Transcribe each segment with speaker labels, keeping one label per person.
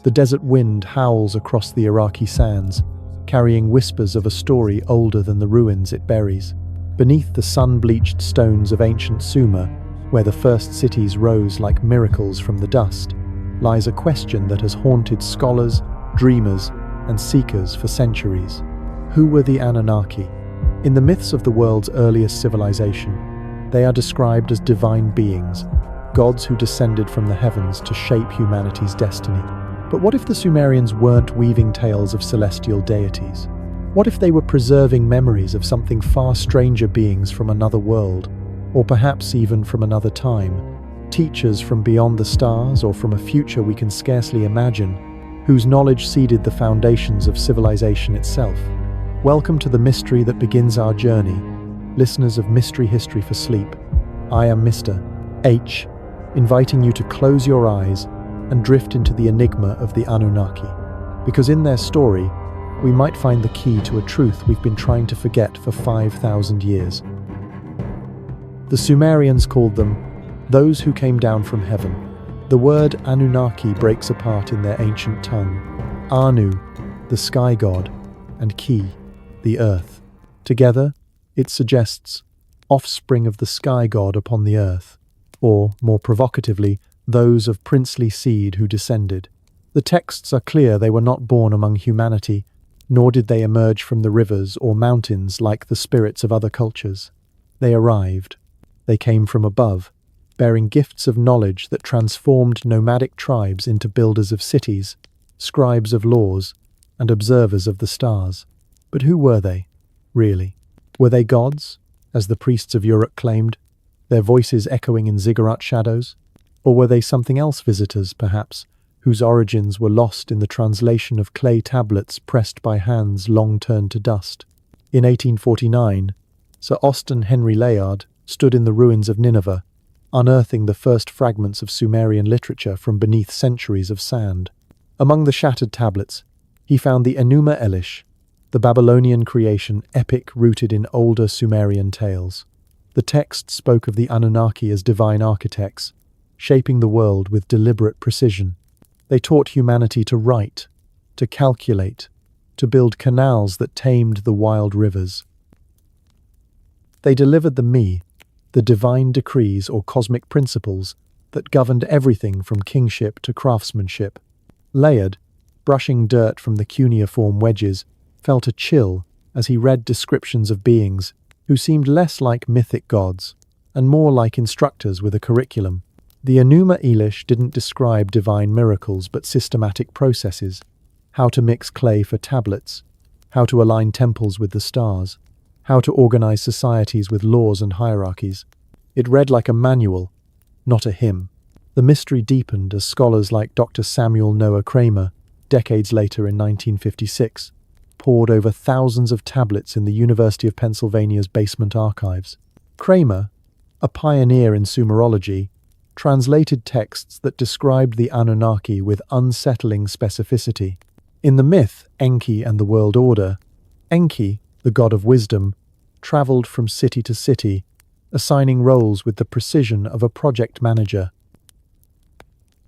Speaker 1: The desert wind howls across the Iraqi sands, carrying whispers of a story older than the ruins it buries. Beneath the sun-bleached stones of ancient Sumer, where the first cities rose like miracles from the dust, lies a question that has haunted scholars, dreamers, and seekers for centuries. Who were the Anunnaki? In the myths of the world's earliest civilization, they are described as divine beings, gods who descended from the heavens to shape humanity's destiny. But what if the Sumerians weren't weaving tales of celestial deities? What if they were preserving memories of something far stranger beings from another world, or perhaps even from another time? Teachers from beyond the stars or from a future we can scarcely imagine, whose knowledge seeded the foundations of civilization itself. Welcome to the mystery that begins our journey, listeners of Mystery History for Sleep. I am Mr. H, inviting you to close your eyes and drift into the enigma of the Anunnaki, because in their story, we might find the key to a truth we've been trying to forget for 5,000 years. The Sumerians called them those who came down from heaven. The word Anunnaki breaks apart in their ancient tongue. Anu, the sky god, and Ki, the earth. Together, it suggests offspring of the sky god upon the earth, or, more provocatively, those of princely seed who descended. The texts are clear they were not born among humanity, nor did they emerge from the rivers or mountains like the spirits of other cultures. They arrived. They came from above, bearing gifts of knowledge that transformed nomadic tribes into builders of cities, scribes of laws, and observers of the stars. But who were they, really? Were they gods, as the priests of Europe claimed, their voices echoing in ziggurat shadows? Or were they something else, visitors, perhaps, whose origins were lost in the translation of clay tablets pressed by hands long turned to dust? In 1849, Sir Austen Henry Layard stood in the ruins of Nineveh, unearthing the first fragments of Sumerian literature from beneath centuries of sand. Among the shattered tablets, he found the Enuma Elish, the Babylonian creation epic rooted in older Sumerian tales. The text spoke of the Anunnaki as divine architects, shaping the world with deliberate precision. They taught humanity to write, to calculate, to build canals that tamed the wild rivers. They delivered the Me, the divine decrees or cosmic principles that governed everything from kingship to craftsmanship. Layard, brushing dirt from the cuneiform wedges, felt a chill as he read descriptions of beings who seemed less like mythic gods and more like instructors with a curriculum. The Enuma Elish didn't describe divine miracles but systematic processes: how to mix clay for tablets, how to align temples with the stars, how to organize societies with laws and hierarchies. It read like a manual, not a hymn. The mystery deepened as scholars like Dr. Samuel Noah Kramer, decades later in 1956, pored over thousands of tablets in the University of Pennsylvania's basement archives. Kramer, a pioneer in Sumerology, translated texts that described the Anunnaki with unsettling specificity. In the myth Enki and the World Order, Enki, the god of wisdom, traveled from city to city, assigning roles with the precision of a project manager.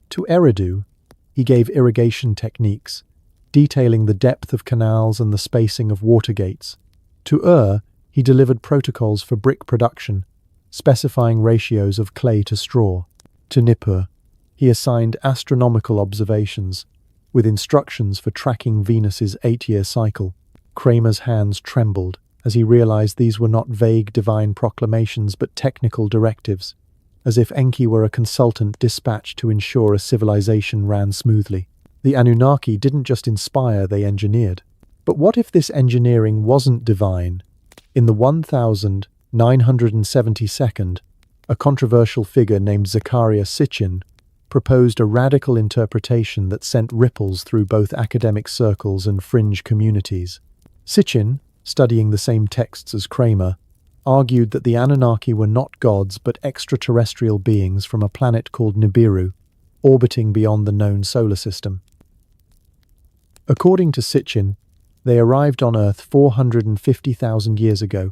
Speaker 1: To Eridu, he gave irrigation techniques, detailing the depth of canals and the spacing of water gates. To he delivered protocols for brick production, specifying ratios of clay to straw. To Nippur, he assigned astronomical observations, with instructions for tracking Venus's 8-year cycle. Kramer's hands trembled as he realized these were not vague divine proclamations but technical directives, as if Enki were a consultant dispatched to ensure a civilization ran smoothly. The Anunnaki didn't just inspire, they engineered. But what if this engineering wasn't divine? In the 1972nd, a controversial figure named Zecharia Sitchin proposed a radical interpretation that sent ripples through both academic circles and fringe communities. Sitchin, studying the same texts as Kramer, argued that the Anunnaki were not gods but extraterrestrial beings from a planet called Nibiru, orbiting beyond the known solar system. According to Sitchin, they arrived on Earth 450,000 years ago,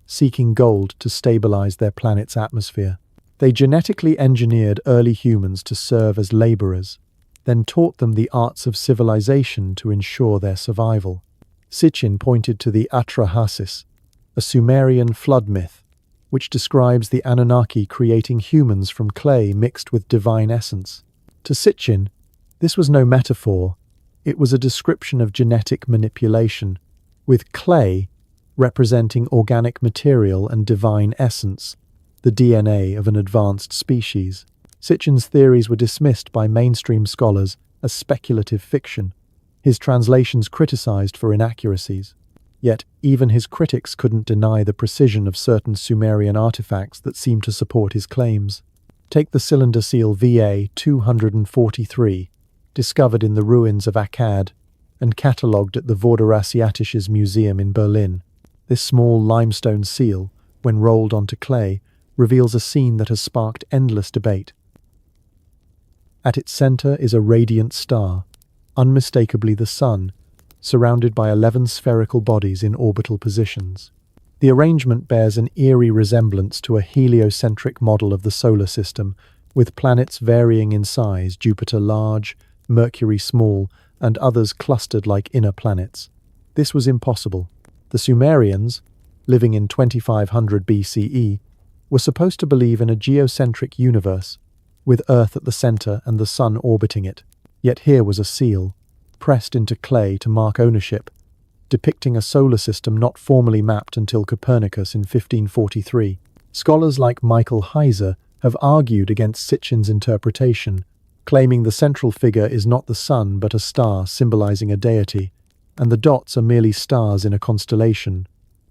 Speaker 1: seeking gold to stabilize their planet's atmosphere. They genetically engineered early humans to serve as laborers, then taught them the arts of civilization to ensure their survival. Sitchin pointed to the Atrahasis, a Sumerian flood myth, which describes the Anunnaki creating humans from clay mixed with divine essence. To Sitchin, this was no metaphor, it was a description of genetic manipulation, with clay representing organic material and divine essence, the DNA of an advanced species. Sitchin's theories were dismissed by mainstream scholars as speculative fiction, his translations criticized for inaccuracies. Yet even his critics couldn't deny the precision of certain Sumerian artifacts that seemed to support his claims. Take the cylinder seal VA 243, discovered in the ruins of Akkad and catalogued at the Vorderasiatisches Museum in Berlin. This small limestone seal, when rolled onto clay, reveals a scene that has sparked endless debate. At its center is a radiant star, unmistakably the Sun, surrounded by 11 spherical bodies in orbital positions. The arrangement bears an eerie resemblance to a heliocentric model of the solar system, with planets varying in size, Jupiter large, Mercury small, and others clustered like inner planets. This was impossible. The Sumerians, living in 2500 BCE, were supposed to believe in a geocentric universe, with Earth at the center and the Sun orbiting it. Yet here was a seal, pressed into clay to mark ownership, depicting a solar system not formally mapped until Copernicus in 1543. Scholars like Michael Heiser have argued against Sitchin's interpretation, claiming the central figure is not the Sun but a star symbolizing a deity, and the dots are merely stars in a constellation,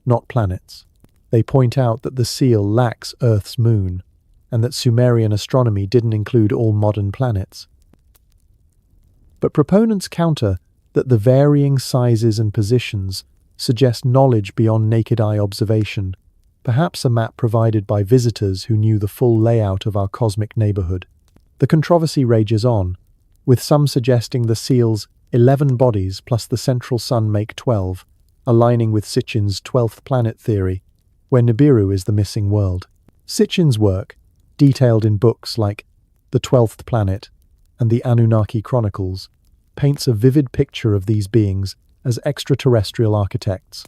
Speaker 1: not planets. They point out that the seal lacks Earth's moon, and that Sumerian astronomy didn't include all modern planets. But proponents counter that the varying sizes and positions suggest knowledge beyond naked eye observation, perhaps a map provided by visitors who knew the full layout of our cosmic neighborhood. The controversy rages on, with some suggesting the seal's 11 bodies plus the central sun make 12, aligning with Sitchin's 12th planet theory, where Nibiru is the missing world. Sitchin's work, detailed in books like The 12th Planet and the Anunnaki Chronicles, paints a vivid picture of these beings as extraterrestrial architects.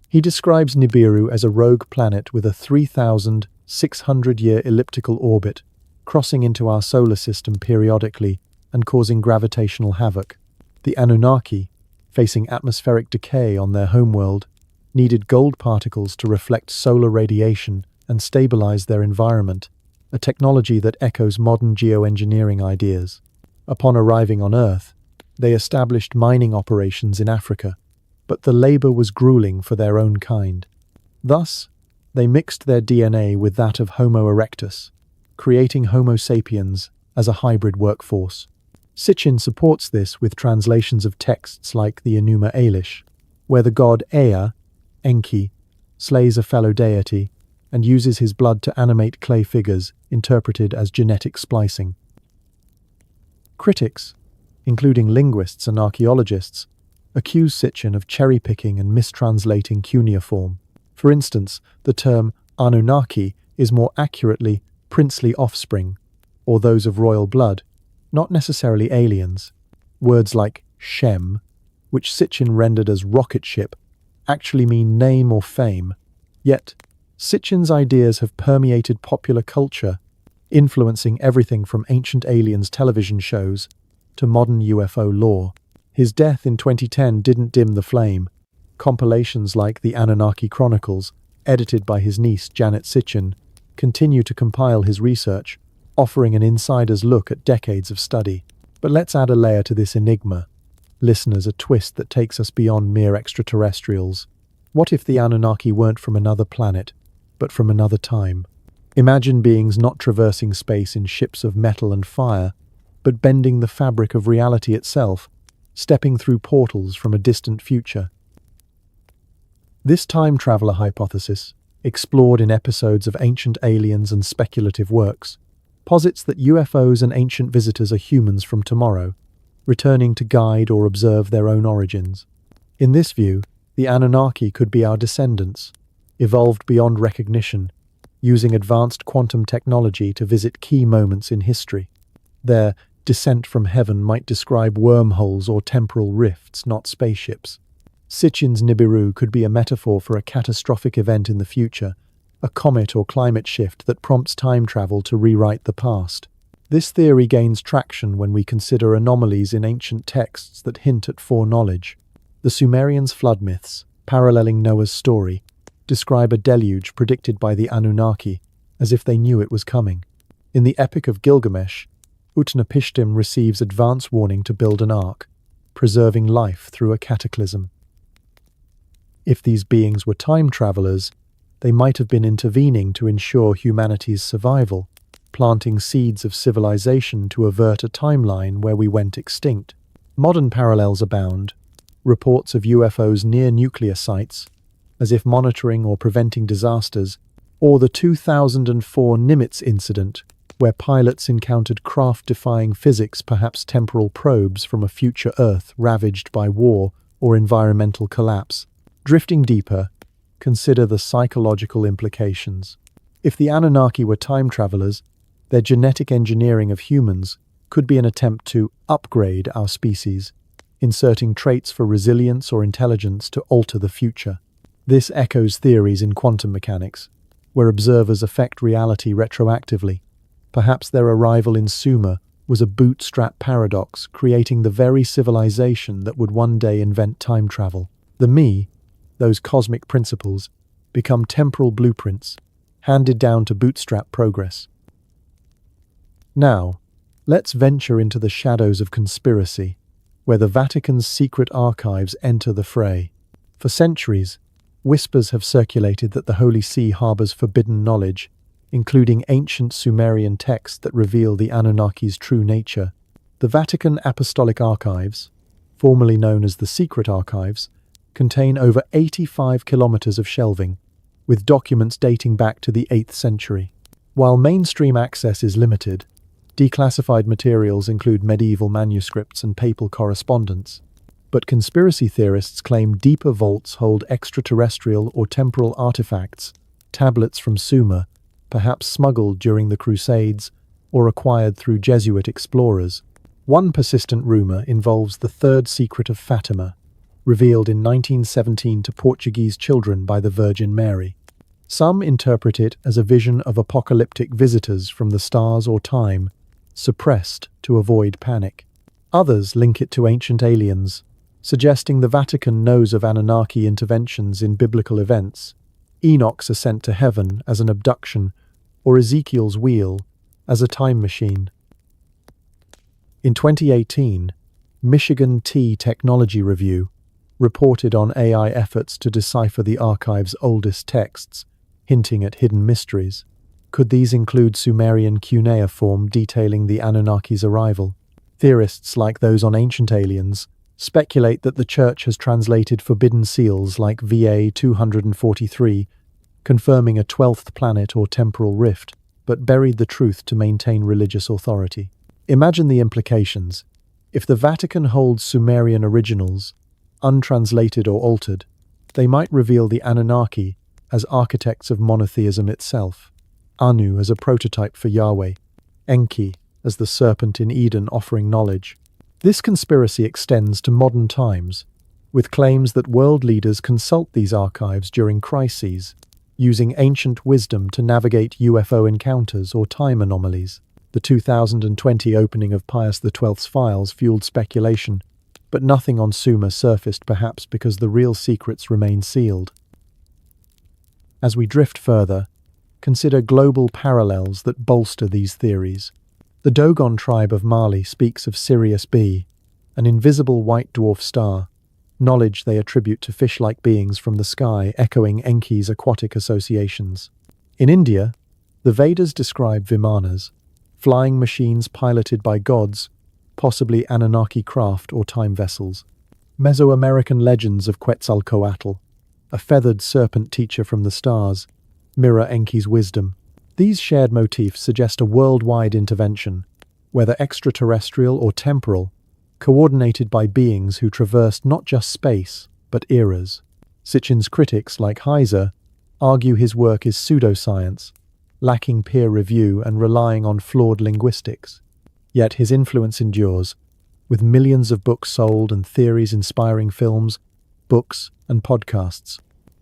Speaker 1: He describes Nibiru as a rogue planet with a 3,600-year elliptical orbit, crossing into our solar system periodically and causing gravitational havoc. The Anunnaki, facing atmospheric decay on their homeworld, needed gold particles to reflect solar radiation and stabilize their environment, a technology that echoes modern geoengineering ideas. Upon arriving on Earth, they established mining operations in Africa, but the labor was grueling for their own kind. Thus, they mixed their DNA with that of Homo erectus, creating Homo sapiens as a hybrid workforce. Sitchin supports this with translations of texts like the Enuma Elish, where the god Ea, Enki, slays a fellow deity and uses his blood to animate clay figures interpreted as genetic splicing. Critics, including linguists and archaeologists, accuse Sitchin of cherry-picking and mistranslating cuneiform. For instance, the term Anunnaki is more accurately princely offspring, or those of royal blood, not necessarily aliens. Words like Shem, which Sitchin rendered as rocket ship, actually mean name or fame. Yet, Sitchin's ideas have permeated popular culture, influencing everything from ancient aliens television shows to modern UFO lore. His death in 2010 didn't dim the flame. Compilations like the Anunnaki Chronicles, edited by his niece Janet Sitchin, continue to compile his research, offering an insider's look at decades of study. But let's add a layer to this enigma. Listeners, a twist that takes us beyond mere extraterrestrials. What if the Anunnaki weren't from another planet, but from another time? Imagine beings not traversing space in ships of metal and fire, but bending the fabric of reality itself, stepping through portals from a distant future. This time traveler hypothesis, explored in episodes of Ancient Aliens and speculative works, posits that UFOs and ancient visitors are humans from tomorrow, returning to guide or observe their own origins. In this view, the Anunnaki could be our descendants, evolved beyond recognition, using advanced quantum technology to visit key moments in history. Their descent from heaven might describe wormholes or temporal rifts, not spaceships. Sitchin's Nibiru could be a metaphor for a catastrophic event in the future, a comet or climate shift that prompts time travel to rewrite the past. This theory gains traction when we consider anomalies in ancient texts that hint at foreknowledge. The Sumerians' flood myths, paralleling Noah's story, describe a deluge predicted by the Anunnaki, as if they knew it was coming. In the Epic of Gilgamesh, Utnapishtim receives advance warning to build an ark, preserving life through a cataclysm. If these beings were time travelers, they might have been intervening to ensure humanity's survival, planting seeds of civilization to avert a timeline where we went extinct. Modern parallels abound. Reports of UFOs near nuclear sites, as if monitoring or preventing disasters, or the 2004 Nimitz incident, where pilots encountered craft-defying physics, perhaps temporal probes from a future Earth ravaged by war or environmental collapse. Drifting deeper, consider the psychological implications. If the Anunnaki were time travelers, their genetic engineering of humans could be an attempt to upgrade our species, inserting traits for resilience or intelligence to alter the future. This echoes theories in quantum mechanics, where observers affect reality retroactively. Perhaps their arrival in Sumer was a bootstrap paradox, creating the very civilization that would one day invent time travel. The me, those cosmic principles, become temporal blueprints, handed down to bootstrap progress. Now, let's venture into the shadows of conspiracy, where the Vatican's secret archives enter the fray. For centuries, whispers have circulated that the Holy See harbors forbidden knowledge, including ancient Sumerian texts that reveal the Anunnaki's true nature. The Vatican Apostolic Archives, formerly known as the Secret Archives, contain over 85 kilometers of shelving, with documents dating back to the 8th century. While mainstream access is limited, declassified materials include medieval manuscripts and papal correspondence. But conspiracy theorists claim deeper vaults hold extraterrestrial or temporal artifacts, tablets from Sumer, perhaps smuggled during the Crusades or acquired through Jesuit explorers. One persistent rumor involves the third secret of Fatima, revealed in 1917 to Portuguese children by the Virgin Mary. Some interpret it as a vision of apocalyptic visitors from the stars or time, suppressed to avoid panic. Others link it to ancient aliens, suggesting the Vatican knows of Anunnaki interventions in biblical events, Enoch's ascent to heaven as an abduction, or Ezekiel's wheel as a time machine. In 2018, Michigan T Technology Review reported on AI efforts to decipher the archive's oldest texts, hinting at hidden mysteries. Could these include Sumerian cuneiform detailing the Anunnaki's arrival? Theorists like those on ancient aliens speculate that the Church has translated forbidden seals like VA 243, confirming a 12th planet or temporal rift, but buried the truth to maintain religious authority. Imagine the implications. If the Vatican holds Sumerian originals, untranslated or altered, they might reveal the Anunnaki as architects of monotheism itself, Anu as a prototype for Yahweh, Enki as the serpent in Eden offering knowledge. This conspiracy extends to modern times, with claims that world leaders consult these archives during crises, using ancient wisdom to navigate UFO encounters or time anomalies. The 2020 opening of Pius XII's files fueled speculation, but nothing on Sumer surfaced, perhaps because the real secrets remain sealed. As we drift further, consider global parallels that bolster these theories. The Dogon tribe of Mali speaks of Sirius B, an invisible white dwarf star, knowledge they attribute to fish-like beings from the sky, echoing Enki's aquatic associations. In India, the Vedas describe Vimanas, flying machines piloted by gods, possibly Anunnaki craft or time vessels. Mesoamerican legends of Quetzalcoatl, a feathered serpent teacher from the stars, mirror Enki's wisdom. These shared motifs suggest a worldwide intervention, whether extraterrestrial or temporal, coordinated by beings who traversed not just space, but eras. Sitchin's critics, like Heiser, argue his work is pseudoscience, lacking peer review and relying on flawed linguistics. Yet his influence endures, with millions of books sold and theories inspiring films, books, and podcasts.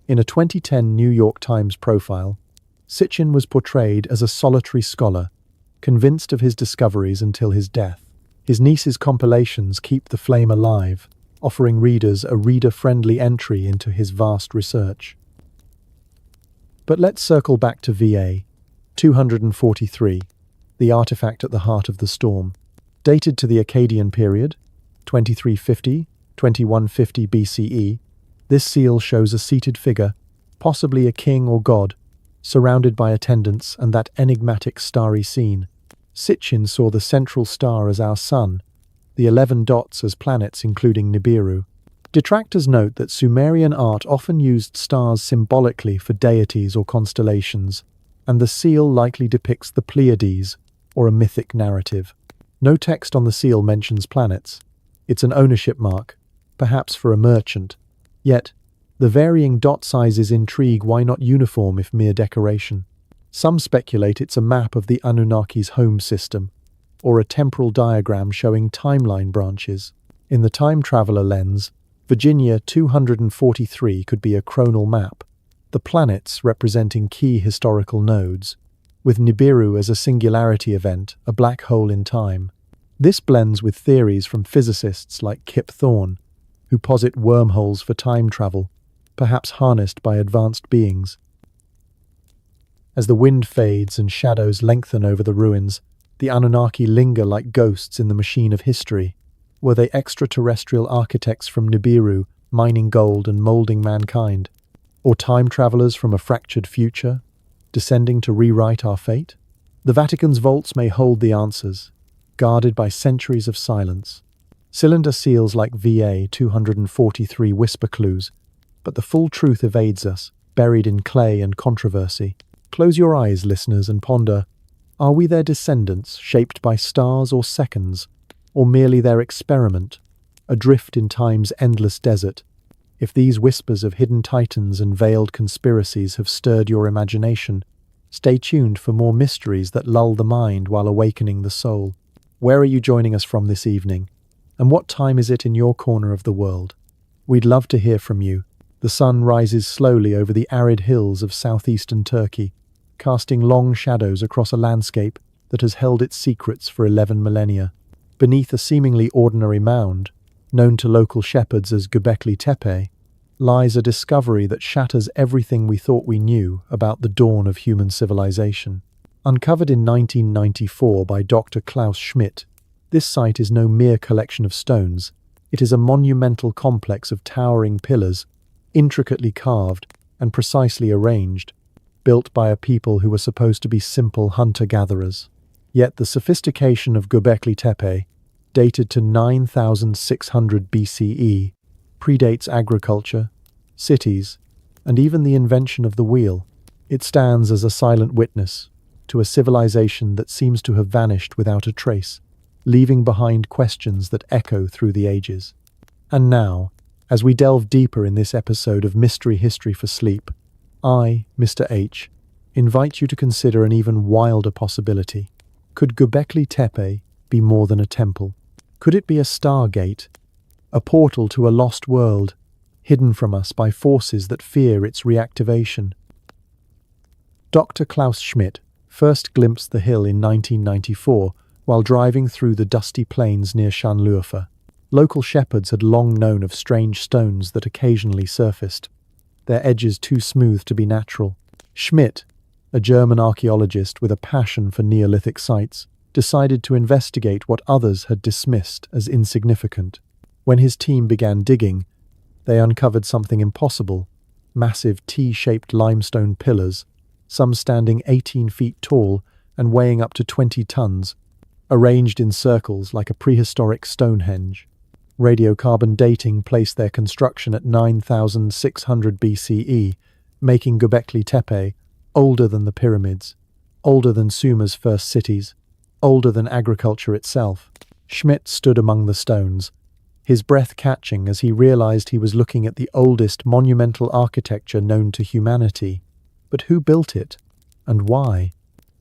Speaker 1: In a 2010 New York Times profile, Sitchin was portrayed as a solitary scholar, convinced of his discoveries until his death. His niece's compilations keep the flame alive, offering readers a reader-friendly entry into his vast research. But let's circle back to VA 243, the artifact at the heart of the storm. Dated to the Akkadian period, 2350–2150 BCE, this seal shows a seated figure, possibly a king or god, surrounded by attendants and that enigmatic starry scene. Sitchin saw the central star as our sun, the 11 dots as planets including Nibiru. Detractors note that Sumerian art often used stars symbolically for deities or constellations, and the seal likely depicts the Pleiades, or a mythic narrative. No text on the seal mentions planets. It's an ownership mark, perhaps for a merchant. Yet, the varying dot sizes intrigue. Why not uniform if mere decoration? Some speculate it's a map of the Anunnaki's home system, or a temporal diagram showing timeline branches. In the time traveler lens, Virginia 243 could be a chronal map, the planets representing key historical nodes, with Nibiru as a singularity event, a black hole in time. This blends with theories from physicists like Kip Thorne, who posit wormholes for time travel, perhaps harnessed by advanced beings. As the wind fades and shadows lengthen over the ruins, the Anunnaki linger like ghosts in the machine of history. Were they extraterrestrial architects from Nibiru, mining gold and molding mankind? Or time travelers from a fractured future, descending to rewrite our fate? The Vatican's vaults may hold the answers, guarded by centuries of silence. Cylinder seals like VA 243 whisper clues, but the full truth evades us, buried in clay and controversy. Close your eyes, listeners, and ponder, are we their descendants, shaped by stars or seconds, or merely their experiment, adrift in time's endless desert? If these whispers of hidden titans and veiled conspiracies have stirred your imagination, stay tuned for more mysteries that lull the mind while awakening the soul. Where are you joining us from this evening? And what time is it in your corner of the world? We'd love to hear from you. The sun rises slowly over the arid hills of southeastern Turkey, casting long shadows across a landscape that has held its secrets for 11 millennia. Beneath a seemingly ordinary mound, known to local shepherds as Göbekli Tepe, lies a discovery that shatters everything we thought we knew about the dawn of human civilization. Uncovered in 1994 by Dr. Klaus Schmidt, this site is no mere collection of stones. It is a monumental complex of towering pillars, intricately carved and precisely arranged, built by a people who were supposed to be simple hunter-gatherers. Yet the sophistication of Göbekli Tepe, dated to 9600 BCE, predates agriculture, cities, and even the invention of the wheel. It stands as a silent witness to a civilization that seems to have vanished without a trace, leaving behind questions that echo through the ages. And now, as we delve deeper in this episode of Mystery History for Sleep, I, Mr. H, invite you to consider an even wilder possibility. Could Göbekli Tepe be more than a temple? Could it be a stargate, a portal to a lost world, hidden from us by forces that fear its reactivation? Dr. Klaus Schmidt first glimpsed the hill in 1994 while driving through the dusty plains near Schönlaufen. Local shepherds had long known of strange stones that occasionally surfaced, their edges too smooth to be natural. Schmidt, a German archaeologist with a passion for Neolithic sites, decided to investigate what others had dismissed as insignificant. When his team began digging, they uncovered something impossible: massive T-shaped limestone pillars, some standing 18 feet tall and weighing up to 20 tons, arranged in circles like a prehistoric Stonehenge. Radiocarbon dating placed their construction at 9600 BCE, making Göbekli Tepe older than the pyramids, older than Sumer's first cities, older than agriculture itself. Schmidt stood among the stones, his breath catching as he realized he was looking at the oldest monumental architecture known to humanity. But who built it? And why?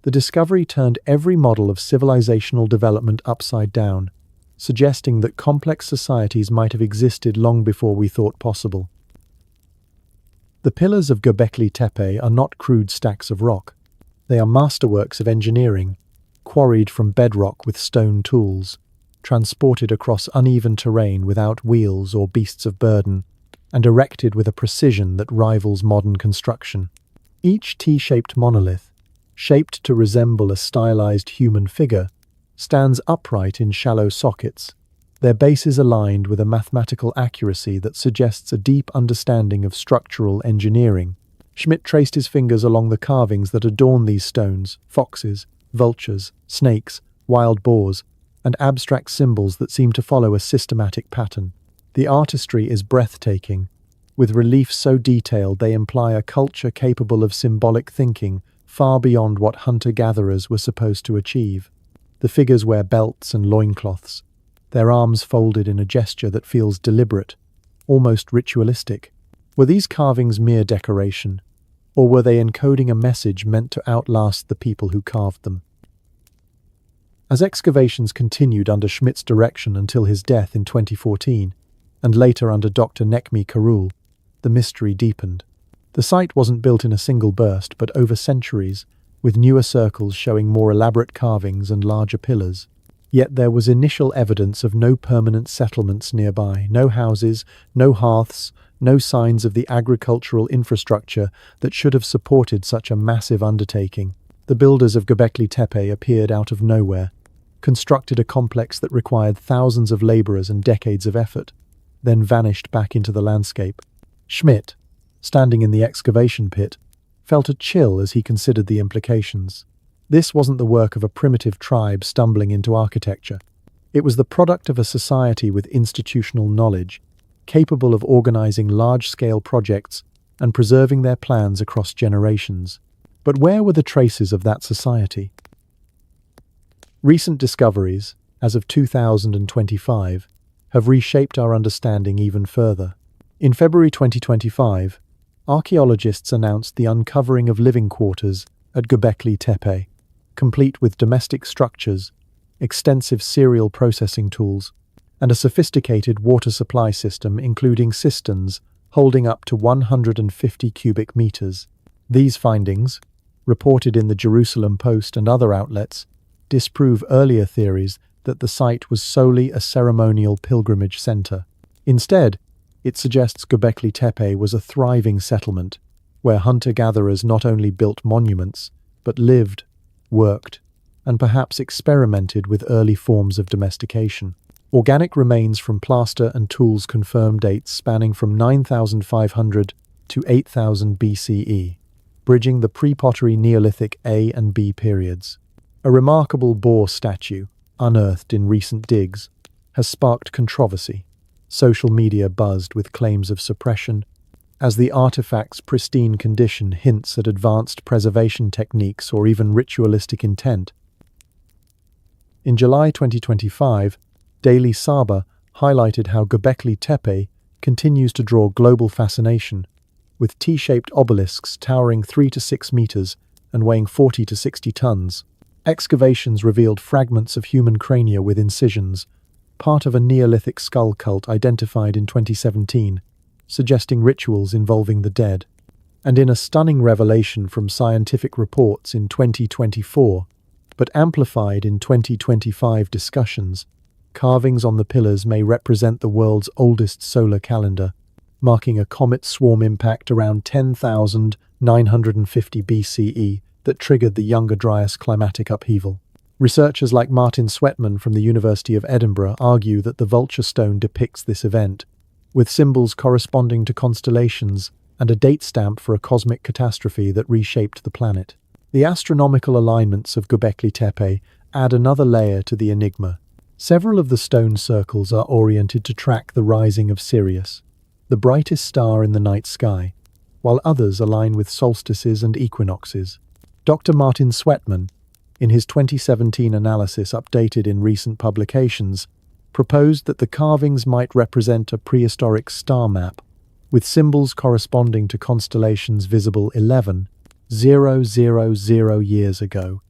Speaker 1: The discovery turned every model of civilizational development upside down, suggesting that complex societies might have existed long before we thought possible. The pillars of Göbekli Tepe are not crude stacks of rock. They are masterworks of engineering, quarried from bedrock with stone tools, transported across uneven terrain without wheels or beasts of burden, and erected with a precision that rivals modern construction. Each T-shaped monolith, shaped to resemble a stylized human figure, stands upright in shallow sockets, their bases aligned with a mathematical accuracy that suggests a deep understanding of structural engineering. Schmidt traced his fingers along the carvings that adorn these stones: foxes, vultures, snakes, wild boars, and abstract symbols that seem to follow a systematic pattern. The artistry is breathtaking, with reliefs so detailed they imply a culture capable of symbolic thinking far beyond what hunter-gatherers were supposed to achieve. The figures wear belts and loincloths, their arms folded in a gesture that feels deliberate, almost ritualistic. Were these carvings mere decoration, or were they encoding a message meant to outlast the people who carved them? As excavations continued under Schmidt's direction until his death in 2014, and later under Dr. Nekmi Karul, the mystery deepened. The site wasn't built in a single burst, but over centuries, with newer circles showing more elaborate carvings and larger pillars. Yet there was initial evidence of no permanent settlements nearby, no houses, no hearths, no signs of the agricultural infrastructure that should have supported such a massive undertaking. The builders of Göbekli Tepe appeared out of nowhere, constructed a complex that required thousands of laborers and decades of effort, then vanished back into the landscape. Schmidt, standing in the excavation pit, felt a chill as he considered the implications. This wasn't the work of a primitive tribe stumbling into architecture. It was the product of a society with institutional knowledge, capable of organizing large-scale projects and preserving their plans across generations. But where were the traces of that society? Recent discoveries, as of 2025, have reshaped our understanding even further. In February 2025, archaeologists announced the uncovering of living quarters at Göbekli Tepe, complete with domestic structures, extensive cereal processing tools, and a sophisticated water supply system including cisterns holding up to 150 cubic meters. These findings, reported in the Jerusalem Post and other outlets, disprove earlier theories that the site was solely a ceremonial pilgrimage center. Instead, it suggests Göbekli Tepe was a thriving settlement, where hunter-gatherers not only built monuments, but lived, worked, and perhaps experimented with early forms of domestication. Organic remains from plaster and tools confirm dates spanning from 9,500 to 8,000 BCE, bridging the pre-pottery Neolithic A and B periods. A remarkable boar statue, unearthed in recent digs, has sparked controversy. Social media buzzed with claims of suppression, as the artifact's pristine condition hints at advanced preservation techniques or even ritualistic intent. In July 2025, Daily Saba highlighted how Göbekli Tepe continues to draw global fascination, with T-shaped obelisks towering 3 to 6 meters and weighing 40 to 60 tons. Excavations revealed fragments of human crania with incisions, part of a Neolithic skull cult identified in 2017, suggesting rituals involving the dead. And in a stunning revelation from scientific reports in 2024, but amplified in 2025 discussions, carvings on the pillars may represent the world's oldest solar calendar, marking a comet swarm impact around 10,950 BCE that triggered the Younger Dryas climatic upheaval. Researchers like Martin Sweatman from the University of Edinburgh argue that the vulture stone depicts this event, with symbols corresponding to constellations and a date stamp for a cosmic catastrophe that reshaped the planet. The astronomical alignments of Göbekli Tepe add another layer to the enigma. Several of the stone circles are oriented to track the rising of Sirius, the brightest star in the night sky, while others align with solstices and equinoxes. Dr. Martin Sweatman, in his 2017 analysis updated in recent publications, proposed that the carvings might represent a prehistoric star map, with symbols corresponding to constellations visible 11,000 years ago.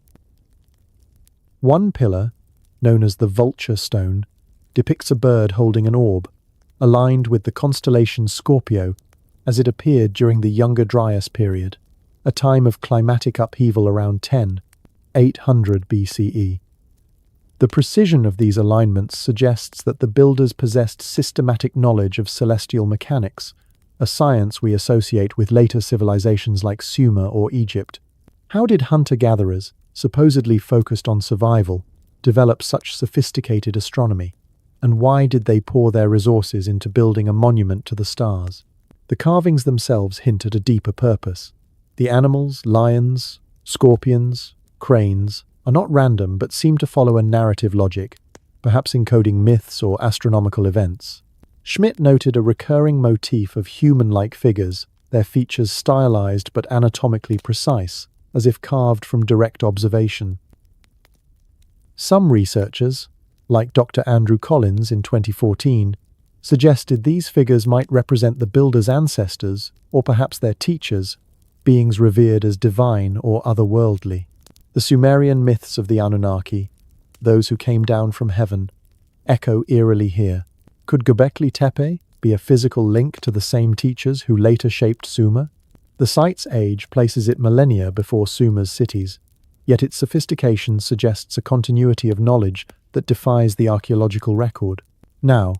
Speaker 1: One pillar, known as the Vulture Stone, depicts a bird holding an orb, aligned with the constellation Scorpio, as it appeared during the Younger Dryas period, a time of climatic upheaval around 800 BCE. The precision of these alignments suggests that the builders possessed systematic knowledge of celestial mechanics, a science we associate with later civilizations like Sumer or Egypt. How did hunter-gatherers, supposedly focused on survival, develop such sophisticated astronomy? And why did they pour their resources into building a monument to the stars? The carvings themselves hint at a deeper purpose. The animals, lions, scorpions, cranes, are not random but seem to follow a narrative logic, perhaps encoding myths or astronomical events. Schmidt noted a recurring motif of human-like figures, their features stylized but anatomically precise, as if carved from direct observation. Some researchers, like Dr. Andrew Collins in 2014, suggested these figures might represent the builders' ancestors, or perhaps their teachers, beings revered as divine or otherworldly. The Sumerian myths of the Anunnaki, those who came down from heaven, echo eerily here. Could Göbekli Tepe be a physical link to the same teachers who later shaped Sumer? The site's age places it millennia before Sumer's cities, yet its sophistication suggests a continuity of knowledge that defies the archaeological record. Now,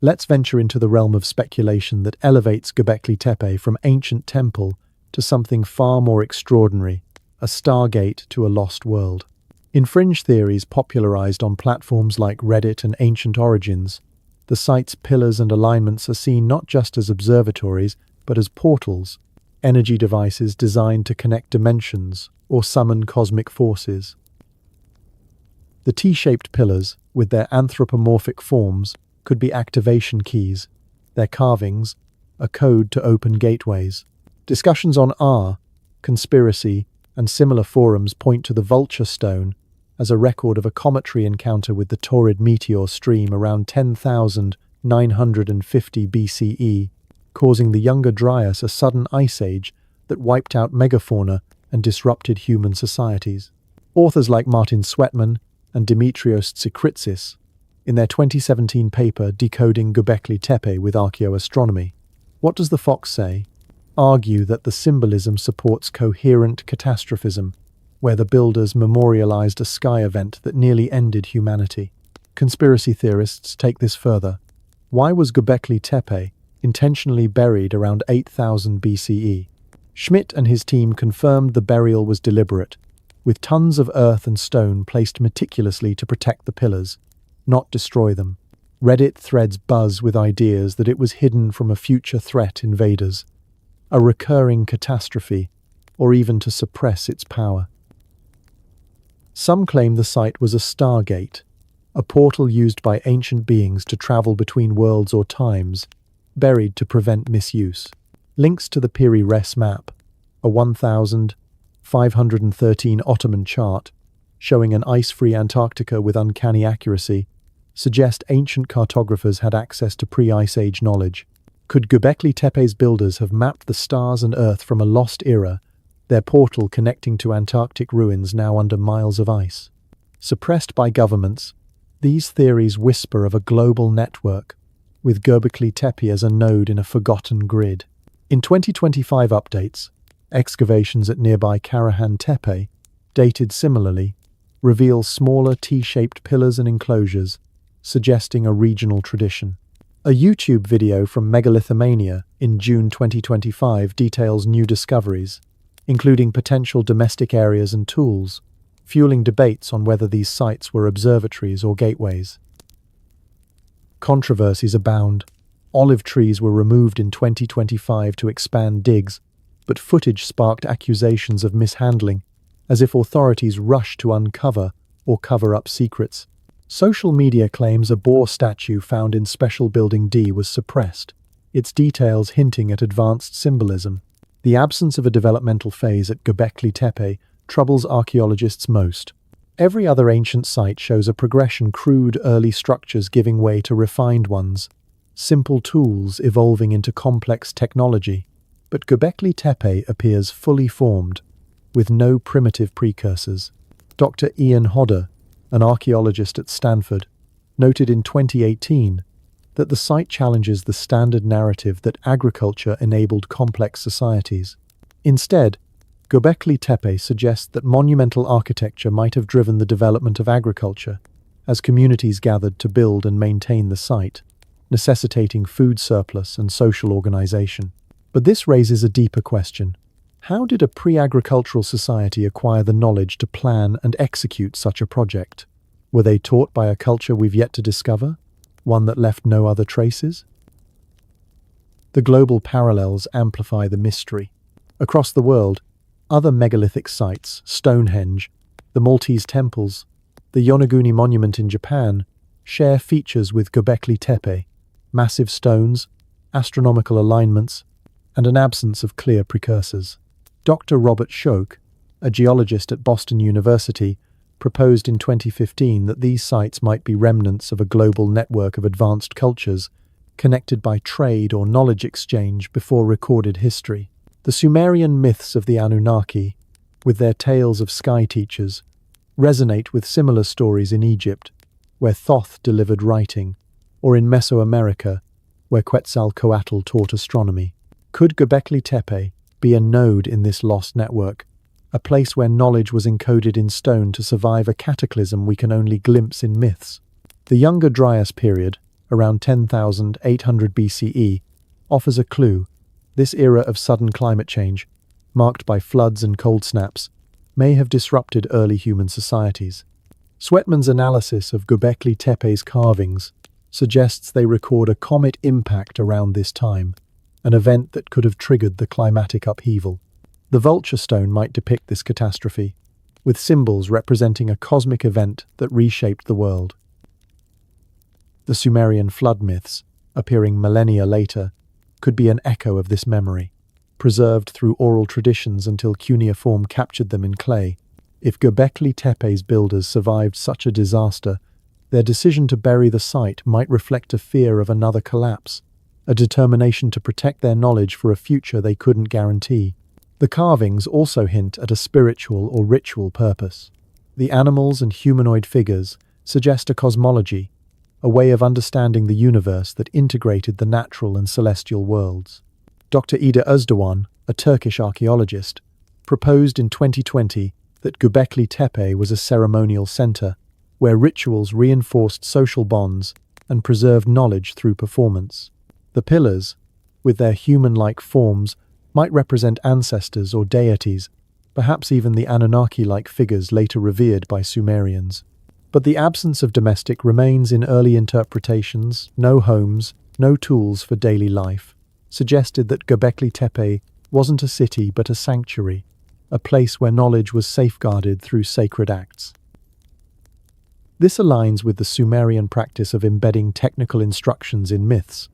Speaker 1: let's venture into the realm of speculation that elevates Göbekli Tepe from ancient temple to something far more extraordinary, a stargate to a lost world. In fringe theories popularized on platforms like Reddit and Ancient Origins, the site's pillars and alignments are seen not just as observatories, but as portals, energy devices designed to connect dimensions or summon cosmic forces. The T-shaped pillars, with their anthropomorphic forms, could be activation keys, their carvings, a code to open gateways. Discussions on R, conspiracy, and similar forums point to the Vulture Stone as a record of a cometary encounter with the Taurid meteor stream around 10,950 BCE, causing the Younger Dryas a sudden ice age that wiped out megafauna and disrupted human societies. Authors like Martin Sweatman and Dimitrios Tsikritsis, in their 2017 paper Decoding Göbekli Tepe with Archaeoastronomy, what does the fox say? Argue that the symbolism supports coherent catastrophism, where the builders memorialized a sky event that nearly ended humanity. Conspiracy theorists take this further. Why was Göbekli Tepe intentionally buried around 8000 BCE? Schmidt and his team confirmed the burial was deliberate, with tons of earth and stone placed meticulously to protect the pillars, not destroy them. Reddit threads buzz with ideas that it was hidden from a future threat invaders, a recurring catastrophe, or even to suppress its power. Some claim the site was a stargate, a portal used by ancient beings to travel between worlds or times, buried to prevent misuse. Links to the Piri Res map, a 1513 Ottoman chart showing an ice-free Antarctica with uncanny accuracy, suggest ancient cartographers had access to pre-Ice Age knowledge. Could Göbekli Tepe's builders have mapped the stars and Earth from a lost era, their portal connecting to Antarctic ruins now under miles of ice? Suppressed by governments, these theories whisper of a global network, with Göbekli Tepe as a node in a forgotten grid. In 2025 updates, excavations at nearby Karahan Tepe, dated similarly, reveal smaller T-shaped pillars and enclosures, suggesting a regional tradition. A YouTube video from Megalithomania in June 2025 details new discoveries, including potential domestic areas and tools, fueling debates on whether these sites were observatories or gateways. Controversies abound. Olive trees were removed in 2025 to expand digs, but footage sparked accusations of mishandling, as if authorities rushed to uncover or cover up secrets. Social media claims a boar statue found in Special Building D was suppressed, its details hinting at advanced symbolism. The absence of a developmental phase at Göbekli Tepe troubles archaeologists most. Every other ancient site shows a progression: crude early structures giving way to refined ones, simple tools evolving into complex technology. But Göbekli Tepe appears fully formed, with no primitive precursors. Dr. Ian Hodder, an archaeologist at Stanford, noted in 2018 that the site challenges the standard narrative that agriculture enabled complex societies. Instead, Göbekli Tepe suggests that monumental architecture might have driven the development of agriculture, as communities gathered to build and maintain the site, necessitating food surplus and social organization. But this raises a deeper question. How did a pre-agricultural society acquire the knowledge to plan and execute such a project? Were they taught by a culture we've yet to discover, one that left no other traces? The global parallels amplify the mystery. Across the world, other megalithic sites, Stonehenge, the Maltese temples, the Yonaguni monument in Japan, share features with Göbekli Tepe: massive stones, astronomical alignments, and an absence of clear precursors. Dr. Robert Schoch, a geologist at Boston University, proposed in 2015 that these sites might be remnants of a global network of advanced cultures connected by trade or knowledge exchange before recorded history. The Sumerian myths of the Anunnaki, with their tales of sky teachers, resonate with similar stories in Egypt, where Thoth delivered writing, or in Mesoamerica, where Quetzalcoatl taught astronomy. Could Göbekli Tepe be a node in this lost network, a place where knowledge was encoded in stone to survive a cataclysm we can only glimpse in myths? The Younger Dryas period, around 10,800 BCE, offers a clue. This era of sudden climate change, marked by floods and cold snaps, may have disrupted early human societies. Sweatman's analysis of Göbekli Tepe's carvings suggests they record a comet impact around this time, an event that could have triggered the climatic upheaval. The vulture stone might depict this catastrophe, with symbols representing a cosmic event that reshaped the world. The Sumerian flood myths, appearing millennia later, could be an echo of this memory, preserved through oral traditions until Cuneiform captured them in clay. If Göbekli Tepe's builders survived such a disaster, their decision to bury the site might reflect a fear of another collapse, a determination to protect their knowledge for a future they couldn't guarantee. The carvings also hint at a spiritual or ritual purpose. The animals and humanoid figures suggest a cosmology, a way of understanding the universe that integrated the natural and celestial worlds. Dr. Ida Özdoğan, a Turkish archaeologist, proposed in 2020 that Göbekli Tepe was a ceremonial center where rituals reinforced social bonds and preserved knowledge through performance. The pillars, with their human-like forms, might represent ancestors or deities, perhaps even the Anunnaki-like figures later revered by Sumerians. But the absence of domestic remains in early interpretations. No homes, no tools for daily life, suggested that Göbekli Tepe wasn't a city but a sanctuary, a place where knowledge was safeguarded through sacred acts. This aligns with the Sumerian practice of embedding technical instructions in myths,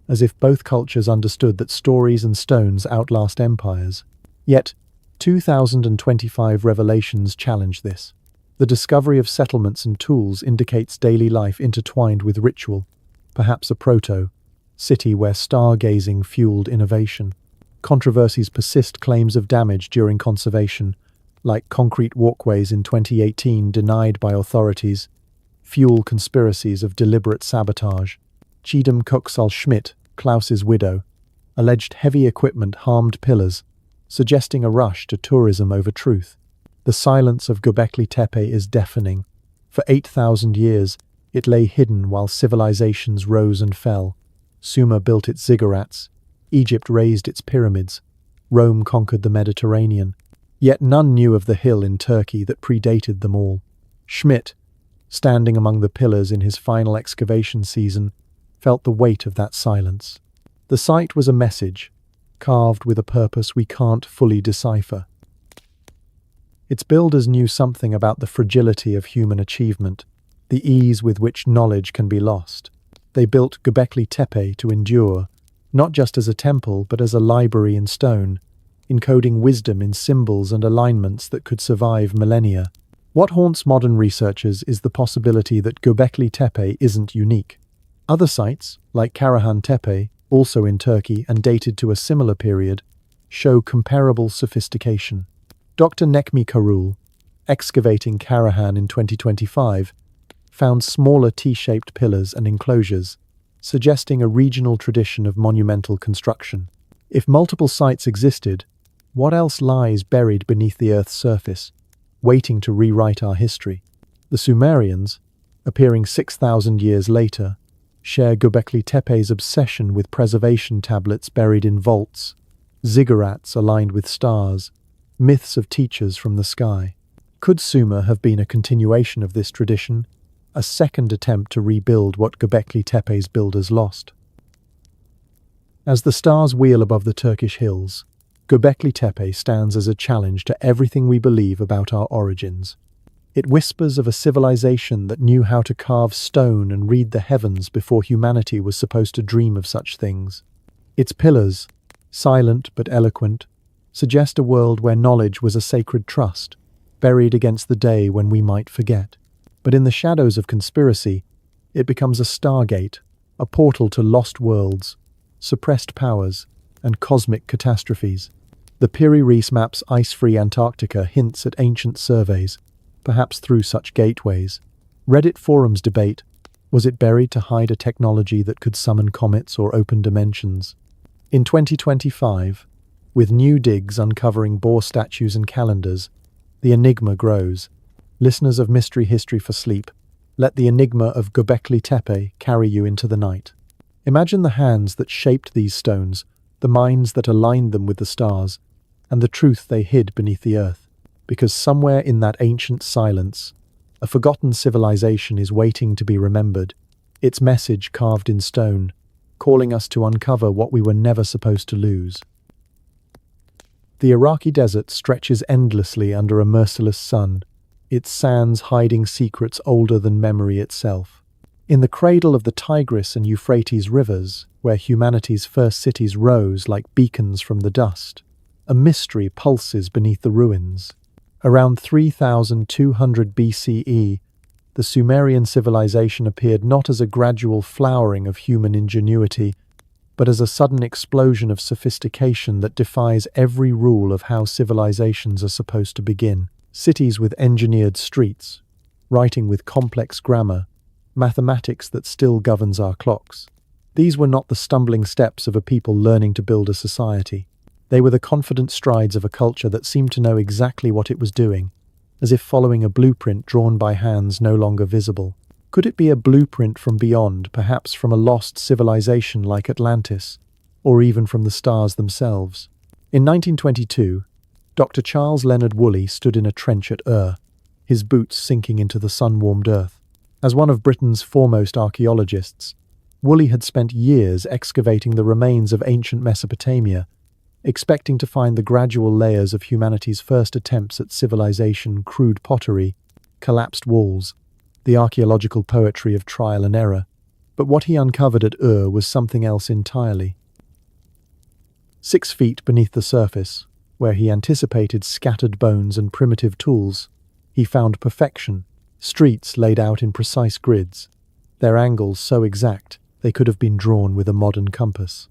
Speaker 1: as if both cultures understood that stories and stones outlast empires. Yet, 2025 revelations challenge this. The discovery of settlements and tools indicates daily life intertwined with ritual, perhaps a proto-city where stargazing fueled innovation. Controversies persist. Claims of damage during conservation, like concrete walkways in 2018 denied by authorities, fuel conspiracies of deliberate sabotage. Chidem Köksal-Schmidt, Klaus's widow, alleged heavy equipment harmed pillars, suggesting a rush to tourism over truth. The silence of Göbekli Tepe is deafening. For 8,000 years, it lay hidden while civilizations rose and fell. Sumer built its ziggurats, Egypt raised its pyramids, Rome conquered the Mediterranean. Yet none knew of the hill in Turkey that predated them all. Schmidt, standing among the pillars in his final excavation season, felt the weight of that silence. The site was a message, carved with a purpose we can't fully decipher. Its builders knew something about the fragility of human achievement, the ease with which knowledge can be lost. They built Göbekli Tepe to endure, not just as a temple but as a library in stone, encoding wisdom in symbols and alignments that could survive millennia. What haunts modern researchers is the possibility that Göbekli Tepe isn't unique. Other sites, like Karahan Tepe, also in Turkey and dated to a similar period, show comparable sophistication. Dr. Necmi Karul, excavating Karahan in 2025, found smaller T-shaped pillars and enclosures, suggesting a regional tradition of monumental construction. If multiple sites existed, what else lies buried beneath the Earth's surface, waiting to rewrite our history? The Sumerians, appearing 6,000 years later, share Göbekli Tepe's obsession with preservation tablets buried in vaults, ziggurats aligned with stars, myths of teachers from the sky. Could Sumer have been a continuation of this tradition, a second attempt to rebuild what Göbekli Tepe's builders lost? As the stars wheel above the Turkish hills, Göbekli Tepe stands as a challenge to everything we believe about our origins. It whispers of a civilization that knew how to carve stone and read the heavens before humanity was supposed to dream of such things. Its pillars, silent but eloquent, suggest a world where knowledge was a sacred trust, buried against the day when we might forget. But in the shadows of conspiracy, it becomes a stargate, a portal to lost worlds, suppressed powers, and cosmic catastrophes. The Piri Reis map's ice-free Antarctica hints at ancient surveys, perhaps through such gateways. Reddit forums debate, was it buried to hide a technology that could summon comets or open dimensions? In 2025, with new digs uncovering boar statues and calendars, the enigma grows. Listeners of Mystery History for Sleep, let the enigma of Göbekli Tepe carry you into the night. Imagine the hands that shaped these stones, the minds that aligned them with the stars, and the truth they hid beneath the earth. Because somewhere in that ancient silence, a forgotten civilization is waiting to be remembered, its message carved in stone, calling us to uncover what we were never supposed to lose. The Iraqi desert stretches endlessly under a merciless sun, its sands hiding secrets older than memory itself. In the cradle of the Tigris and Euphrates rivers, where humanity's first cities rose like beacons from the dust, a mystery pulses beneath the ruins. Around 3200 BCE, the Sumerian civilization appeared not as a gradual flowering of human ingenuity, but as a sudden explosion of sophistication that defies every rule of how civilizations are supposed to begin. Cities with engineered streets, writing with complex grammar, mathematics that still governs our clocks. These were not the stumbling steps of a people learning to build a society. They were the confident strides of a culture that seemed to know exactly what it was doing, as if following a blueprint drawn by hands no longer visible. Could it be a blueprint from beyond, perhaps from a lost civilization like Atlantis, or even from the stars themselves? In 1922, Dr. Charles Leonard Woolley stood in a trench at Ur, his boots sinking into the sun-warmed earth. As one of Britain's foremost archaeologists, Woolley had spent years excavating the remains of ancient Mesopotamia, expecting to find the gradual layers of humanity's first attempts at civilization, crude pottery, collapsed walls, the archaeological poetry of trial and error. But what he uncovered at Ur was something else entirely. 6 feet beneath the surface, where he anticipated scattered bones and primitive tools, he found perfection, streets laid out in precise grids, their angles so exact they could have been drawn with a modern compass.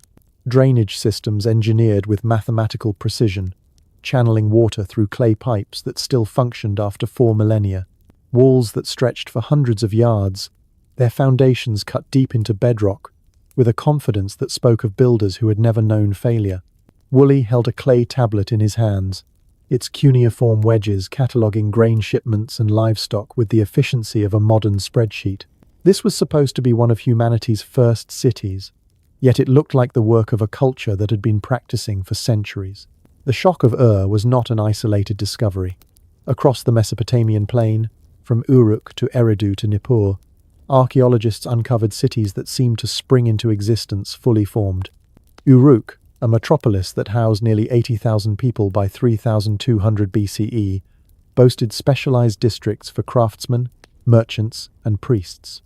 Speaker 1: Drainage systems engineered with mathematical precision, channeling water through clay pipes that still functioned after 4 millennia. Walls that stretched for hundreds of yards, their foundations cut deep into bedrock, with a confidence that spoke of builders who had never known failure. Woolley held a clay tablet in his hands, its cuneiform wedges cataloguing grain shipments and livestock with the efficiency of a modern spreadsheet. This was supposed to be one of humanity's first cities, yet it looked like the work of a culture that had been practicing for centuries. The shock of Ur was not an isolated discovery. Across the Mesopotamian plain, from Uruk to Eridu to Nippur, archaeologists uncovered cities that seemed to spring into existence fully formed. Uruk, a metropolis that housed nearly 80,000 people by 3200 BCE, boasted specialized districts for craftsmen, merchants, and priests.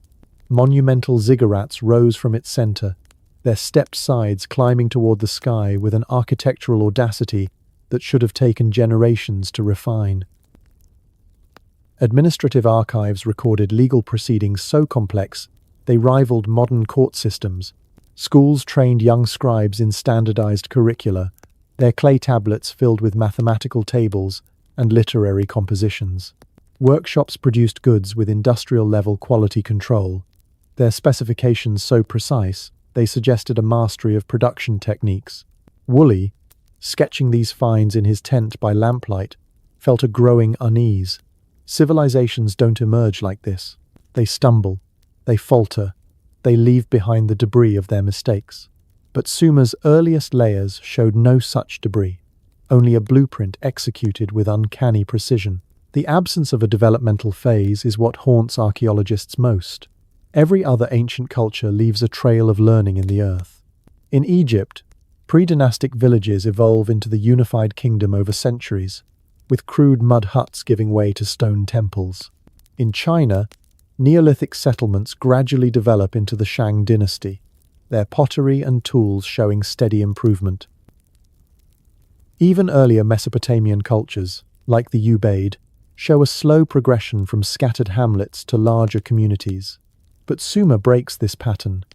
Speaker 1: Monumental ziggurats rose from its center, their stepped sides climbing toward the sky with an architectural audacity that should have taken generations to refine. Administrative archives recorded legal proceedings so complex they rivaled modern court systems. Schools trained young scribes in standardized curricula, their clay tablets filled with mathematical tables, and literary compositions. Workshops produced goods with industrial-level quality control, their specifications so precise they suggested a mastery of production techniques. Woolley, sketching these finds in his tent by lamplight, felt a growing unease. Civilizations don't emerge like this. They stumble, they falter, they leave behind the debris of their mistakes. But Sumer's earliest layers showed no such debris, only a blueprint executed with uncanny precision. The absence of a developmental phase is what haunts archaeologists most. Every other ancient culture leaves a trail of learning in the earth. In Egypt, pre-dynastic villages evolve into the unified kingdom over centuries, with crude mud huts giving way to stone temples. In China, Neolithic settlements gradually develop into the Shang dynasty, their pottery and tools showing steady improvement. Even earlier Mesopotamian cultures, like the Ubaid, show a slow progression from scattered hamlets to larger communities. But Sumer breaks this pattern.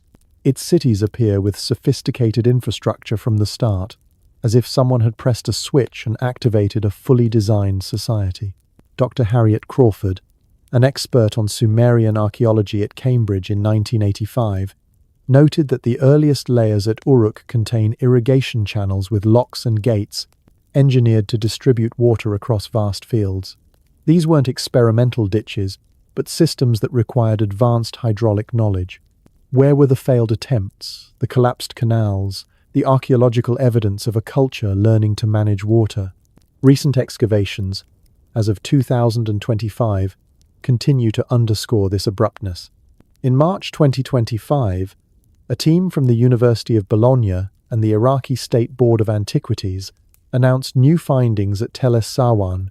Speaker 1: Its cities appear with sophisticated infrastructure from the start, as if someone had pressed a switch and activated a fully designed society. Dr. Harriet Crawford, an expert on Sumerian archaeology at Cambridge in 1985, noted that the earliest layers at Uruk contain irrigation channels with locks and gates, engineered to distribute water across vast fields. These weren't experimental ditches, but systems that required advanced hydraulic knowledge. Where were the failed attempts, the collapsed canals, the archaeological evidence of a culture learning to manage water? Recent excavations, as of 2025, continue to underscore this abruptness. In March 2025, a team from the University of Bologna and the Iraqi State Board of Antiquities announced new findings at Tel Es-Sawan,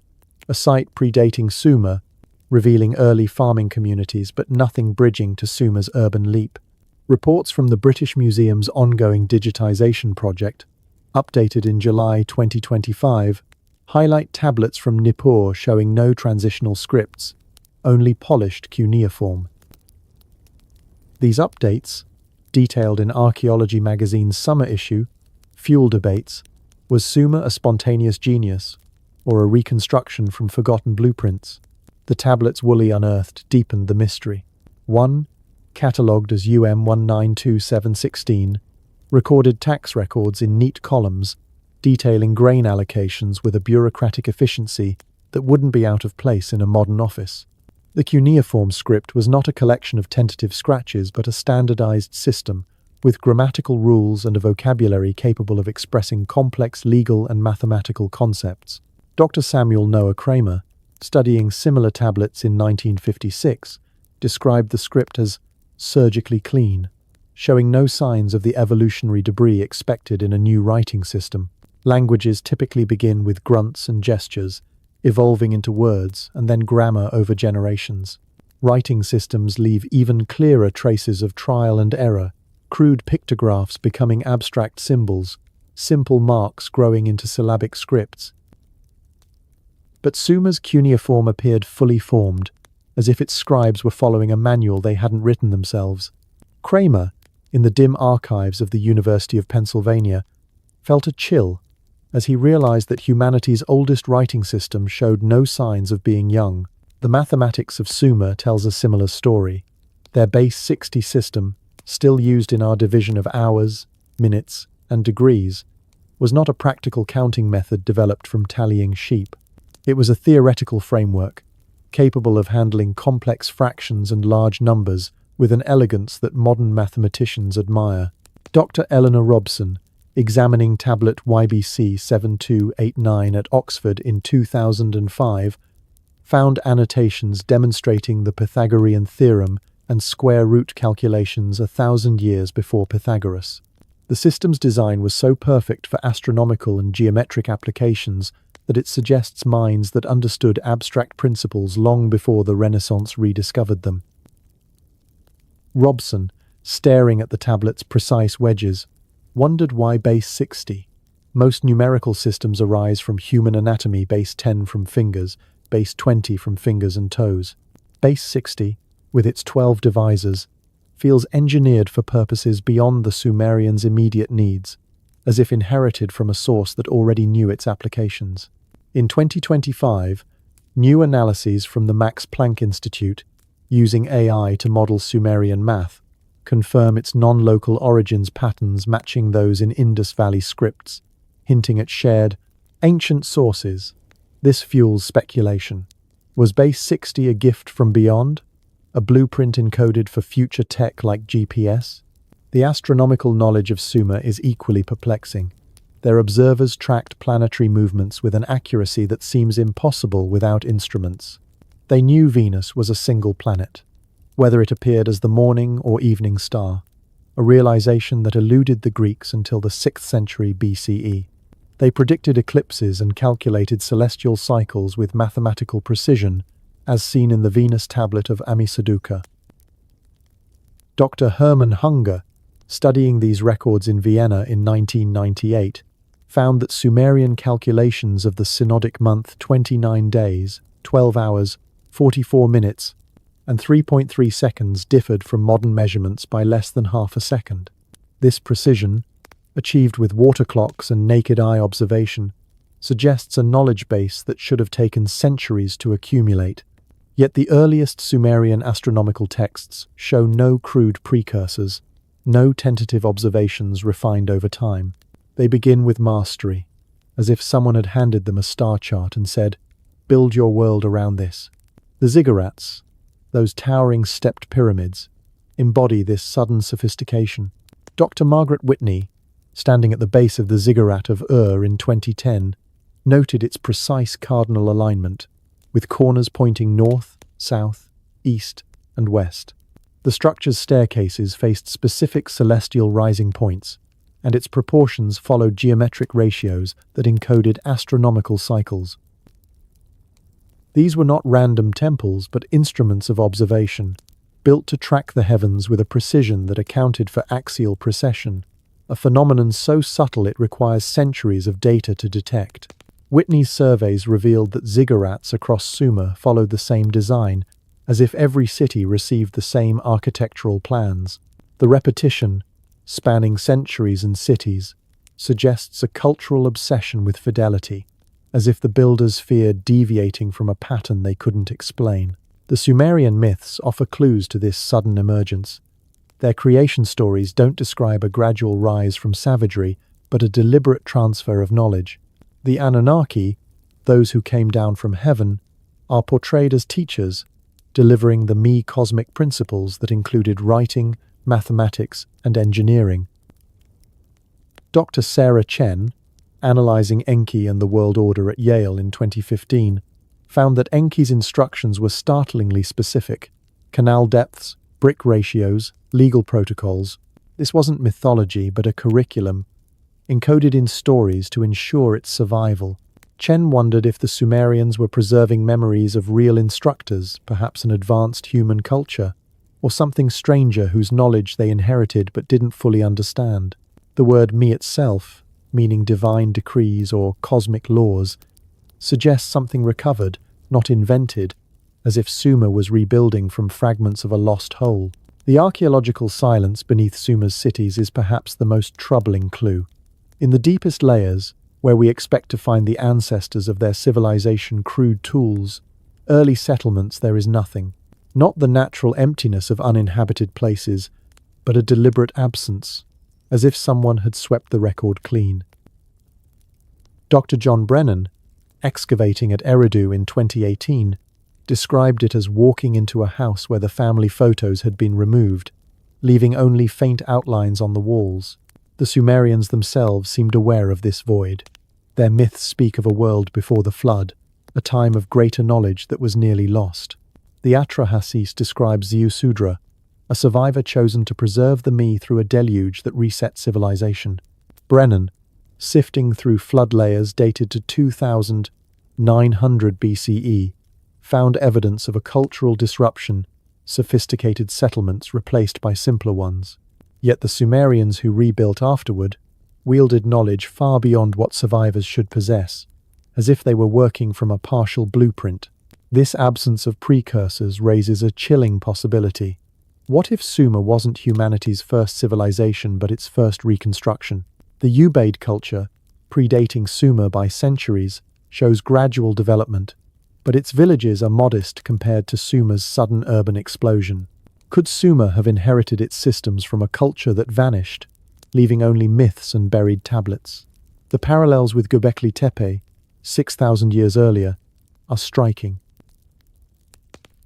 Speaker 1: a site predating Sumer, revealing early farming communities but nothing bridging to Sumer's urban leap. Reports from the British Museum's ongoing digitization project, updated in July 2025, highlight tablets from Nippur showing no transitional scripts, only polished cuneiform. These updates, detailed in Archaeology magazine's summer issue, Fuel Debates, was Sumer a spontaneous genius, or a reconstruction from forgotten blueprints? The tablets Woolley unearthed deepened the mystery. 1, catalogued as UM192716, recorded tax records in neat columns, detailing grain allocations with a bureaucratic efficiency that wouldn't be out of place in a modern office. The cuneiform script was not a collection of tentative scratches but a standardized system, with grammatical rules and a vocabulary capable of expressing complex legal and mathematical concepts. Dr. Samuel Noah Kramer, studying similar tablets in 1956, described the script as surgically clean, showing no signs of the evolutionary debris expected in a new writing system. Languages typically begin with grunts and gestures, evolving into words and then grammar over generations. Writing systems leave even clearer traces of trial and error, crude pictographs becoming abstract symbols, simple marks growing into syllabic scripts. But Sumer's cuneiform appeared fully formed, as if its scribes were following a manual they hadn't written themselves. Kramer, in the dim archives of the University of Pennsylvania, felt a chill as he realized that humanity's oldest writing system showed no signs of being young. The mathematics of Sumer tells a similar story. Their base 60 system, still used in our division of hours, minutes, and degrees, was not a practical counting method developed from tallying sheep. It was a theoretical framework, capable of handling complex fractions and large numbers with an elegance that modern mathematicians admire. Dr. Eleanor Robson, examining tablet YBC 7289 at Oxford in 2005, found annotations demonstrating the Pythagorean theorem and square root calculations 1,000 years before Pythagoras. The system's design was so perfect for astronomical and geometric applications that it suggests minds that understood abstract principles long before the Renaissance rediscovered them. Robson, staring at the tablet's precise wedges, wondered why base 60. Most numerical systems arise from human anatomy, base 10 from fingers, base 20 from fingers and toes. Base 60, with its 12 divisors, feels engineered for purposes beyond the Sumerians' immediate needs, as if inherited from a source that already knew its applications. In 2025, new analyses from the Max Planck Institute, using AI to model Sumerian math, confirm its non-local origins patterns matching those in Indus Valley scripts, hinting at shared, ancient sources. This fuels speculation. Was Base 60 a gift from beyond? A blueprint encoded for future tech like GPS? The astronomical knowledge of Sumer is equally perplexing. Their observers tracked planetary movements with an accuracy that seems impossible without instruments. They knew Venus was a single planet, whether it appeared as the morning or evening star, a realization that eluded the Greeks until the 6th century BCE. They predicted eclipses and calculated celestial cycles with mathematical precision, as seen in the Venus tablet of Ammisaduqa. Dr. Hermann Hunger, studying these records in Vienna in 1998, found that Sumerian calculations of the synodic month 29 days, 12 hours, 44 minutes, and 3.3 seconds differed from modern measurements by less than half a second. This precision, achieved with water clocks and naked eye observation, suggests a knowledge base that should have taken centuries to accumulate. Yet the earliest Sumerian astronomical texts show no crude precursors, no tentative observations refined over time. They begin with mastery, as if someone had handed them a star chart and said, "Build your world around this." The ziggurats, those towering stepped pyramids, embody this sudden sophistication. Dr. Margaret Whitney, standing at the base of the ziggurat of Ur in 2010, noted its precise cardinal alignment, with corners pointing north, south, east, and west. The structure's staircases faced specific celestial rising points, and its proportions followed geometric ratios that encoded astronomical cycles. These were not random temples, but instruments of observation, built to track the heavens with a precision that accounted for axial precession, a phenomenon so subtle it requires centuries of data to detect. Whitney's surveys revealed that ziggurats across Sumer followed the same design, as if every city received the same architectural plans. The repetition, spanning centuries and cities, suggests a cultural obsession with fidelity, as if the builders feared deviating from a pattern they couldn't explain. The Sumerian myths offer clues to this sudden emergence. Their creation stories don't describe a gradual rise from savagery, but a deliberate transfer of knowledge. The Anunnaki, those who came down from heaven, are portrayed as teachers, delivering the me cosmic principles that included writing, mathematics, and engineering. Dr. Sarah Chen, analyzing Enki and the world order at Yale in 2015, found that Enki's instructions were startlingly specific: canal depths, brick ratios, legal protocols. This wasn't mythology, but a curriculum, encoded in stories to ensure its survival. Chen wondered if the Sumerians were preserving memories of real instructors, perhaps an advanced human culture, or something stranger whose knowledge they inherited but didn't fully understand. The word me itself, meaning divine decrees or cosmic laws, suggests something recovered, not invented, as if Sumer was rebuilding from fragments of a lost whole. The archaeological silence beneath Sumer's cities is perhaps the most troubling clue. In the deepest layers, where we expect to find the ancestors of their civilization crude tools, early settlements, there is nothing. Not the natural emptiness of uninhabited places, but a deliberate absence, as if someone had swept the record clean. Dr. John Brennan, excavating at Eridu in 2018, described it as walking into a house where the family photos had been removed, leaving only faint outlines on the walls. The Sumerians themselves seemed aware of this void. Their myths speak of a world before the flood, a time of greater knowledge that was nearly lost. The Atrahasis describes Ziusudra, a survivor chosen to preserve the me through a deluge that reset civilization. Brennan, sifting through flood layers dated to 2900 BCE, found evidence of a cultural disruption, sophisticated settlements replaced by simpler ones. Yet the Sumerians who rebuilt afterward wielded knowledge far beyond what survivors should possess, as if they were working from a partial blueprint. This absence of precursors raises a chilling possibility. What if Sumer wasn't humanity's first civilization but its first reconstruction? The Ubaid culture, predating Sumer by centuries, shows gradual development, but its villages are modest compared to Sumer's sudden urban explosion. Could Sumer have inherited its systems from a culture that vanished, leaving only myths and buried tablets? The parallels with Göbekli Tepe, 6,000 years earlier, are striking.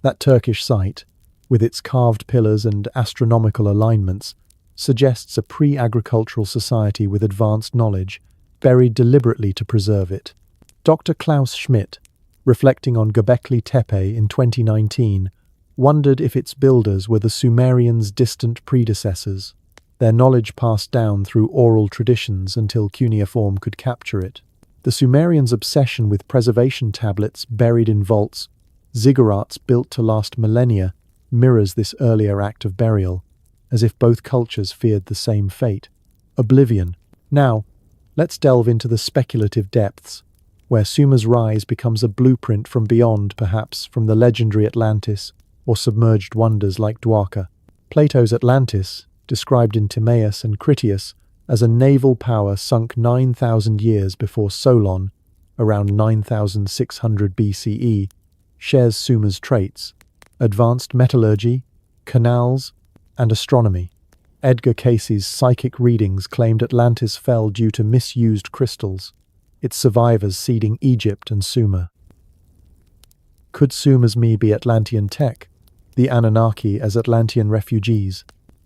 Speaker 1: That Turkish site, with its carved pillars and astronomical alignments, suggests a pre-agricultural society with advanced knowledge, buried deliberately to preserve it. Dr. Klaus Schmidt, reflecting on Göbekli Tepe in 2019, wondered if its builders were the Sumerians' distant predecessors, their knowledge passed down through oral traditions until cuneiform could capture it. The Sumerians' obsession with preservation tablets buried in vaults, ziggurats built to last millennia, mirrors this earlier act of burial, as if both cultures feared the same fate: oblivion. Now, let's delve into the speculative depths, where Sumer's rise becomes a blueprint from beyond, perhaps from the legendary Atlantis, or submerged wonders like Dwarka. Plato's Atlantis, described in Timaeus and Critias as a naval power sunk 9,000 years before Solon, around 9,600 BCE, shares Sumer's traits: advanced metallurgy, canals, and astronomy. Edgar Cayce's psychic readings claimed Atlantis fell due to misused crystals, its survivors seeding Egypt and Sumer. Could Sumer's me be Atlantean tech, the Anunnaki as Atlantean refugees?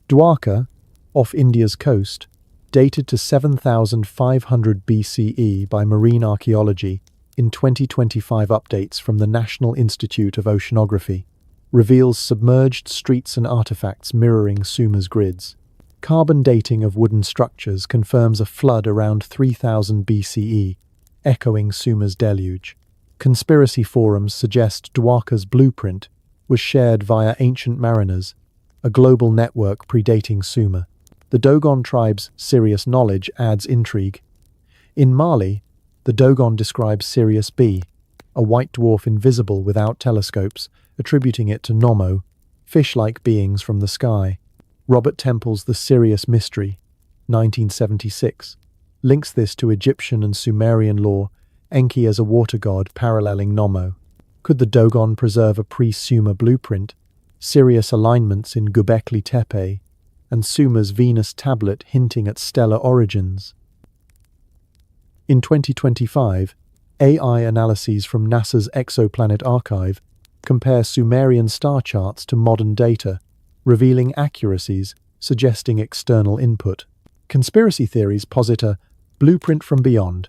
Speaker 1: Dwarka, off India's coast, dated to 7,500 BCE by marine archaeology in 2025 updates from the National Institute of Oceanography, reveals submerged streets and artifacts mirroring Sumer's grids. Carbon dating of wooden structures confirms a flood around 3000 BCE, echoing Sumer's deluge. Conspiracy forums suggest Dwarka's blueprint was shared via ancient mariners, a global network predating Sumer. The Dogon tribe's Sirius knowledge adds intrigue. In Mali, the Dogon describes Sirius B, a white dwarf invisible without telescopes, attributing it to Nommo, fish-like beings from the sky. Robert Temple's The Sirius Mystery, 1976, links this to Egyptian and Sumerian lore, Enki as a water god paralleling Nommo. Could the Dogon preserve a pre-Sumer blueprint, Sirius alignments in Göbekli Tepe, and Sumer's Venus tablet hinting at stellar origins? In 2025, AI analyses from NASA's Exoplanet Archive compare Sumerian star charts to modern data, revealing accuracies suggesting external input. Conspiracy theories posit a blueprint from beyond,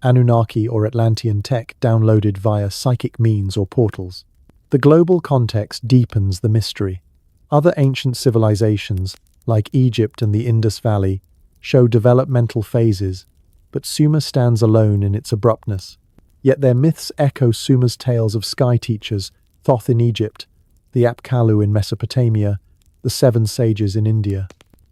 Speaker 1: Anunnaki or Atlantean tech downloaded via psychic means or portals. The global context deepens the mystery. Other ancient civilizations, like Egypt and the Indus Valley, show developmental phases, but Sumer stands alone in its abruptness. Yet their myths echo Sumer's tales of sky teachers, Thoth in Egypt, the Apkallu in Mesopotamia, the Seven Sages in India.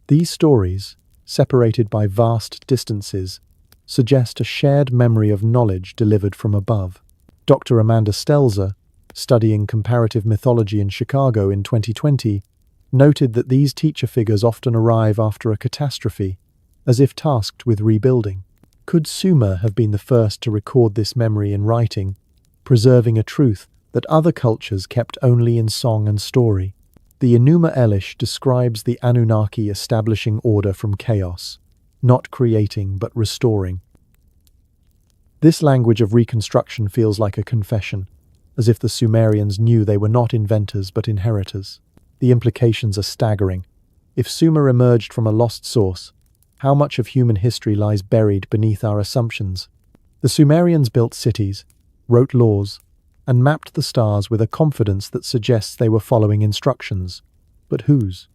Speaker 1: These stories, separated by vast distances, suggest a shared memory of knowledge delivered from above. Dr. Amanda Stelzer, studying comparative mythology in Chicago in 2020, noted that these teacher figures often arrive after a catastrophe, as if tasked with rebuilding. Could Sumer have been the first to record this memory in writing, preserving a truth that other cultures kept only in song and story? The Enuma Elish describes the Anunnaki establishing order from chaos, not creating but restoring. This language of reconstruction feels like a confession, as if the Sumerians knew they were not inventors but inheritors. The implications are staggering. If Sumer emerged from a lost source, how much of human history lies buried beneath our assumptions? The Sumerians built cities, wrote laws, and mapped the stars with a confidence that suggests they were following instructions. But whose?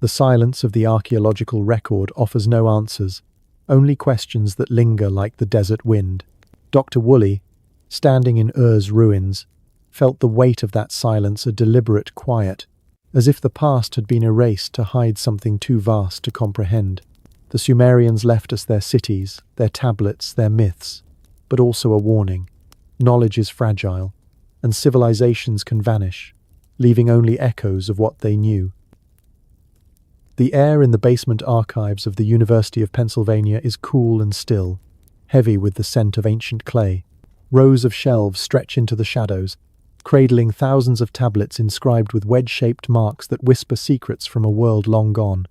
Speaker 1: The silence of the archaeological record offers no answers, only questions that linger like the desert wind. Dr. Woolley, standing in Ur's ruins, felt the weight of that silence a deliberate quiet, as if the past had been erased to hide something too vast to comprehend. The Sumerians left us their cities, their tablets, their myths, but also a warning. Knowledge is fragile, and civilizations can vanish, leaving only echoes of what they knew. The air in the basement archives of the University of Pennsylvania is cool and still, heavy with the scent of ancient clay. Rows of shelves stretch into the shadows, cradling thousands of tablets inscribed with wedge-shaped marks that whisper secrets from a world long gone.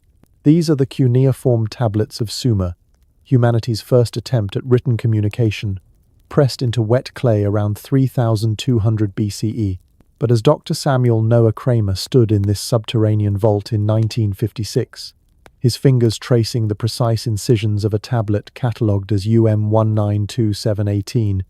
Speaker 1: These are the Cuneiform tablets of Sumer, humanity's first attempt at written communication, pressed into wet clay around 3200 BCE. But as Dr. Samuel Noah Kramer stood in this subterranean vault in 1956, his fingers tracing the precise incisions of a tablet catalogued as UM192718,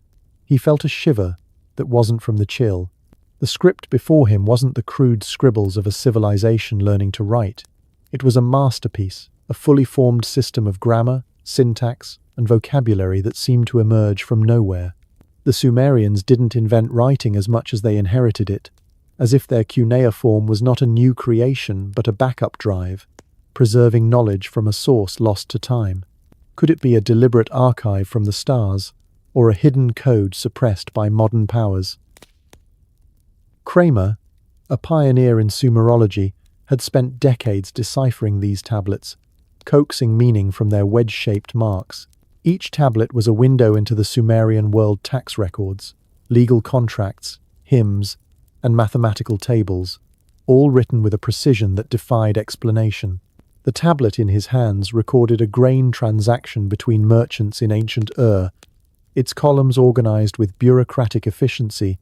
Speaker 1: he felt a shiver that wasn't from the chill. The script before him wasn't the crude scribbles of a civilization learning to write. It was a masterpiece, a fully formed system of grammar, syntax, and vocabulary that seemed to emerge from nowhere. The Sumerians didn't invent writing as much as they inherited it, as if their cuneiform was not a new creation but a backup drive, preserving knowledge from a source lost to time. Could it be a deliberate archive from the stars, or a hidden code suppressed by modern powers? Kramer, a pioneer in Sumerology, had spent decades deciphering these tablets, coaxing meaning from their wedge-shaped marks. Each tablet was a window into the Sumerian world tax records, legal contracts, hymns, and mathematical tables, all written with a precision that defied explanation. The tablet in his hands recorded a grain transaction between merchants in ancient Ur, its columns organized with bureaucratic efficiency,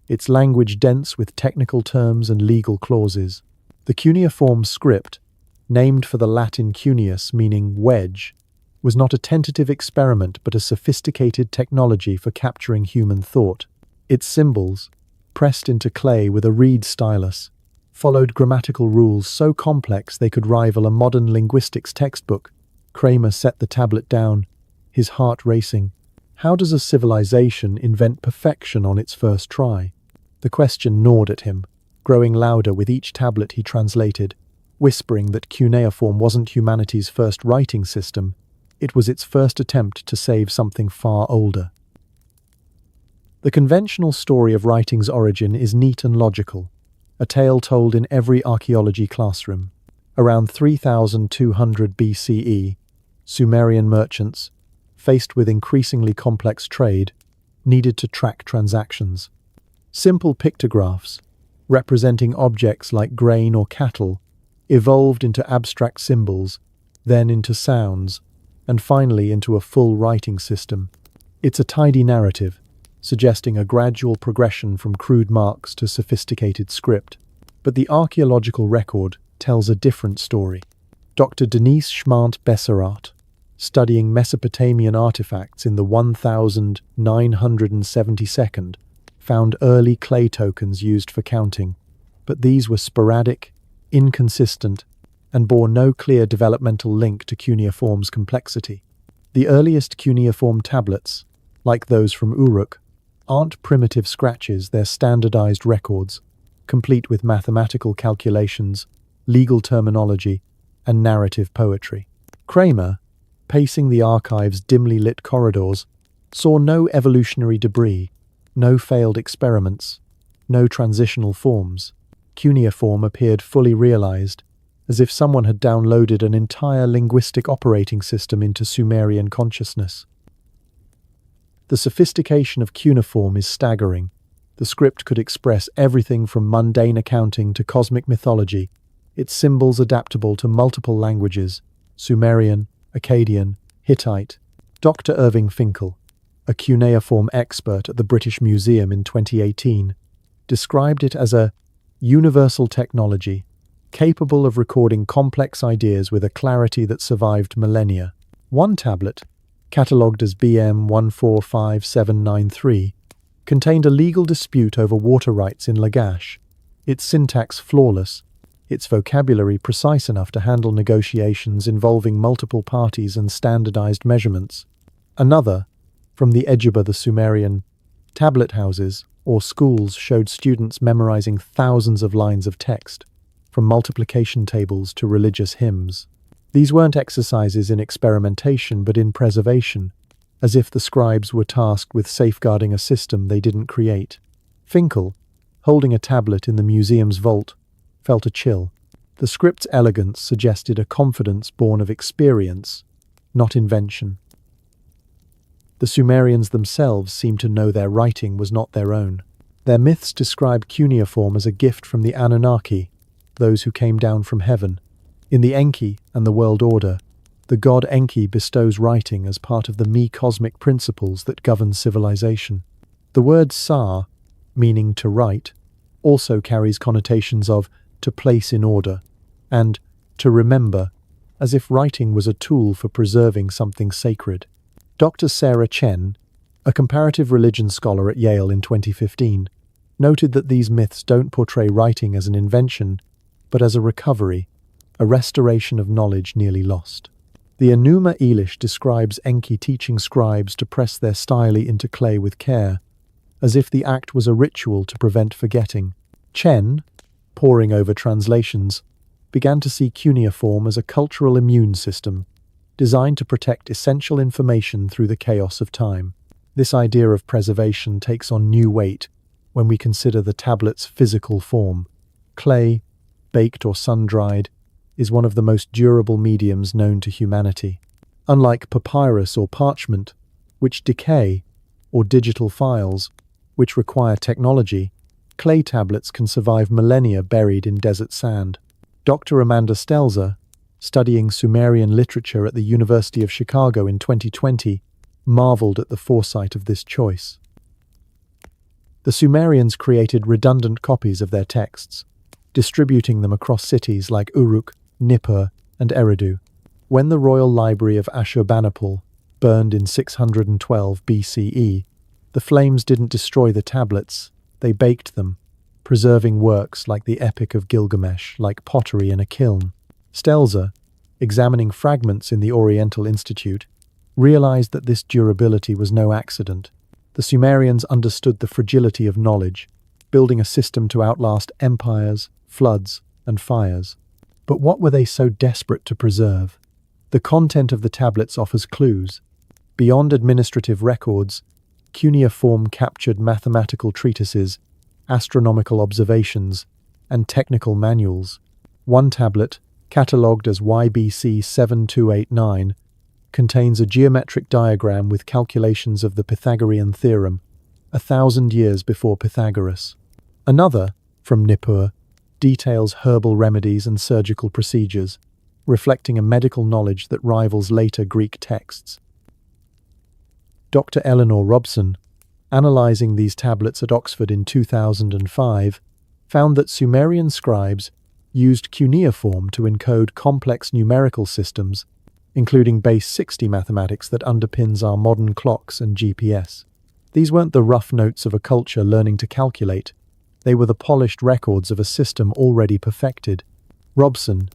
Speaker 1: its language dense with technical terms and legal clauses. The cuneiform script, named for the Latin cuneus meaning wedge, was not a tentative experiment but a sophisticated technology for capturing human thought. Its symbols, pressed into clay with a reed stylus, followed grammatical rules so complex they could rival a modern linguistics textbook. Kramer set the tablet down, his heart racing. How does a civilization invent perfection on its first try? The question gnawed at him, growing louder with each tablet he translated, whispering that cuneiform wasn't humanity's first writing system, it was its first attempt to save something far older. The conventional story of writing's origin is neat and logical, a tale told in every archaeology classroom. Around 3200 BCE, Sumerian merchants, faced with increasingly complex trade, needed to track transactions. Simple pictographs, representing objects like grain or cattle, evolved into abstract symbols, then into sounds, and finally into a full writing system. It's a tidy narrative, suggesting a gradual progression from crude marks to sophisticated script. But the archaeological record tells a different story. Dr. Denise Schmant-Besserat, studying Mesopotamian artifacts in the 1972, found early clay tokens used for counting, but these were sporadic, inconsistent, and bore no clear developmental link to cuneiform's complexity. The earliest cuneiform tablets, like those from Uruk, aren't primitive scratches, they're standardized records, complete with mathematical calculations, legal terminology, and narrative poetry. Kramer, pacing the archive's dimly lit corridors, saw no evolutionary debris, no failed experiments, no transitional forms. Cuneiform appeared fully realized, as if someone had downloaded an entire linguistic operating system into Sumerian consciousness. The sophistication of cuneiform is staggering. The script could express everything from mundane accounting to cosmic mythology, its symbols adaptable to multiple languages: Sumerian, Akkadian, Hittite. Dr. Irving Finkel, a cuneiform expert at the British Museum in 2018, described it as a universal technology, capable of recording complex ideas with a clarity that survived millennia. One tablet, catalogued as BM 145793, contained a legal dispute over water rights in Lagash, its syntax flawless, its vocabulary precise enough to handle negotiations involving multiple parties and standardized measurements. Another, from the Ejiba the Sumerian, tablet houses or schools showed students memorizing thousands of lines of text, from multiplication tables to religious hymns. These weren't exercises in experimentation but in preservation, as if the scribes were tasked with safeguarding a system they didn't create. Finkel, holding a tablet in the museum's vault, felt a chill. The script's elegance suggested a confidence born of experience, not invention. The Sumerians themselves seem to know their writing was not their own. Their myths describe cuneiform as a gift from the Anunnaki, those who came down from heaven. In the Enki and the world order, the god Enki bestows writing as part of the cosmic principles that govern civilization. The word Sa, meaning to write, also carries connotations of to place in order and to remember, as if writing was a tool for preserving something sacred. Dr. Sarah Chen, a comparative religion scholar at Yale in 2015, noted that these myths don't portray writing as an invention, but as a recovery, a restoration of knowledge nearly lost. The Enuma Elish describes Enki teaching scribes to press their style into clay with care, as if the act was a ritual to prevent forgetting. Chen, poring over translations, began to see cuneiform as a cultural immune system, designed to protect essential information through the chaos of time. This idea of preservation takes on new weight when we consider the tablet's physical form. Clay, baked or sun-dried, is one of the most durable mediums known to humanity. Unlike papyrus or parchment, which decay, or digital files, which require technology, clay tablets can survive millennia buried in desert sand. Dr. Amanda Stelzer, studying Sumerian literature at the University of Chicago in 2020, marveled at the foresight of this choice. The Sumerians created redundant copies of their texts, distributing them across cities like Uruk, Nippur, and Eridu. When the royal library of Ashurbanipal burned in 612 BCE, the flames didn't destroy the tablets, they baked them, preserving works like the Epic of Gilgamesh like pottery in a kiln. Stelzer, examining fragments in the Oriental Institute, realized that this durability was no accident. The Sumerians understood the fragility of knowledge, building a system to outlast empires, floods, and fires. But what were they so desperate to preserve? The content of the tablets offers clues. Beyond administrative records, cuneiform captured mathematical treatises, astronomical observations, and technical manuals. One tablet, catalogued as YBC 7289, contains a geometric diagram with calculations of the Pythagorean theorem, 1,000 years before Pythagoras. Another, from Nippur, details herbal remedies and surgical procedures, reflecting a medical knowledge that rivals later Greek texts. Dr. Eleanor Robson, analyzing these tablets at Oxford in 2005, found that Sumerian scribes used cuneiform to encode complex numerical systems, including base 60 mathematics that underpins our modern clocks and GPS. These weren't the rough notes of a culture learning to calculate, they were the polished records of a system already perfected. Robson,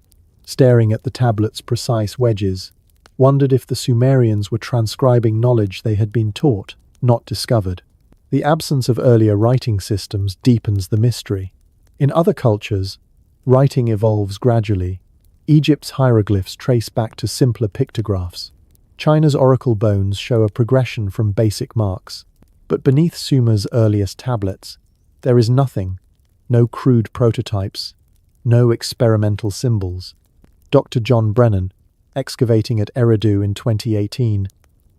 Speaker 1: staring at the tablet's precise wedges, wondered if the Sumerians were transcribing knowledge they had been taught, not discovered. The absence of earlier writing systems deepens the mystery. In other cultures, writing evolves gradually. Egypt's hieroglyphs trace back to simpler pictographs. China's oracle bones show a progression from basic marks. But beneath Sumer's earliest tablets, there is nothing, no crude prototypes, no experimental symbols. Dr. John Brennan, excavating at Eridu in 2018,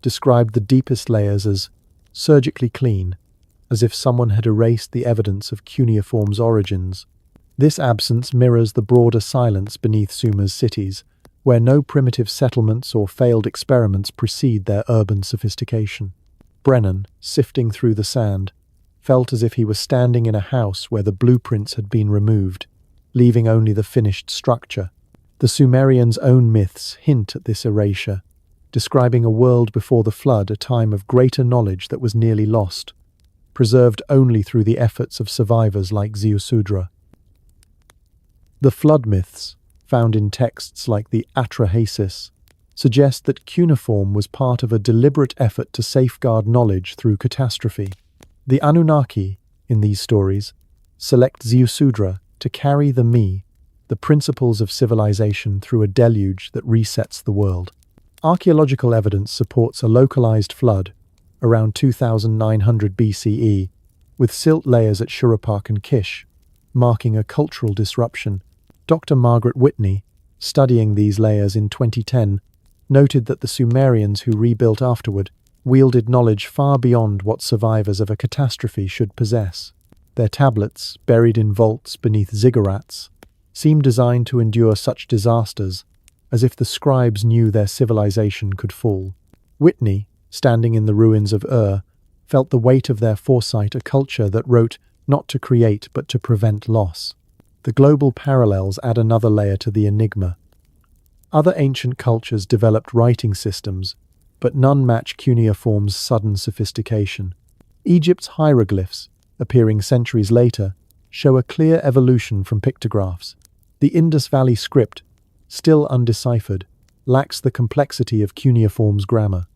Speaker 1: described the deepest layers as surgically clean, as if someone had erased the evidence of cuneiform's origins. This absence mirrors the broader silence beneath Sumer's cities, where no primitive settlements or failed experiments precede their urban sophistication. Brennan, sifting through the sand, felt as if he was standing in a house where the blueprints had been removed, leaving only the finished structure. The Sumerians' own myths hint at this erasure, describing a world before the flood, a time of greater knowledge that was nearly lost, preserved only through the efforts of survivors like Ziusudra. The flood myths, found in texts like the Atrahasis, suggest that cuneiform was part of a deliberate effort to safeguard knowledge through catastrophe. The Anunnaki, in these stories, select Ziusudra to carry the principles of civilization through a deluge that resets the world. Archaeological evidence supports a localized flood around 2900 BCE, with silt layers at Shuruppak and Kish, marking a cultural disruption. Dr. Margaret Whitney, studying these layers in 2010, noted that the Sumerians who rebuilt afterward wielded knowledge far beyond what survivors of a catastrophe should possess. Their tablets, buried in vaults beneath ziggurats, seemed designed to endure such disasters as if the scribes knew their civilization could fall. Whitney, standing in the ruins of Ur, felt the weight of their foresight, a culture that wrote not to create but to prevent loss. The global parallels add another layer to the enigma. Other ancient cultures developed writing systems, but none match Cuneiform's sudden sophistication. Egypt's hieroglyphs, appearing centuries later, show a clear evolution from pictographs. The Indus Valley script, still undeciphered, lacks the complexity of Cuneiform's grammar.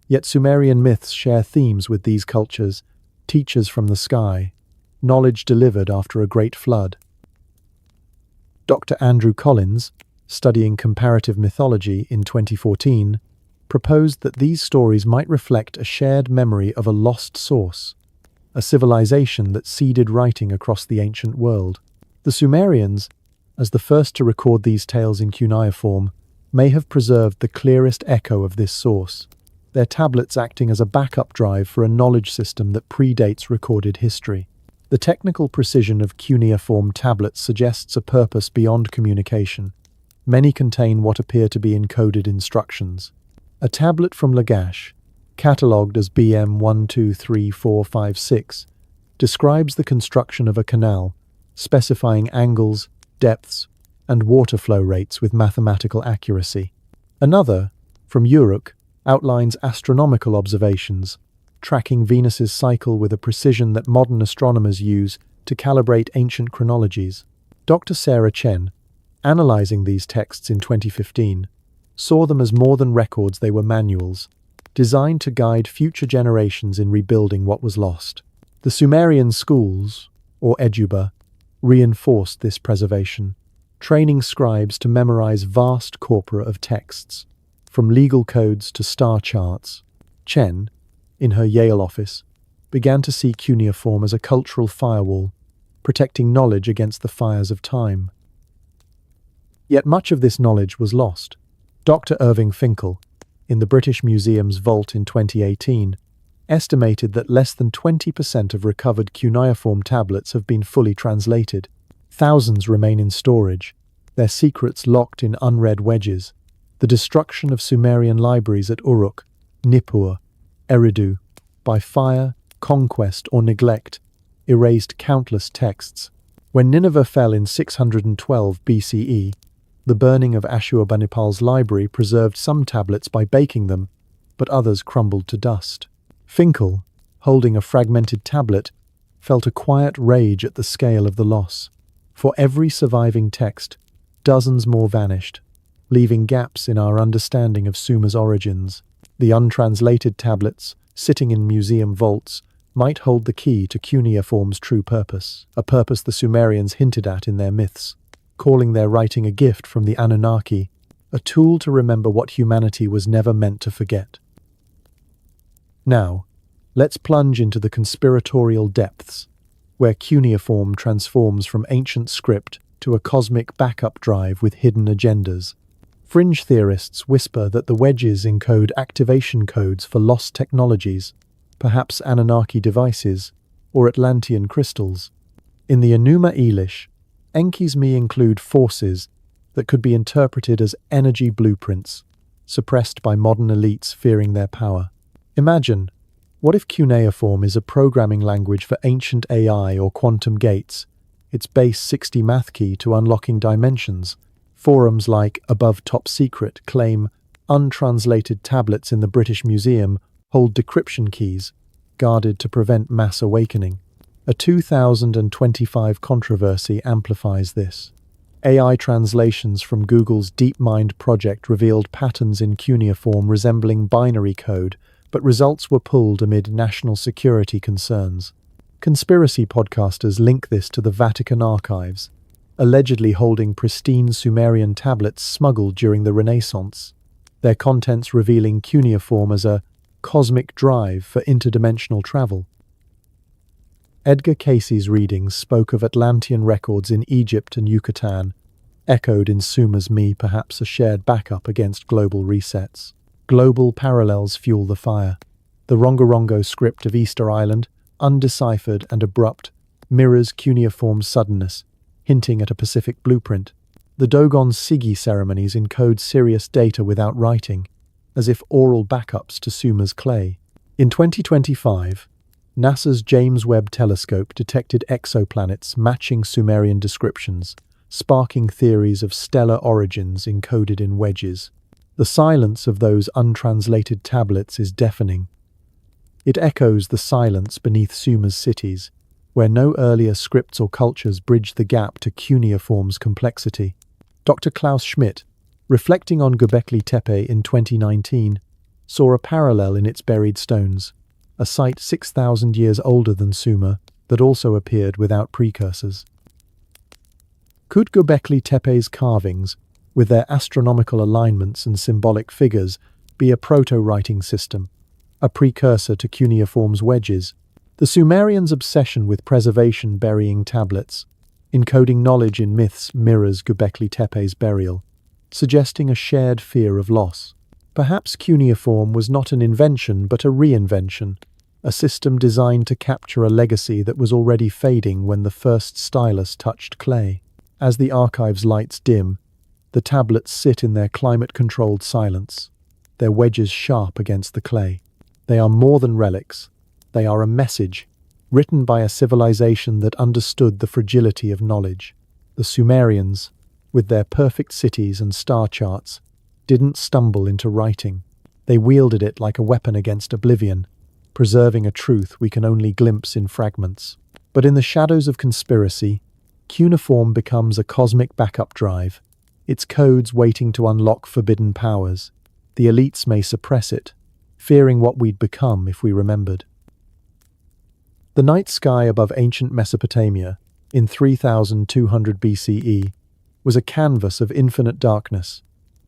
Speaker 1: Yet Sumerian myths share themes with these cultures: teachers from the sky, knowledge delivered after a great flood. Dr. Andrew Collins, studying comparative mythology in 2014, proposed that these stories might reflect a shared memory of a lost source, a civilization that seeded writing across the ancient world. The Sumerians, as the first to record these tales in cuneiform, may have preserved the clearest echo of this source, their tablets acting as a backup drive for a knowledge system that predates recorded history. The technical precision of cuneiform tablets suggests a purpose beyond communication. Many contain what appear to be encoded instructions. A tablet from Lagash, catalogued as BM 123456, describes the construction of a canal, specifying angles, depths, and water flow rates with mathematical accuracy. Another, from Uruk, outlines astronomical observations, tracking Venus's cycle with a precision that modern astronomers use to calibrate ancient chronologies. Dr. Sarah Chen, analyzing these texts in 2015, saw them as more than records. They were manuals, designed to guide future generations in rebuilding what was lost. The Sumerian schools, or Eduba, reinforced this preservation, training scribes to memorize vast corpora of texts, from legal codes to star charts. Chen, in her Yale office, began to see cuneiform as a cultural firewall, protecting knowledge against the fires of time. Yet much of this knowledge was lost. Dr. Irving Finkel, in the British Museum's vault in 2018, estimated that less than 20% of recovered cuneiform tablets have been fully translated. Thousands remain in storage, their secrets locked in unread wedges. The destruction of Sumerian libraries at Uruk, Nippur, Eridu, by fire, conquest, or neglect, erased countless texts. When Nineveh fell in 612 BCE, the burning of Ashurbanipal's library preserved some tablets by baking them, but others crumbled to dust. Finkel, holding a fragmented tablet, felt a quiet rage at the scale of the loss. For every surviving text, dozens more vanished, leaving gaps in our understanding of Sumer's origins. The untranslated tablets, sitting in museum vaults, might hold the key to cuneiform's true purpose, a purpose the Sumerians hinted at in their myths, calling their writing a gift from the Anunnaki, a tool to remember what humanity was never meant to forget. Now, let's plunge into the conspiratorial depths, where cuneiform transforms from ancient script to a cosmic backup drive with hidden agendas. Fringe theorists whisper that the wedges encode activation codes for lost technologies, perhaps Anunnaki devices, or Atlantean crystals. In the Enuma Elish, Enki's Me include forces that could be interpreted as energy blueprints, suppressed by modern elites fearing their power. Imagine, what if cuneiform is a programming language for ancient AI or quantum gates, its base 60 math key to unlocking dimensions? Forums like Above Top Secret claim untranslated tablets in the British Museum hold decryption keys, guarded to prevent mass awakening. A 2025 controversy amplifies this. AI translations from Google's DeepMind project revealed patterns in cuneiform resembling binary code, but results were pulled amid national security concerns. Conspiracy podcasters link this to the Vatican archives, allegedly holding pristine Sumerian tablets smuggled during the Renaissance, their contents revealing cuneiform as a cosmic drive for interdimensional travel. Edgar Casey's readings spoke of Atlantean records in Egypt and Yucatan, echoed in Sumer's Me, perhaps a shared backup against global resets. Global parallels fuel the fire. The Rongorongo script of Easter Island, undeciphered and abrupt, mirrors Cuneiform's suddenness, hinting at a Pacific blueprint. The Dogon Sigi ceremonies encode Sirius data without writing, as if oral backups to Sumer's clay. In 2025, NASA's James Webb Telescope detected exoplanets matching Sumerian descriptions, sparking theories of stellar origins encoded in wedges. The silence of those untranslated tablets is deafening. It echoes the silence beneath Sumer's cities, where no earlier scripts or cultures bridge the gap to Cuneiform's complexity. Dr. Klaus Schmidt, reflecting on Göbekli Tepe in 2019, saw a parallel in its buried stones, a site 6,000 years older than Sumer that also appeared without precursors. Could Göbekli Tepe's carvings, with their astronomical alignments and symbolic figures, be a proto-writing system, a precursor to Cuneiform's wedges? The Sumerians' obsession with preservation burying tablets, encoding knowledge in myths mirrors Göbekli Tepe's burial, suggesting a shared fear of loss. Perhaps cuneiform was not an invention but a reinvention, a system designed to capture a legacy that was already fading when the first stylus touched clay. As the archive's lights dim, the tablets sit in their climate-controlled silence, their wedges sharp against the clay. They are more than relics. They are a message, written by a civilization that understood the fragility of knowledge. The Sumerians, with their perfect cities and star charts, didn't stumble into writing. They wielded it like a weapon against oblivion, preserving a truth we can only glimpse in fragments. But in the shadows of conspiracy, cuneiform becomes a cosmic backup drive, its codes waiting to unlock forbidden powers. The elites may suppress it, fearing what we'd become if we remembered. The night sky above ancient Mesopotamia, in 3200 BCE, was a canvas of infinite darkness,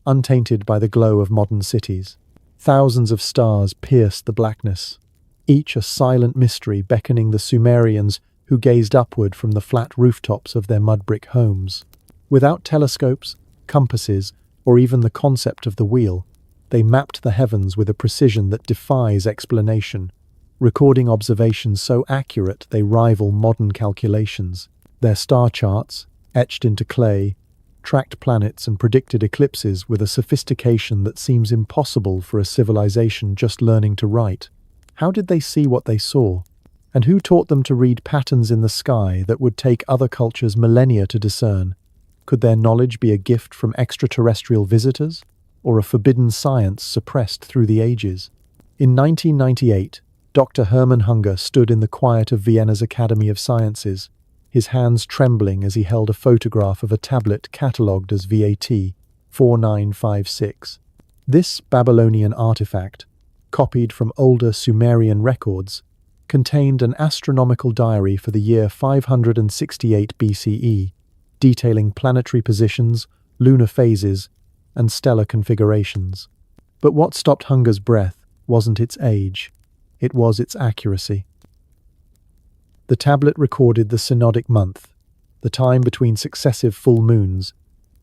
Speaker 1: untainted by the glow of modern cities. Thousands of stars pierced the blackness, each a silent mystery beckoning the Sumerians who gazed upward from the flat rooftops of their mud-brick homes. Without telescopes, compasses, or even the concept of the wheel, they mapped the heavens with a precision that defies explanation, recording observations so accurate they rival modern calculations. Their star charts, etched into clay, tracked planets and predicted eclipses with a sophistication that seems impossible for a civilization just learning to write. How did they see what they saw? And who taught them to read patterns in the sky that would take other cultures millennia to discern? Could their knowledge be a gift from extraterrestrial visitors, or a forbidden science suppressed through the ages? In 1998, Dr. Hermann Hunger stood in the quiet of Vienna's Academy of Sciences, his hands trembling as he held a photograph of a tablet catalogued as VAT 4956. This Babylonian artifact, copied from older Sumerian records, contained an astronomical diary for the year 568 BCE, detailing planetary positions, lunar phases, and stellar configurations. But what stopped Hunger's breath wasn't its age, it was its accuracy. The tablet recorded the synodic month, the time between successive full moons,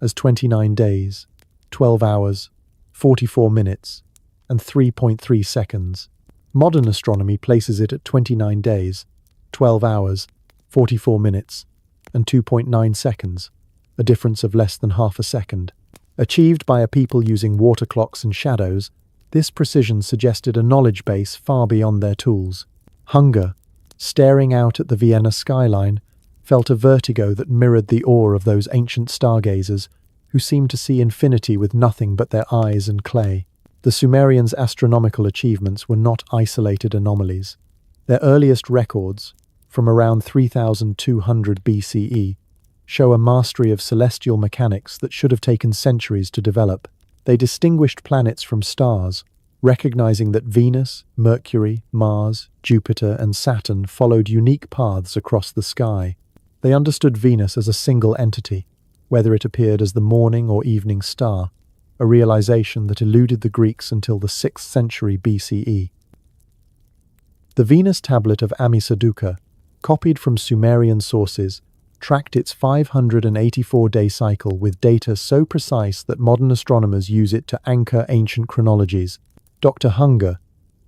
Speaker 1: as 29 days, 12 hours, 44 minutes, and 3.3 seconds. Modern astronomy places it at 29 days, 12 hours, 44 minutes, and 2.9 seconds, a difference of less than half a second. Achieved by a people using water clocks and shadows, this precision suggested a knowledge base far beyond their tools. Hunger, staring out at the Vienna skyline, felt a vertigo that mirrored the awe of those ancient stargazers who seemed to see infinity with nothing but their eyes and clay. The Sumerians' astronomical achievements were not isolated anomalies. Their earliest records, from around 3200 BCE, show a mastery of celestial mechanics that should have taken centuries to develop. They distinguished planets from stars, recognizing that Venus, Mercury, Mars, Jupiter, and Saturn followed unique paths across the sky. They understood Venus as a single entity, whether it appeared as the morning or evening star, a realization that eluded the Greeks until the 6th century BCE. The Venus tablet of Ammisaduqa, copied from Sumerian sources, tracked its 584-day cycle with data so precise that modern astronomers use it to anchor ancient chronologies. Dr. Hunger,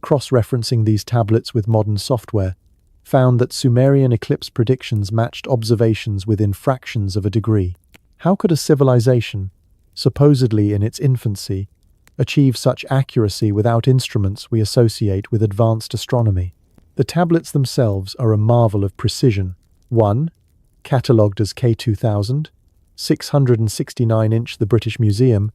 Speaker 1: cross-referencing these tablets with modern software, found that Sumerian eclipse predictions matched observations within fractions of a degree. How could a civilization, supposedly in its infancy, achieve such accuracy without instruments we associate with advanced astronomy? The tablets themselves are a marvel of precision. 1. Catalogued as K2000, 669-inch, the British Museum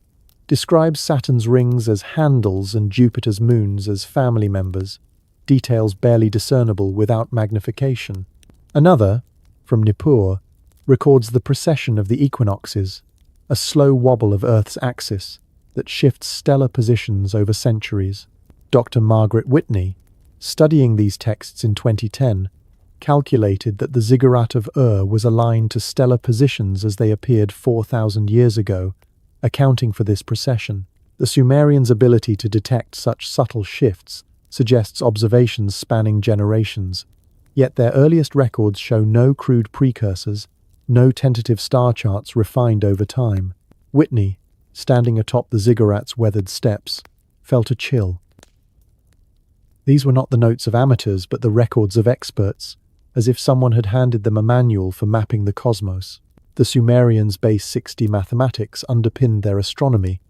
Speaker 1: describes Saturn's rings as handles and Jupiter's moons as family members, details barely discernible without magnification. Another, from Nippur, records the precession of the equinoxes, a slow wobble of Earth's axis that shifts stellar positions over centuries. Dr. Margaret Whitney, studying these texts in 2010, calculated that the ziggurat of Ur was aligned to stellar positions as they appeared 4,000 years ago, accounting for this precession. The Sumerians' ability to detect such subtle shifts suggests observations spanning generations, yet their earliest records show no crude precursors, no tentative star charts refined over time. Whitney, standing atop the ziggurat's weathered steps, felt a chill. These were not the notes of amateurs but the records of experts, as if someone had handed them a manual for mapping the cosmos. The Sumerians' base 60 mathematics underpinned their astronomy,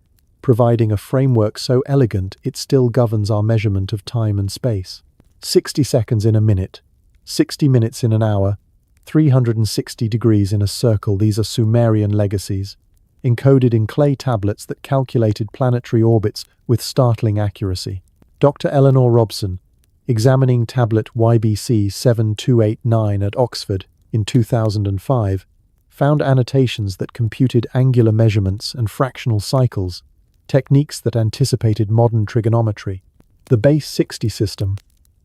Speaker 1: providing a framework so elegant it still governs our measurement of time and space. 60 seconds in a minute, 60 minutes in an hour, 360 degrees in a circle. These are Sumerian legacies, encoded in clay tablets that calculated planetary orbits with startling accuracy. Dr. Eleanor Robson, examining tablet YBC 7289 at Oxford in 2005, found annotations that computed angular measurements and fractional cycles, techniques that anticipated modern trigonometry. The base 60 system,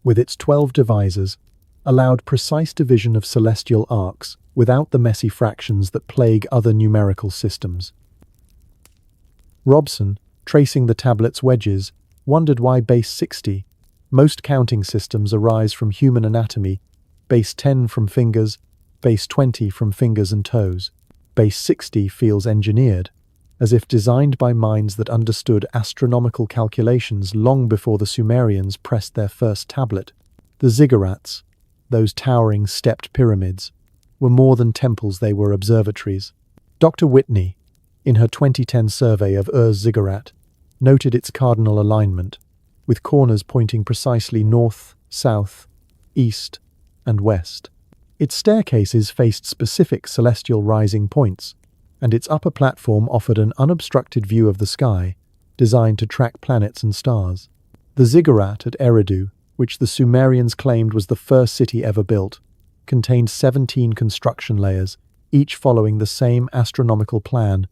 Speaker 1: with its 12 divisors, allowed precise division of celestial arcs without the messy fractions that plague other numerical systems. Robson, tracing the tablet's wedges, wondered why base 60. Most counting systems arise from human anatomy, base 10 from fingers, base 20 from fingers and toes. Base 60 feels engineered, as if designed by minds that understood astronomical calculations long before the Sumerians pressed their first tablet. The ziggurats, those towering stepped pyramids, were more than temples, they were observatories. Dr. Whitney, in her 2010 survey of Ur's ziggurat, noted its cardinal alignment, with corners pointing precisely north, south, east, and west. Its staircases faced specific celestial rising points, and its upper platform offered an unobstructed view of the sky, designed to track planets and stars. The ziggurat at Eridu, which the Sumerians claimed was the first city ever built, contained 17 construction layers, each following the same astronomical plan,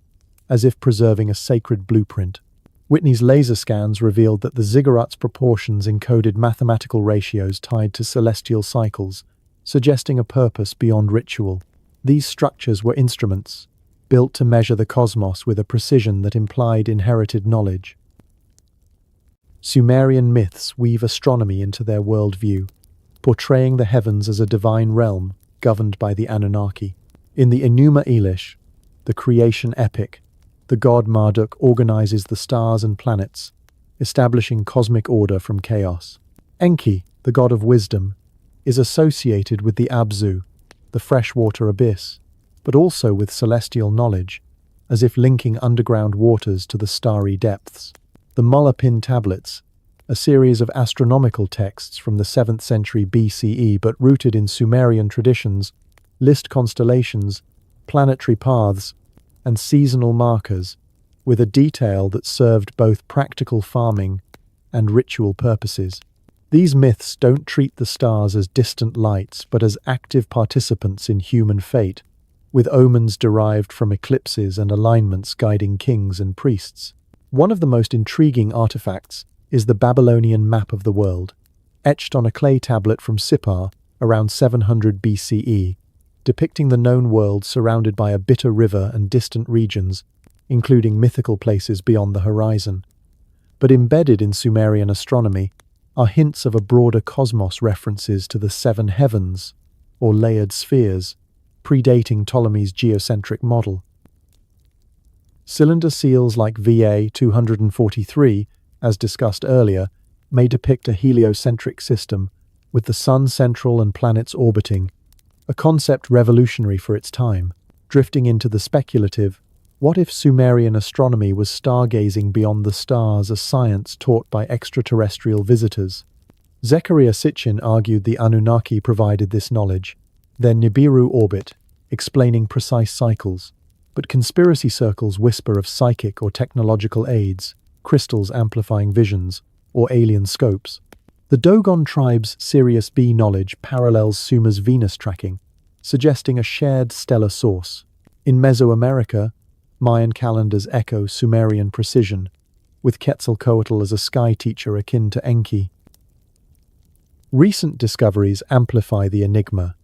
Speaker 1: as if preserving a sacred blueprint. Whitney's laser scans revealed that the ziggurat's proportions encoded mathematical ratios tied to celestial cycles, suggesting a purpose beyond ritual. These structures were instruments, built to measure the cosmos with a precision that implied inherited knowledge. Sumerian myths weave astronomy into their worldview, portraying the heavens as a divine realm governed by the Anunnaki. In the Enuma Elish, the creation epic, the god Marduk organizes the stars and planets, establishing cosmic order from chaos. Enki, the god of wisdom, is associated with the Abzu, the freshwater abyss, but also with celestial knowledge, as if linking underground waters to the starry depths. The Mulapin tablets, a series of astronomical texts from the 7th century BCE but rooted in Sumerian traditions, list constellations, planetary paths, and seasonal markers, with a detail that served both practical farming and ritual purposes. These myths don't treat the stars as distant lights, but as active participants in human fate, with omens derived from eclipses and alignments guiding kings and priests. One of the most intriguing artifacts is the Babylonian map of the world, etched on a clay tablet from Sippar around 700 BCE, depicting the known world surrounded by a bitter river and distant regions, including mythical places beyond the horizon. But embedded in Sumerian astronomy are hints of a broader cosmos, references to the seven heavens, or layered spheres, predating Ptolemy's geocentric model. Cylinder seals like VA 243, as discussed earlier, may depict a heliocentric system, with the Sun central and planets orbiting, a concept revolutionary for its time. Drifting into the speculative, what if Sumerian astronomy was stargazing beyond the stars, a science taught by extraterrestrial visitors? Zecharia Sitchin argued the Anunnaki provided this knowledge, their Nibiru orbit, explaining precise cycles. But conspiracy circles whisper of psychic or technological aids, crystals amplifying visions, or alien scopes. The Dogon tribe's Sirius B knowledge parallels Sumer's Venus tracking, suggesting a shared stellar source. In Mesoamerica, Mayan calendars echo Sumerian precision, with Quetzalcoatl as a sky teacher akin to Enki. Recent discoveries amplify the enigma.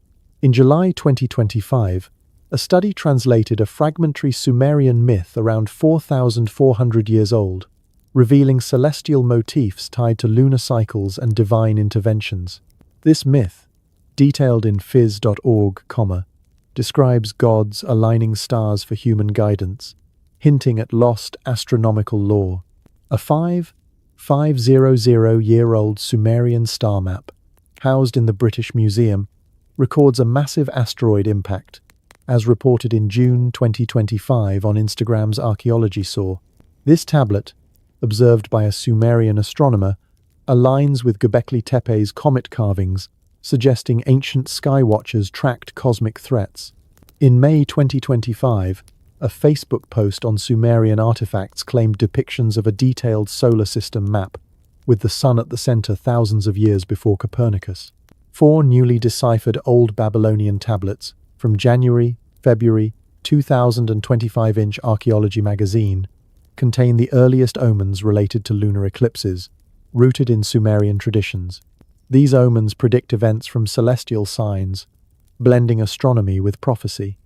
Speaker 1: In July 2025, a study translated a fragmentary Sumerian myth around 4,400 years old, revealing celestial motifs tied to lunar cycles and divine interventions. This myth, detailed in phys.org, describes gods aligning stars for human guidance, hinting at lost astronomical lore. A 5,500-year-old Sumerian star map, housed in the British Museum, records a massive asteroid impact, as reported in June 2025 on Instagram's Archaeology Saw. This tablet, observed by a Sumerian astronomer, aligns with Göbekli Tepe's comet carvings, suggesting ancient skywatchers tracked cosmic threats. In May 2025, a Facebook post on Sumerian artifacts claimed depictions of a detailed solar system map, with the sun at the center thousands of years before Copernicus. 4 newly deciphered Old Babylonian tablets from January-February 2025-inch Archaeology magazine contain the earliest omens related to lunar eclipses, rooted in Sumerian traditions. These omens predict events from celestial signs, blending astronomy with prophecy.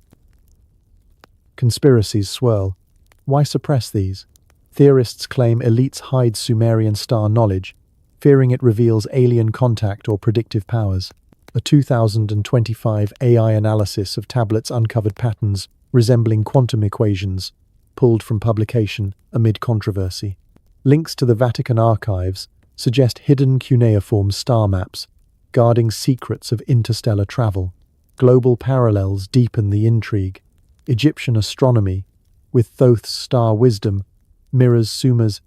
Speaker 1: Conspiracies swirl. Why suppress these? Theorists claim elites hide Sumerian star knowledge, fearing it reveals alien contact or predictive powers. A 2025 AI analysis of tablets uncovered patterns resembling quantum equations, pulled from publication amid controversy. Links to the Vatican archives suggest hidden cuneiform star maps, guarding secrets of interstellar travel. Global parallels deepen the intrigue. Egyptian astronomy, with Thoth's star wisdom, mirrors Sumer's.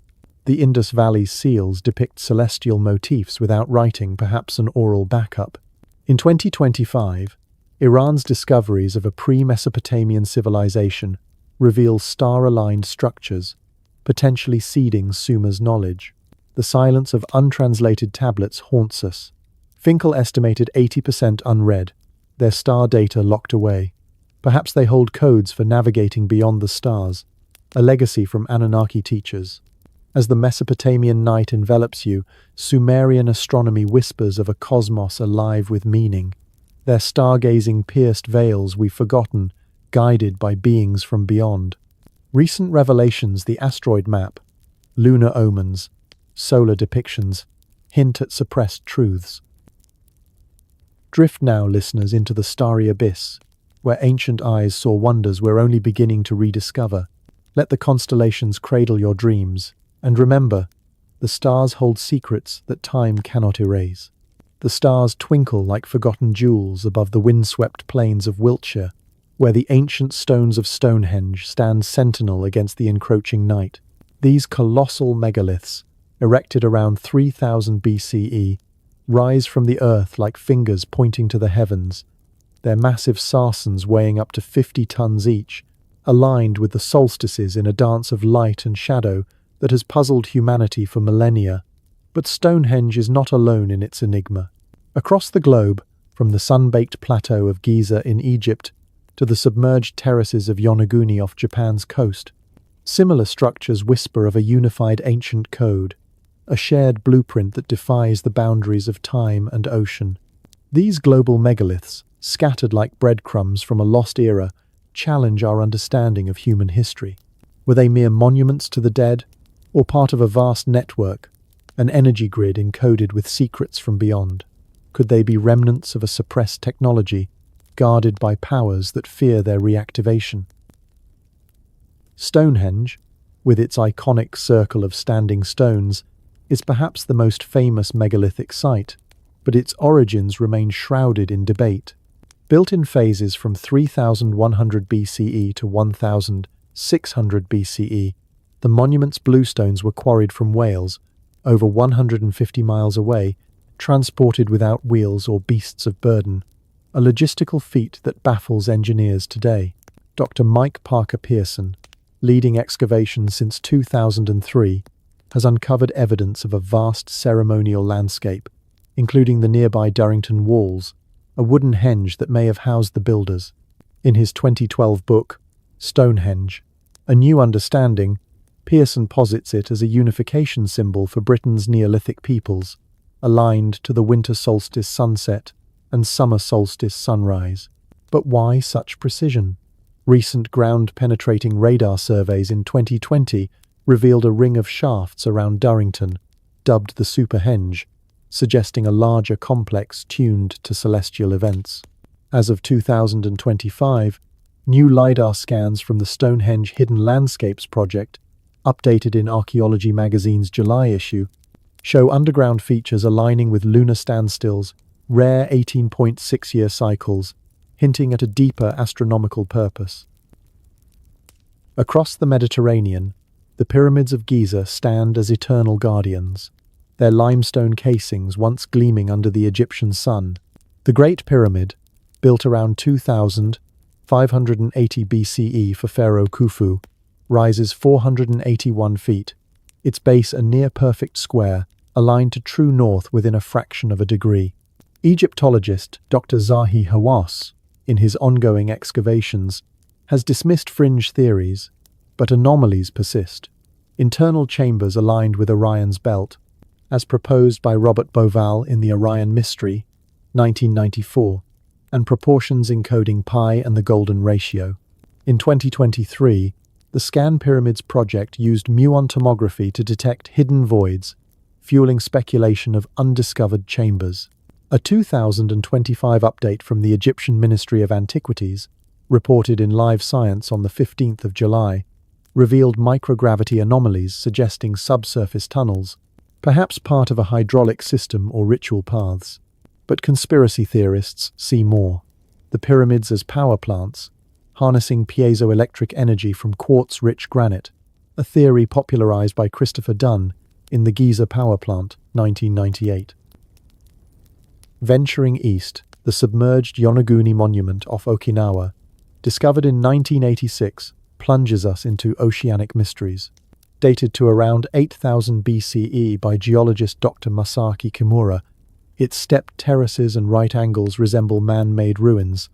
Speaker 1: The Indus Valley seals depict celestial motifs without writing, perhaps an oral backup. In 2025, Iran's discoveries of a pre-Mesopotamian civilization reveal star-aligned structures, potentially seeding Sumer's knowledge. The silence of untranslated tablets haunts us. Finkel estimated 80% unread, their star data locked away. Perhaps they hold codes for navigating beyond the stars, a legacy from Anunnaki teachers. As the Mesopotamian night envelops you, Sumerian astronomy whispers of a cosmos alive with meaning. Their stargazing pierced veils we've forgotten, guided by beings from beyond. Recent revelations, the asteroid map, lunar omens, solar depictions, hint at suppressed truths. Drift now, listeners, into the starry abyss, where ancient eyes saw wonders we're only beginning to rediscover. Let the constellations cradle your dreams, and remember, the stars hold secrets that time cannot erase. The stars twinkle like forgotten jewels above the windswept plains of Wiltshire, where the ancient stones of Stonehenge stand sentinel against the encroaching night. These colossal megaliths, erected around 3000 BCE, rise from the earth like fingers pointing to the heavens, their massive sarsens weighing up to 50 tons each, aligned with the solstices in a dance of light and shadow that has puzzled humanity for millennia. But Stonehenge is not alone in its enigma. Across the globe, from the sun-baked plateau of Giza in Egypt to the submerged terraces of Yonaguni off Japan's coast, similar structures whisper of a unified ancient code, a shared blueprint that defies the boundaries of time and ocean. These global megaliths, scattered like breadcrumbs from a lost era, challenge our understanding of human history. Were they mere monuments to the dead, or part of a vast network, an energy grid encoded with secrets from beyond? Could they be remnants of a suppressed technology, guarded by powers that fear their reactivation? Stonehenge, with its iconic circle of standing stones, is perhaps the most famous megalithic site, but its origins remain shrouded in debate. Built in phases from 3100 BCE to 1600 BCE, the monument's bluestones were quarried from Wales, over 150 miles away, transported without wheels or beasts of burden, a logistical feat that baffles engineers today. Dr. Mike Parker Pearson, leading excavations since 2003, has uncovered evidence of a vast ceremonial landscape, including the nearby Durrington Walls, a wooden henge that may have housed the builders. In his 2012 book, Stonehenge, A New Understanding, Pearson posits it as a unification symbol for Britain's Neolithic peoples, aligned to the winter solstice sunset and summer solstice sunrise. But why such precision? Recent ground-penetrating radar surveys in 2020 revealed a ring of shafts around Durrington, dubbed the Superhenge, suggesting a larger complex tuned to celestial events. As of 2025, new LiDAR scans from the Stonehenge Hidden Landscapes project, updated in Archaeology magazine's July issue, show underground features aligning with lunar standstills, rare 18.6-year cycles, hinting at a deeper astronomical purpose. Across the Mediterranean, the pyramids of Giza stand as eternal guardians, their limestone casings once gleaming under the Egyptian sun. The Great Pyramid, built around 2580 BCE for Pharaoh Khufu, rises 481 feet, its base a near-perfect square, aligned to true north within a fraction of a degree. Egyptologist Dr. Zahi Hawass, in his ongoing excavations, has dismissed fringe theories, but anomalies persist. Internal chambers aligned with Orion's belt, as proposed by Robert Bauval in The Orion Mystery, 1994, and proportions encoding pi and the golden ratio. In 2023, the Scan Pyramids project used muon tomography to detect hidden voids, fueling speculation of undiscovered chambers. A 2025 update from the Egyptian Ministry of Antiquities, reported in Live Science on the 15th of July, revealed microgravity anomalies suggesting subsurface tunnels, perhaps part of a hydraulic system or ritual paths. But conspiracy theorists see more. The pyramids as power plants, harnessing piezoelectric energy from quartz-rich granite, a theory popularized by Christopher Dunn in The Giza Power Plant, 1998. Venturing east, the submerged Yonaguni Monument off Okinawa, discovered in 1986, plunges us into oceanic mysteries. Dated to around 8000 BCE by geologist Dr. Masaaki Kimura, its stepped terraces and right angles resemble man-made ruins,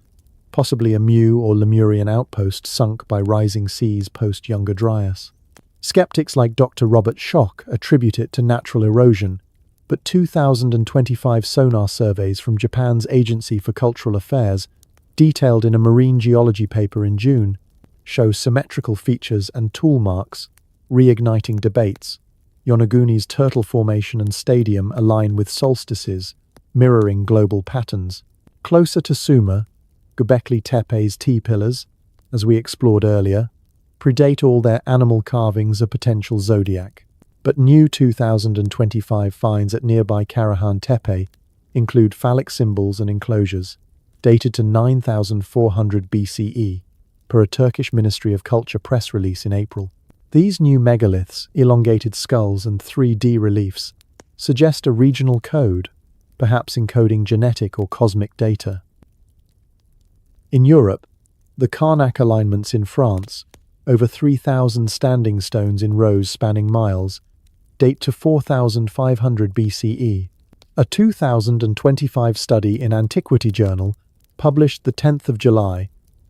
Speaker 1: possibly a Mu or Lemurian outpost sunk by rising seas post-Younger Dryas. Skeptics like Dr. Robert Schoch attribute it to natural erosion, but 2025 sonar surveys from Japan's Agency for Cultural Affairs, detailed in a marine geology paper in June, show symmetrical features and tool marks, reigniting debates. Yonaguni's turtle formation and stadium align with solstices, mirroring global patterns. Closer to Sumer, Göbekli Tepe's T-pillars, as we explored earlier, predate all their animal carvings a potential zodiac. But new 2025 finds at nearby Karahan Tepe include phallic symbols and enclosures, dated to 9400 BCE, per a Turkish Ministry of Culture press release in April. These new megaliths, elongated skulls and 3D reliefs, suggest a regional code, perhaps encoding genetic or cosmic data. In Europe, the Karnak alignments in France, over 3,000 standing stones in rows spanning miles, date to 4500 BCE. A 2025 study in Antiquity Journal, published the 10th of July,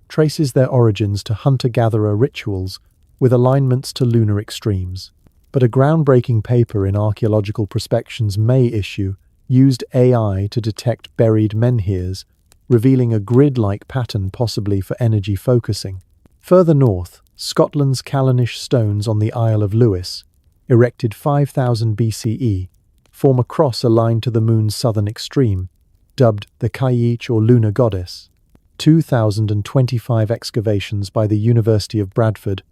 Speaker 1: traces their origins to hunter-gatherer rituals with alignments to lunar extremes. But a groundbreaking paper in Archaeological Prospection's May issue used AI to detect buried menhirs, revealing a grid-like pattern possibly for energy focusing. Further north, Scotland's Callanish stones on the Isle of Lewis, erected 5000 BCE, form a cross aligned to the moon's southern extreme, dubbed the Kayich or lunar goddess. 2025 excavations by the University of Bradford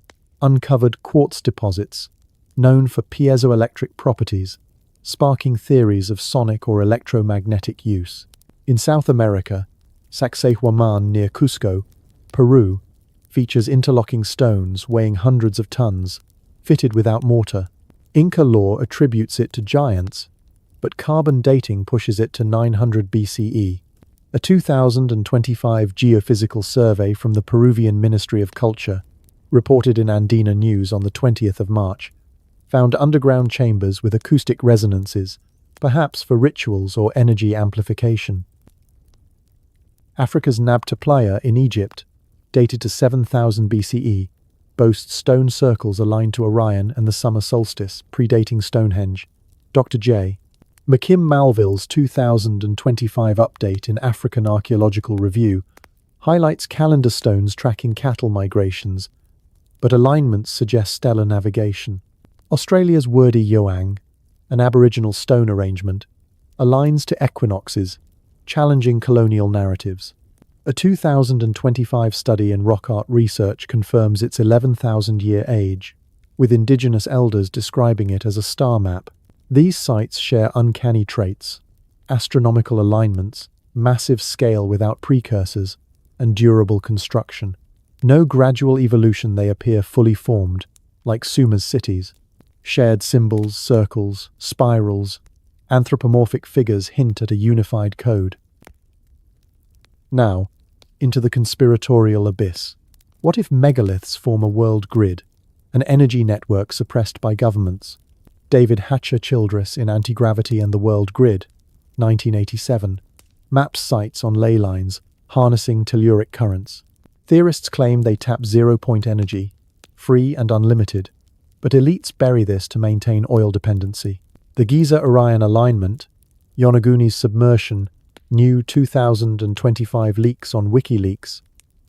Speaker 1: uncovered quartz deposits, known for piezoelectric properties, sparking theories of sonic or electromagnetic use. In South America, Sacsayhuaman near Cusco, Peru, features interlocking stones weighing hundreds of tons, fitted without mortar. Inca lore attributes it to giants, but carbon dating pushes it to 900 BCE. A 2025 geophysical survey from the Peruvian Ministry of Culture, reported in Andina News on the 20th of March, found underground chambers with acoustic resonances, perhaps for rituals or energy amplification. Africa's Nabta Playa in Egypt, dated to 7000 BCE, boasts stone circles aligned to Orion and the summer solstice, predating Stonehenge. Dr. J. McKim Malville's 2025 update in African Archaeological Review highlights calendar stones tracking cattle migrations, but alignments suggest stellar navigation. Australia's Wurdi Yoang, an Aboriginal stone arrangement, aligns to equinoxes, challenging colonial narratives. A 2025 study in rock art research confirms its 11,000-year age, with indigenous elders describing it as a star map. These sites share uncanny traits: astronomical alignments, massive scale without precursors, and durable construction. No gradual evolution, they appear fully formed, like Sumer's cities. Shared symbols, circles, spirals, anthropomorphic figures hint at a unified code. Now, into the conspiratorial abyss. What if megaliths form a world grid, an energy network suppressed by governments? David Hatcher Childress in Anti-Gravity and the World Grid, 1987, maps sites on ley lines, harnessing telluric currents. Theorists claim they tap zero-point energy, free and unlimited, but elites bury this to maintain oil dependency. The Giza-Orion alignment, Yonaguni's submersion, new 2025 leaks on WikiLeaks,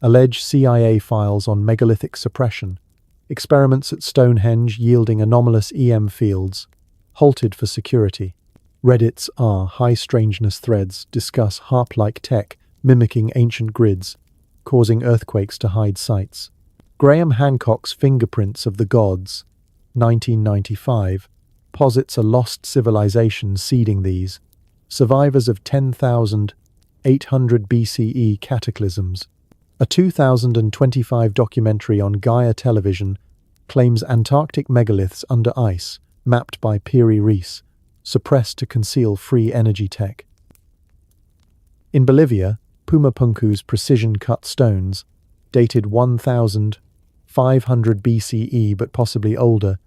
Speaker 1: allege CIA files on megalithic suppression, experiments at Stonehenge yielding anomalous EM fields, halted for security. Reddit's high strangeness threads discuss harp-like tech mimicking ancient grids, causing earthquakes to hide sites. Graham Hancock's Fingerprints of the Gods, 1995, posits a lost civilization seeding these, survivors of 10,800 BCE cataclysms. A 2025 documentary on Gaia Television claims Antarctic megaliths under ice, mapped by Piri Reis, suppressed to conceal free energy tech. In Bolivia, Pumapunku's precision-cut stones, dated 1,500 BCE but possibly older,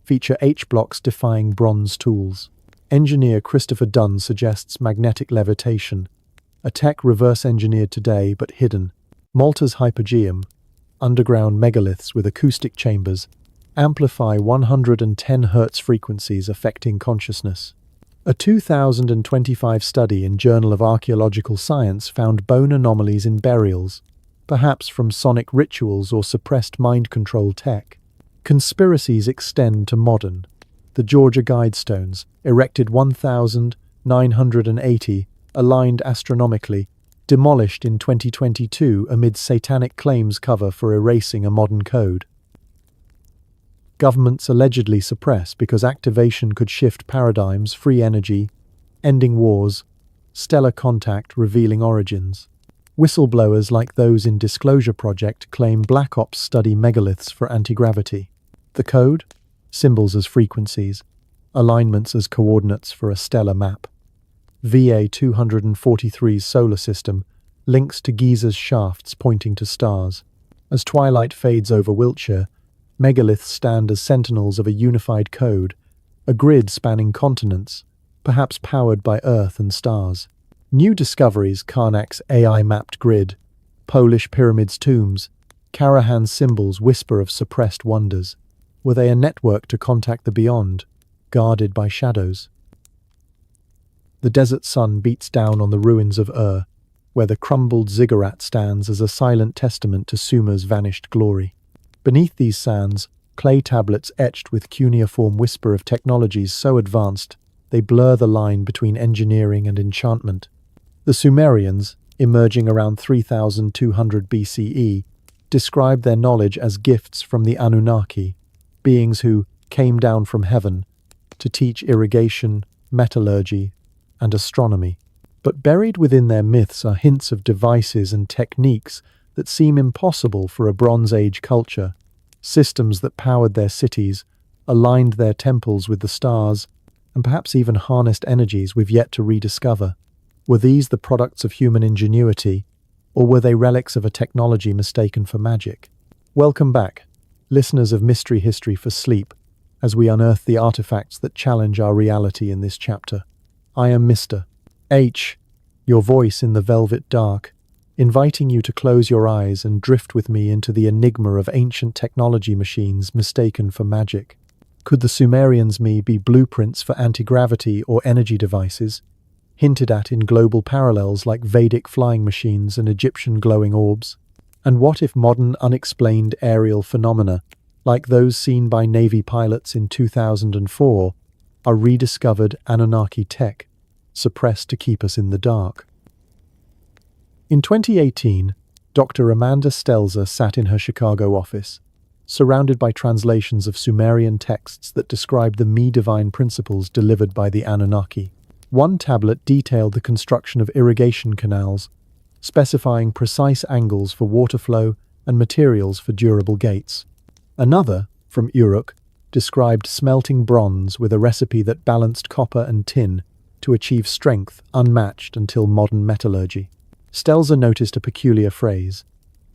Speaker 1: feature H-blocks defying bronze tools. Engineer Christopher Dunn suggests magnetic levitation, a tech reverse-engineered today but hidden. Malta's Hypogeum, underground megaliths with acoustic chambers, amplify 110 Hz frequencies affecting consciousness. A 2025 study in Journal of Archaeological Science found bone anomalies in burials, perhaps from sonic rituals or suppressed mind control tech. Conspiracies extend to modern. The Georgia Guidestones, erected 1980, aligned astronomically, demolished in 2022 amid satanic claims cover for erasing a modern code. Governments allegedly suppress because activation could shift paradigms, free energy, ending wars, stellar contact revealing origins. Whistleblowers like those in Disclosure Project claim Black Ops study megaliths for anti-gravity. The code? Symbols as frequencies, alignments as coordinates for a stellar map. VA 243's solar system links to Giza's shafts pointing to stars. As twilight fades over Wiltshire, megaliths stand as sentinels of a unified code, a grid spanning continents, perhaps powered by Earth and stars. New discoveries: Karnak's AI-mapped grid, Polish pyramids' tombs, Karahan's symbols whisper of suppressed wonders. Were they a network to contact the beyond, guarded by shadows? The desert sun beats down on the ruins of Ur, where the crumbled ziggurat stands as a silent testament to Sumer's vanished glory. Beneath these sands, clay tablets etched with cuneiform whisper of technologies so advanced they blur the line between engineering and enchantment. The Sumerians, emerging around 3200 BCE, described their knowledge as gifts from the Anunnaki, beings who came down from heaven to teach irrigation, metallurgy, and astronomy. But buried within their myths are hints of devices and techniques that seem impossible for a Bronze Age culture, systems that powered their cities, aligned their temples with the stars, and perhaps even harnessed energies we've yet to rediscover. Were these the products of human ingenuity, or were they relics of a technology mistaken for magic? Welcome back, listeners of Mystery History for Sleep, as we unearth the artifacts that challenge our reality in this chapter. I am Mr. H, your voice in the velvet dark, inviting you to close your eyes and drift with me into the enigma of ancient technology machines mistaken for magic. Could the Sumerians' be blueprints for anti-gravity or energy devices, hinted at in global parallels like Vedic flying machines and Egyptian glowing orbs? And what if modern unexplained aerial phenomena, like those seen by Navy pilots in 2004, are rediscovered Anunnaki tech, suppressed to keep us in the dark? In 2018, Dr. Amanda Stelzer sat in her Chicago office, surrounded by translations of Sumerian texts that describe the divine principles delivered by the Anunnaki. One tablet detailed the construction of irrigation canals, specifying precise angles for water flow and materials for durable gates. Another, from Uruk, described smelting bronze with a recipe that balanced copper and tin to achieve strength unmatched until modern metallurgy. Stelzer noticed a peculiar phrase.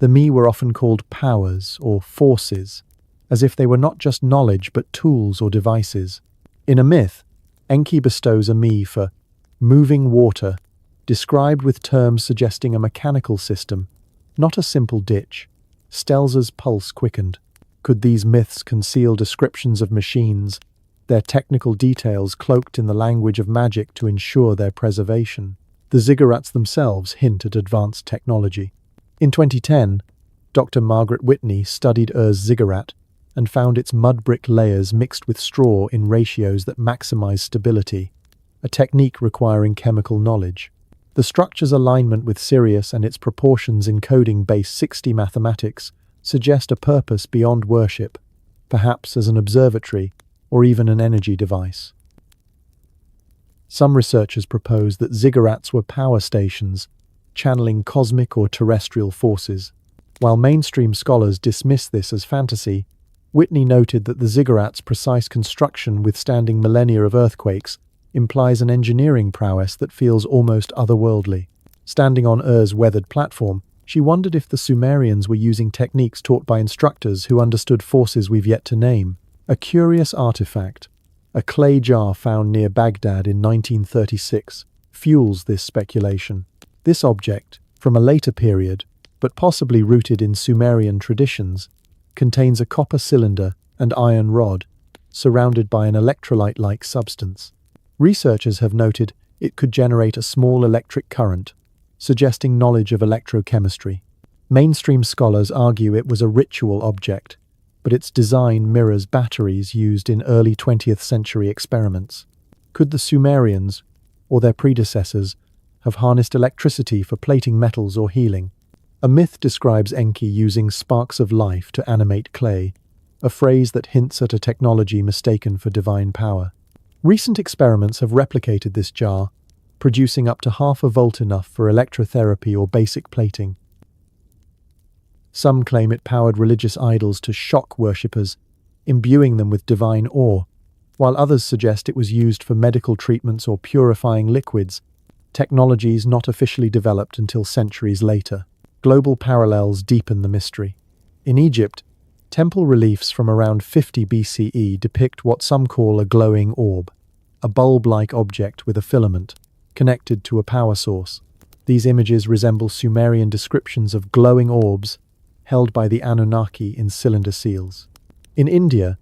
Speaker 1: The were often called powers or forces, as if they were not just knowledge but tools or devices. In a myth, Enki bestows a for moving water, described with terms suggesting a mechanical system, not a simple ditch. Stelzer's pulse quickened. Could these myths conceal descriptions of machines, their technical details cloaked in the language of magic to ensure their preservation? The ziggurats themselves hint at advanced technology. In 2010, Dr. Margaret Whitney studied Ur's ziggurat and found its mud brick layers mixed with straw in ratios that maximize stability, a technique requiring chemical knowledge. The structure's alignment with Sirius and its proportions encoding base 60 mathematics suggest a purpose beyond worship, perhaps as an observatory or even an energy device. Some researchers propose that ziggurats were power stations, channeling cosmic or terrestrial forces. While mainstream scholars dismiss this as fantasy, Whitney noted that the ziggurat's precise construction withstanding millennia of earthquakes implies an engineering prowess that feels almost otherworldly. Standing on Ur's weathered platform, she wondered if the Sumerians were using techniques taught by instructors who understood forces we've yet to name. A curious artifact, a clay jar found near Baghdad in 1936, fuels this speculation. This object, from a later period, but possibly rooted in Sumerian traditions, contains a copper cylinder and iron rod, surrounded by an electrolyte-like substance. Researchers have noted it could generate a small electric current, suggesting knowledge of electrochemistry. Mainstream scholars argue it was a ritual object, but its design mirrors batteries used in early 20th century experiments. Could the Sumerians, or their predecessors, have harnessed electricity for plating metals or healing? A myth describes Enki using sparks of life to animate clay, a phrase that hints at a technology mistaken for divine power. Recent experiments have replicated this jar, producing up to half a volt enough for electrotherapy or basic plating. Some claim it powered religious idols to shock worshippers, imbuing them with divine awe, while others suggest it was used for medical treatments or purifying liquids, technologies not officially developed until centuries later. Global parallels deepen the mystery. In Egypt, temple reliefs from around 50 BCE depict what some call a glowing orb, a bulb-like object with a filament, connected to a power source. These images resemble Sumerian descriptions of glowing orbs held by the Anunnaki in cylinder seals. In India,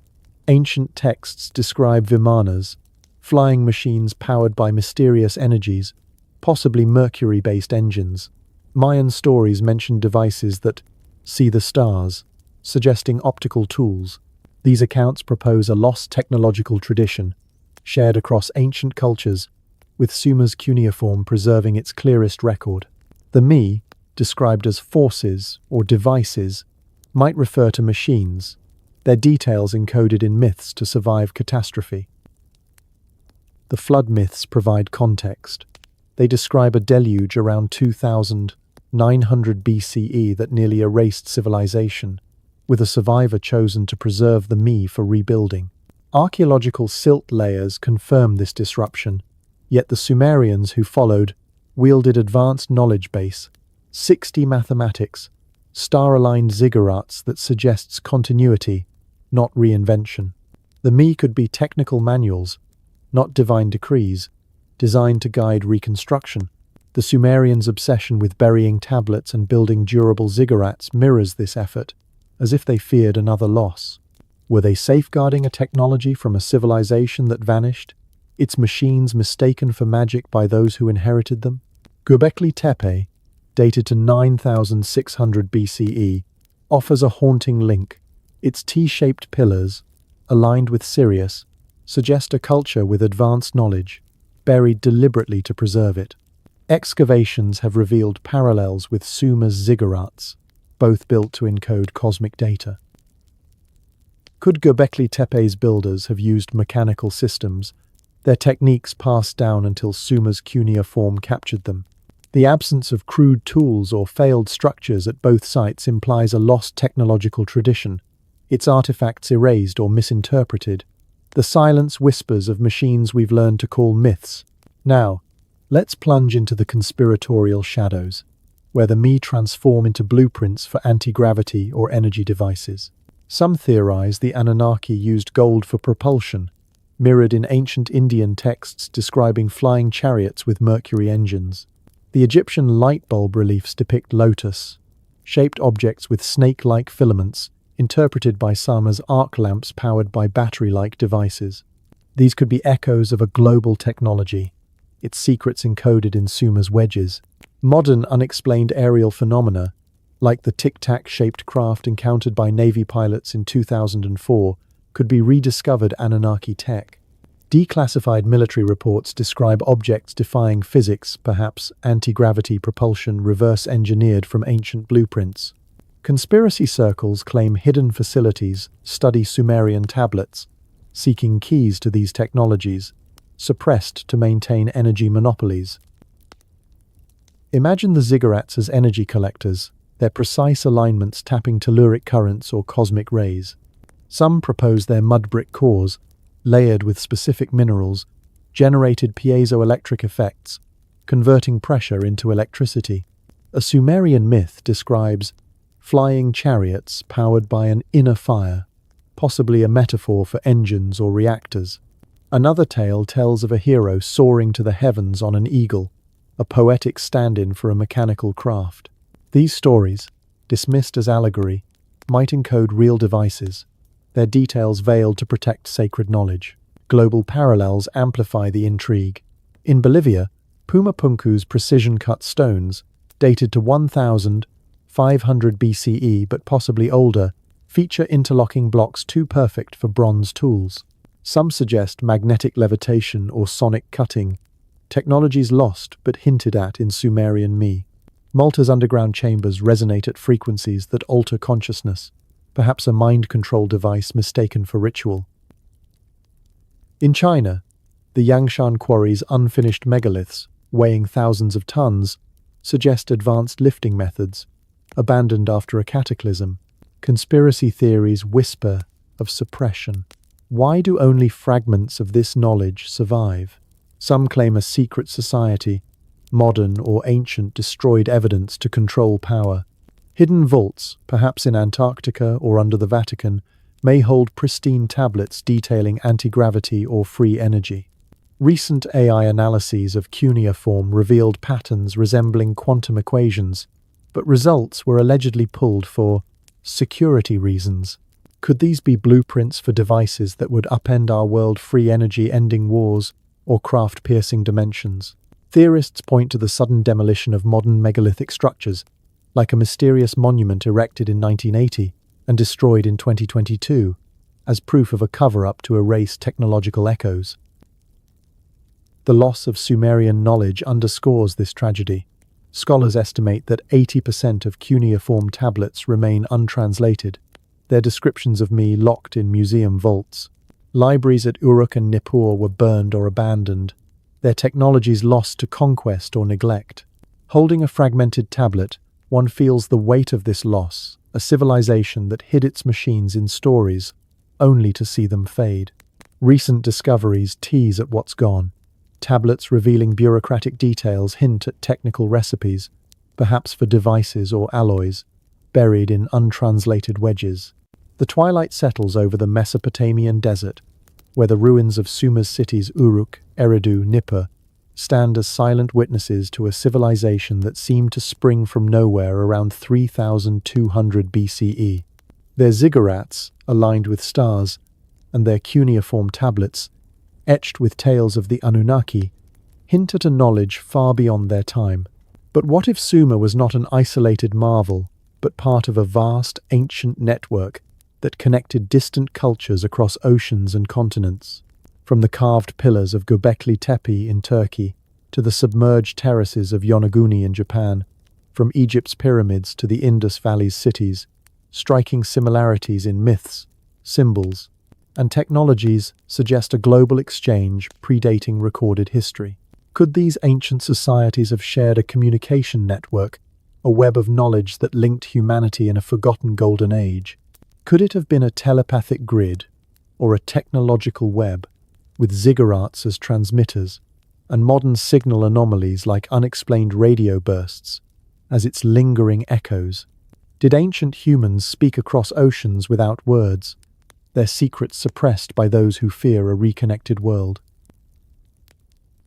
Speaker 1: ancient texts describe vimanas, flying machines powered by mysterious energies, possibly mercury-based engines. Mayan stories mention devices that see the stars, suggesting optical tools. These accounts propose a lost technological tradition, shared across ancient cultures, with Sumer's cuneiform preserving its clearest record. The described as forces or devices, might refer to machines, their details encoded in myths to survive catastrophe. The flood myths provide context. They describe a deluge around 2900 BCE that nearly erased civilization, with a survivor chosen to preserve the me for rebuilding. Archaeological silt layers confirm this disruption, yet the Sumerians who followed wielded advanced knowledge base, 60 mathematics, star-aligned ziggurats that suggests continuity, not reinvention. The me could be technical manuals, not divine decrees, designed to guide reconstruction. The Sumerians' obsession with burying tablets and building durable ziggurats mirrors this effort, as if they feared another loss. Were they safeguarding a technology from a civilization that vanished, its machines mistaken for magic by those who inherited them? Göbekli Tepe, dated to 9600 BCE, offers a haunting link. Its T-shaped pillars, aligned with Sirius, suggest a culture with advanced knowledge, buried deliberately to preserve it. Excavations have revealed parallels with Sumer's ziggurats, both built to encode cosmic data. Could Göbekli Tepe's builders have used mechanical systems, their techniques passed down until Sumer's cuneiform captured them? The absence of crude tools or failed structures at both sites implies a lost technological tradition, its artifacts erased or misinterpreted. The silence whispers of machines we've learned to call myths. Now, let's plunge into the conspiratorial shadows, where the me transform into blueprints for anti-gravity or energy devices. Some theorize the Anunnaki used gold for propulsion, mirrored in ancient Indian texts describing flying chariots with mercury engines. The Egyptian light bulb reliefs depict lotus-shaped objects with snake-like filaments, interpreted by some as arc lamps powered by battery-like devices. These could be echoes of a global technology, its secrets encoded in Sumer's wedges. Modern unexplained aerial phenomena, like the tic-tac-shaped craft encountered by Navy pilots in 2004, could be rediscovered Anunnaki tech. Declassified military reports describe objects defying physics, perhaps anti-gravity propulsion reverse-engineered from ancient blueprints. Conspiracy circles claim hidden facilities study Sumerian tablets, seeking keys to these technologies, suppressed to maintain energy monopolies. Imagine the ziggurats as energy collectors, their precise alignments tapping telluric currents or cosmic rays. Some propose their mud brick cores, layered with specific minerals, generated piezoelectric effects, converting pressure into electricity. A Sumerian myth describes flying chariots powered by an inner fire, possibly a metaphor for engines or reactors. Another tale tells of a hero soaring to the heavens on an eagle, a poetic stand-in for a mechanical craft. These stories, dismissed as allegory, might encode real devices, their details veiled to protect sacred knowledge. Global parallels amplify the intrigue. In Bolivia, Pumapunku's precision-cut stones, dated to 1500 BCE but possibly older, feature interlocking blocks too perfect for bronze tools. Some suggest magnetic levitation or sonic cutting, technologies lost but hinted at in Sumerian me. Malta's underground chambers resonate at frequencies that alter consciousness, perhaps a mind control device mistaken for ritual. In China, the Yangshan quarry's unfinished megaliths, weighing thousands of tons, suggest advanced lifting methods, abandoned after a cataclysm. Conspiracy theories whisper of suppression. Why do only fragments of this knowledge survive? Some claim a secret society, modern or ancient, destroyed evidence to control power. Hidden vaults, perhaps in Antarctica or under the Vatican, may hold pristine tablets detailing anti-gravity or free energy. Recent AI analyses of cuneiform revealed patterns resembling quantum equations, but results were allegedly pulled for security reasons. Could these be blueprints for devices that would upend our world, free energy, ending wars, or craft piercing dimensions? Theorists point to the sudden demolition of modern megalithic structures, like a mysterious monument erected in 1980 and destroyed in 2022, as proof of a cover-up to erase technological echoes. The loss of Sumerian knowledge underscores this tragedy. Scholars estimate that 80% of cuneiform tablets remain untranslated, their descriptions of me locked in museum vaults. Libraries at Uruk and Nippur were burned or abandoned, their technologies lost to conquest or neglect. Holding a fragmented tablet, one feels the weight of this loss, a civilization that hid its machines in stories, only to see them fade. Recent discoveries tease at what's gone. Tablets revealing bureaucratic details hint at technical recipes, perhaps for devices or alloys, buried in untranslated wedges. The twilight settles over the Mesopotamian desert, where the ruins of Sumer's cities Uruk, Eridu, Nippur stand as silent witnesses to a civilization that seemed to spring from nowhere around 3200 BCE. Their ziggurats, aligned with stars, and their cuneiform tablets, etched with tales of the Anunnaki, hint at a knowledge far beyond their time. But what if Sumer was not an isolated marvel, but part of a vast, ancient network that connected distant cultures across oceans and continents? From the carved pillars of Göbekli Tepe in Turkey to the submerged terraces of Yonaguni in Japan, from Egypt's pyramids to the Indus Valley's cities, striking similarities in myths, symbols, and technologies suggest a global exchange predating recorded history. Could these ancient societies have shared a communication network, a web of knowledge that linked humanity in a forgotten golden age? Could it have been a telepathic grid, or a technological web, with ziggurats as transmitters, and modern signal anomalies like unexplained radio bursts as its lingering echoes? Did ancient humans speak across oceans without words, their secrets suppressed by those who fear a reconnected world?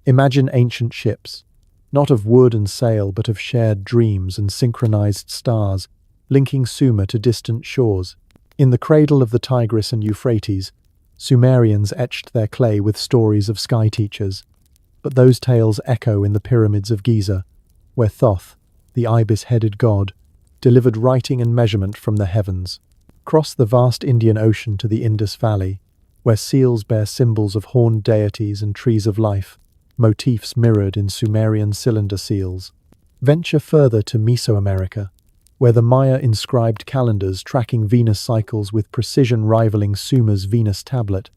Speaker 1: Imagine ancient ships, not of wood and sail but of shared dreams and synchronized stars, linking Sumer to distant shores. In the cradle of the Tigris and Euphrates, Sumerians etched their clay with stories of sky teachers, but those tales echo in the pyramids of Giza, where Thoth, the ibis-headed god, delivered writing and measurement from the heavens. Cross the vast Indian Ocean to the Indus Valley, where seals bear symbols of horned deities and trees of life, motifs mirrored in Sumerian cylinder seals. Venture further to Mesoamerica, where the Maya inscribed calendars tracking Venus cycles with precision rivaling Sumer's Venus tablet.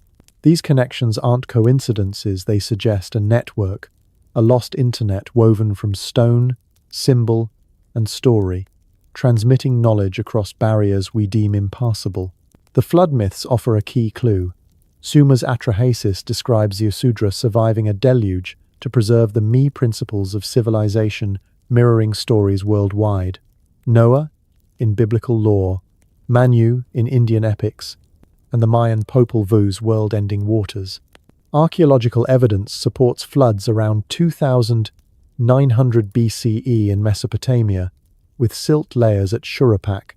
Speaker 1: These connections aren't coincidences, they suggest a network, a lost internet woven from stone, symbol, and story, transmitting knowledge across barriers we deem impassable. The flood myths offer a key clue. Sumer's Atrahasis describes Yasudra surviving a deluge to preserve the Me principles of civilization, mirroring stories worldwide. Noah, in biblical lore, Manu, in Indian epics, and the Mayan Popol Vuh's world-ending waters. Archaeological evidence supports floods around 2900 BCE in Mesopotamia, with silt layers at Shuruppak,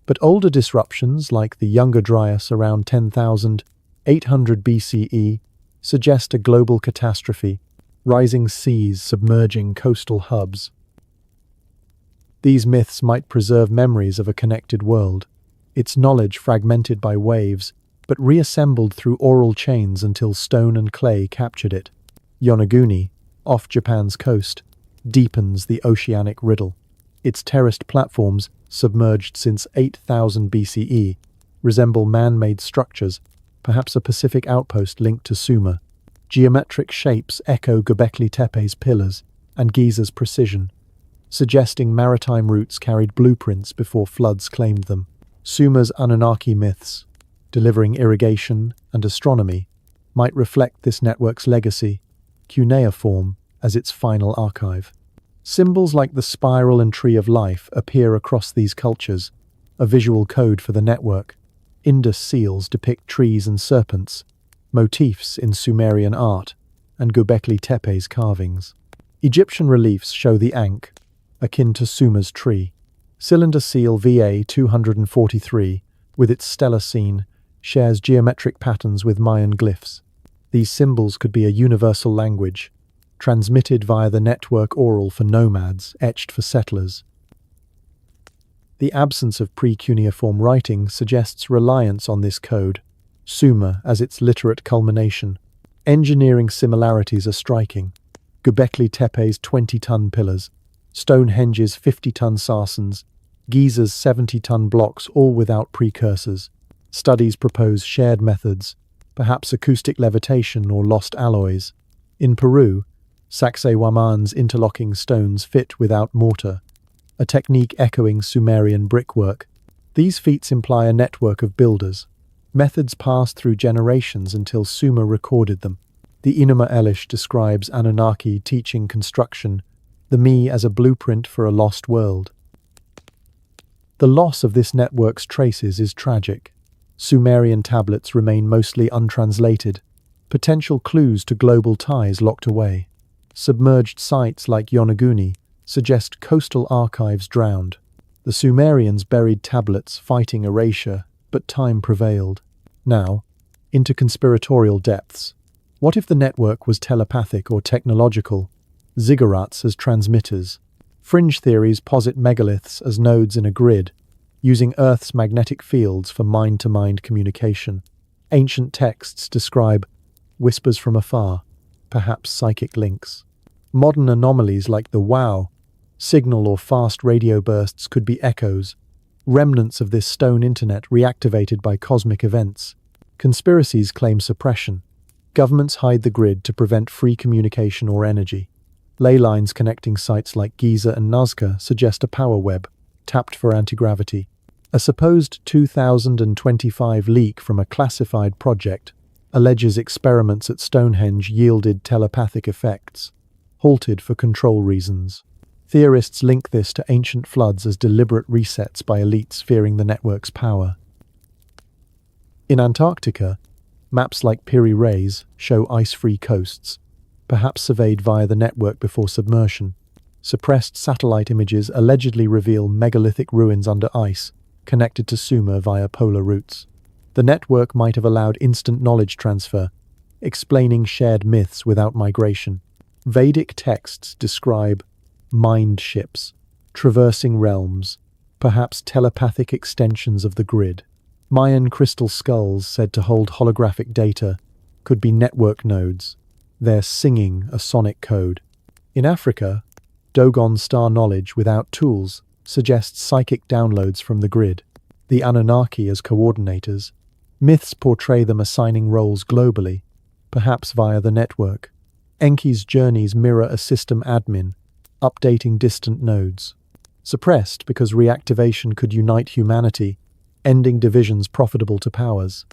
Speaker 1: but older disruptions like the Younger Dryas around 10,800 BCE suggest a global catastrophe, rising seas submerging coastal hubs. These myths might preserve memories of a connected world, its knowledge fragmented by waves, but reassembled through oral chains until stone and clay captured it. Yonaguni, off Japan's coast, deepens the oceanic riddle. Its terraced platforms, submerged since 8000 BCE, resemble man-made structures, perhaps a Pacific outpost linked to Sumer. Geometric shapes echo Göbekli Tepe's pillars and Giza's precision, suggesting maritime routes carried blueprints before floods claimed them. Sumer's Anunnaki myths, delivering irrigation and astronomy, might reflect this network's legacy, Cuneiform as its final archive. Symbols like the spiral and tree of life appear across these cultures, a visual code for the network. Indus seals depict trees and serpents, motifs in Sumerian art, and Göbekli Tepe's carvings. Egyptian reliefs show the Ankh, akin to Sumer's tree. Cylinder seal VA 243, with its stellar scene, shares geometric patterns with Mayan glyphs. These symbols could be a universal language, transmitted via the network oral for nomads, etched for settlers. The absence of pre-cuneiform writing suggests reliance on this code, Sumer as its literate culmination. Engineering similarities are striking. Göbekli Tepe's 20-ton pillars, Stonehenge's 50-ton sarsens, Giza's 70-ton blocks, all without precursors. Studies propose shared methods, perhaps acoustic levitation or lost alloys. In Peru, Sacsayhuaman's interlocking stones fit without mortar, a technique echoing Sumerian brickwork. These feats imply a network of builders, methods passed through generations until Sumer recorded them. The Enuma Elish describes Anunnaki teaching construction, the me as a blueprint for a lost world. The loss of this network's traces is tragic. Sumerian tablets remain mostly untranslated, potential clues to global ties locked away. Submerged sites like Yonaguni suggest coastal archives drowned. The Sumerians buried tablets fighting erasure, but time prevailed. Now, into conspiratorial depths. What if the network was telepathic or technological? Ziggurats as transmitters. Fringe theories posit megaliths as nodes in a grid, using Earth's magnetic fields for mind-to-mind communication. Ancient texts describe whispers from afar, perhaps psychic links. Modern anomalies like the wow signal or fast radio bursts could be echoes, remnants of this stone internet reactivated by cosmic events. Conspiracies claim suppression. Governments hide the grid to prevent free communication or energy. Ley lines connecting sites like Giza and Nazca suggest a power web, tapped for anti-gravity. A supposed 2025 leak from a classified project alleges experiments at Stonehenge yielded telepathic effects, halted for control reasons. Theorists link this to ancient floods as deliberate resets by elites fearing the network's power. In Antarctica, maps like Piri Reis show ice-free coasts, perhaps surveyed via the network before submersion. Suppressed satellite images allegedly reveal megalithic ruins under ice, connected to Sumer via polar routes. The network might have allowed instant knowledge transfer, explaining shared myths without migration. Vedic texts describe mind ships, traversing realms, perhaps telepathic extensions of the grid. Mayan crystal skulls said to hold holographic data could be network nodes. They're singing a sonic code. In Africa, Dogon star knowledge without tools suggests psychic downloads from the grid. The Anunnaki as coordinators. Myths portray them assigning roles globally, perhaps via the network. Enki's journeys mirror a system admin, updating distant nodes. Suppressed because reactivation could unite humanity, ending divisions profitable to powers.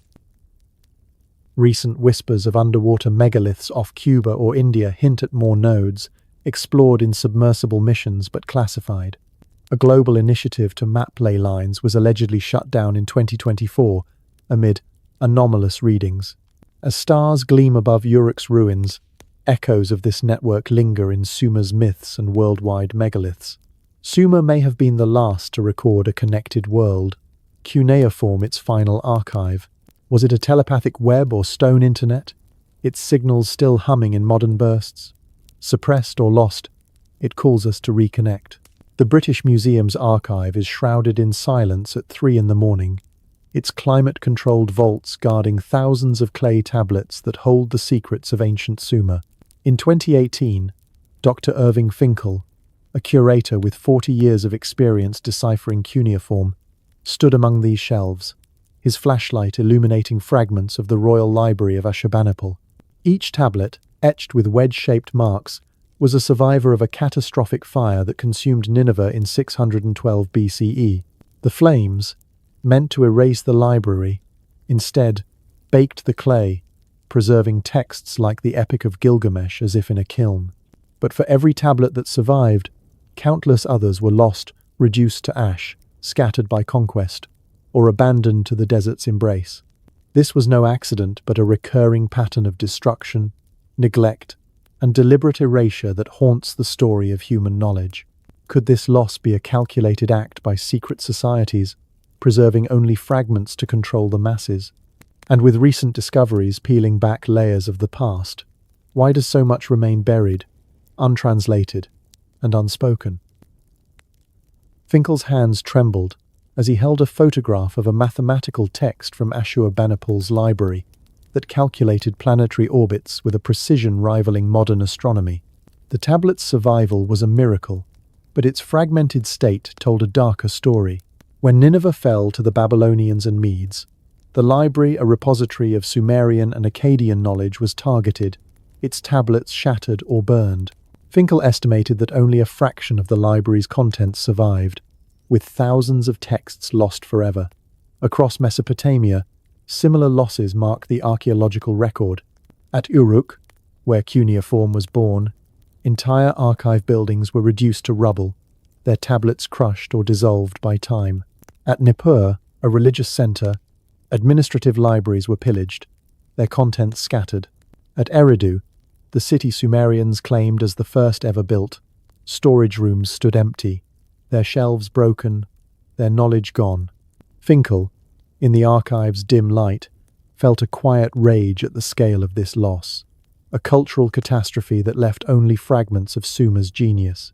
Speaker 1: Recent whispers of underwater megaliths off Cuba or India hint at more nodes, explored in submersible missions but classified. A global initiative to map ley lines was allegedly shut down in 2024 amid anomalous readings. As stars gleam above Uruk's ruins, echoes of this network linger in Sumer's myths and worldwide megaliths. Sumer may have been the last to record a connected world. Cuneiform its final archive. Was it a telepathic web or stone internet? Its signals still humming in modern bursts? Suppressed or lost, it calls us to reconnect. The British Museum's archive is shrouded in silence at 3 a.m, its climate-controlled vaults guarding thousands of clay tablets that hold the secrets of ancient Sumer. In 2018, Dr. Irving Finkel, a curator with 40 years of experience deciphering cuneiform, stood among these shelves, his flashlight illuminating fragments of the Royal Library of Ashurbanipal. Each tablet, etched with wedge-shaped marks, was a survivor of a catastrophic fire that consumed Nineveh in 612 BCE. The flames, meant to erase the library, instead baked the clay, preserving texts like the Epic of Gilgamesh as if in a kiln. But for every tablet that survived, countless others were lost, reduced to ash, scattered by conquest, or abandoned to the desert's embrace. This was no accident, but a recurring pattern of destruction, neglect, and deliberate erasure that haunts the story of human knowledge. Could this loss be a calculated act by secret societies, preserving only fragments to control the masses? And with recent discoveries peeling back layers of the past, why does so much remain buried, untranslated, and unspoken? Finkel's hands trembled as he held a photograph of a mathematical text from Ashurbanipal's library that calculated planetary orbits with a precision rivaling modern astronomy. The tablet's survival was a miracle, but its fragmented state told a darker story. When Nineveh fell to the Babylonians and Medes, The library, a repository of Sumerian and Akkadian knowledge, was targeted, its tablets shattered or burned. Finkel estimated that only a fraction of the library's contents survived, with thousands of texts lost forever. Across Mesopotamia, similar losses mark the archaeological record. At Uruk, where Cuneiform was born, entire archive buildings were reduced to rubble, their tablets crushed or dissolved by time. At Nippur, a religious center, administrative libraries were pillaged, their contents scattered. At Eridu, the city Sumerians claimed as the first ever built, storage rooms stood empty, their shelves broken, their knowledge gone. Finkel, in the archive's dim light, felt a quiet rage at the scale of this loss, a cultural catastrophe that left only fragments of Sumer's genius.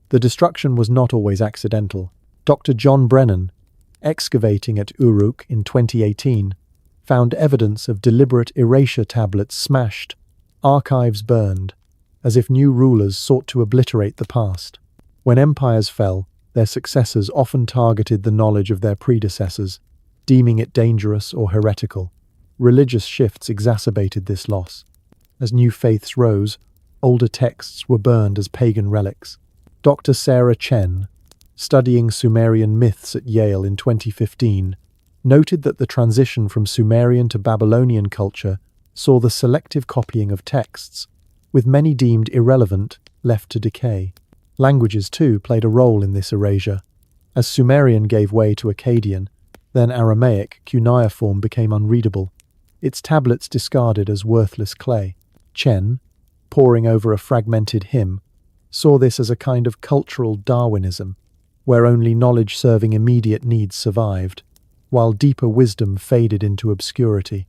Speaker 1: The destruction was not always accidental. Dr. John Brennan, excavating at Uruk in 2018, found evidence of deliberate erasure, tablets smashed, archives burned, as if new rulers sought to obliterate the past. When empires fell, their successors often targeted the knowledge of their predecessors, deeming it dangerous or heretical. Religious shifts exacerbated this loss. As new faiths rose, older texts were burned as pagan relics. Dr. Sarah Chen, studying Sumerian myths at Yale in 2015, noted that the transition from Sumerian to Babylonian culture saw the selective copying of texts, with many deemed irrelevant left to decay. Languages, too, played a role in this erasure. As Sumerian gave way to Akkadian, then Aramaic, Cuneiform became unreadable, its tablets discarded as worthless clay. Chen, poring over a fragmented hymn, saw this as a kind of cultural Darwinism, where only knowledge serving immediate needs survived, while deeper wisdom faded into obscurity.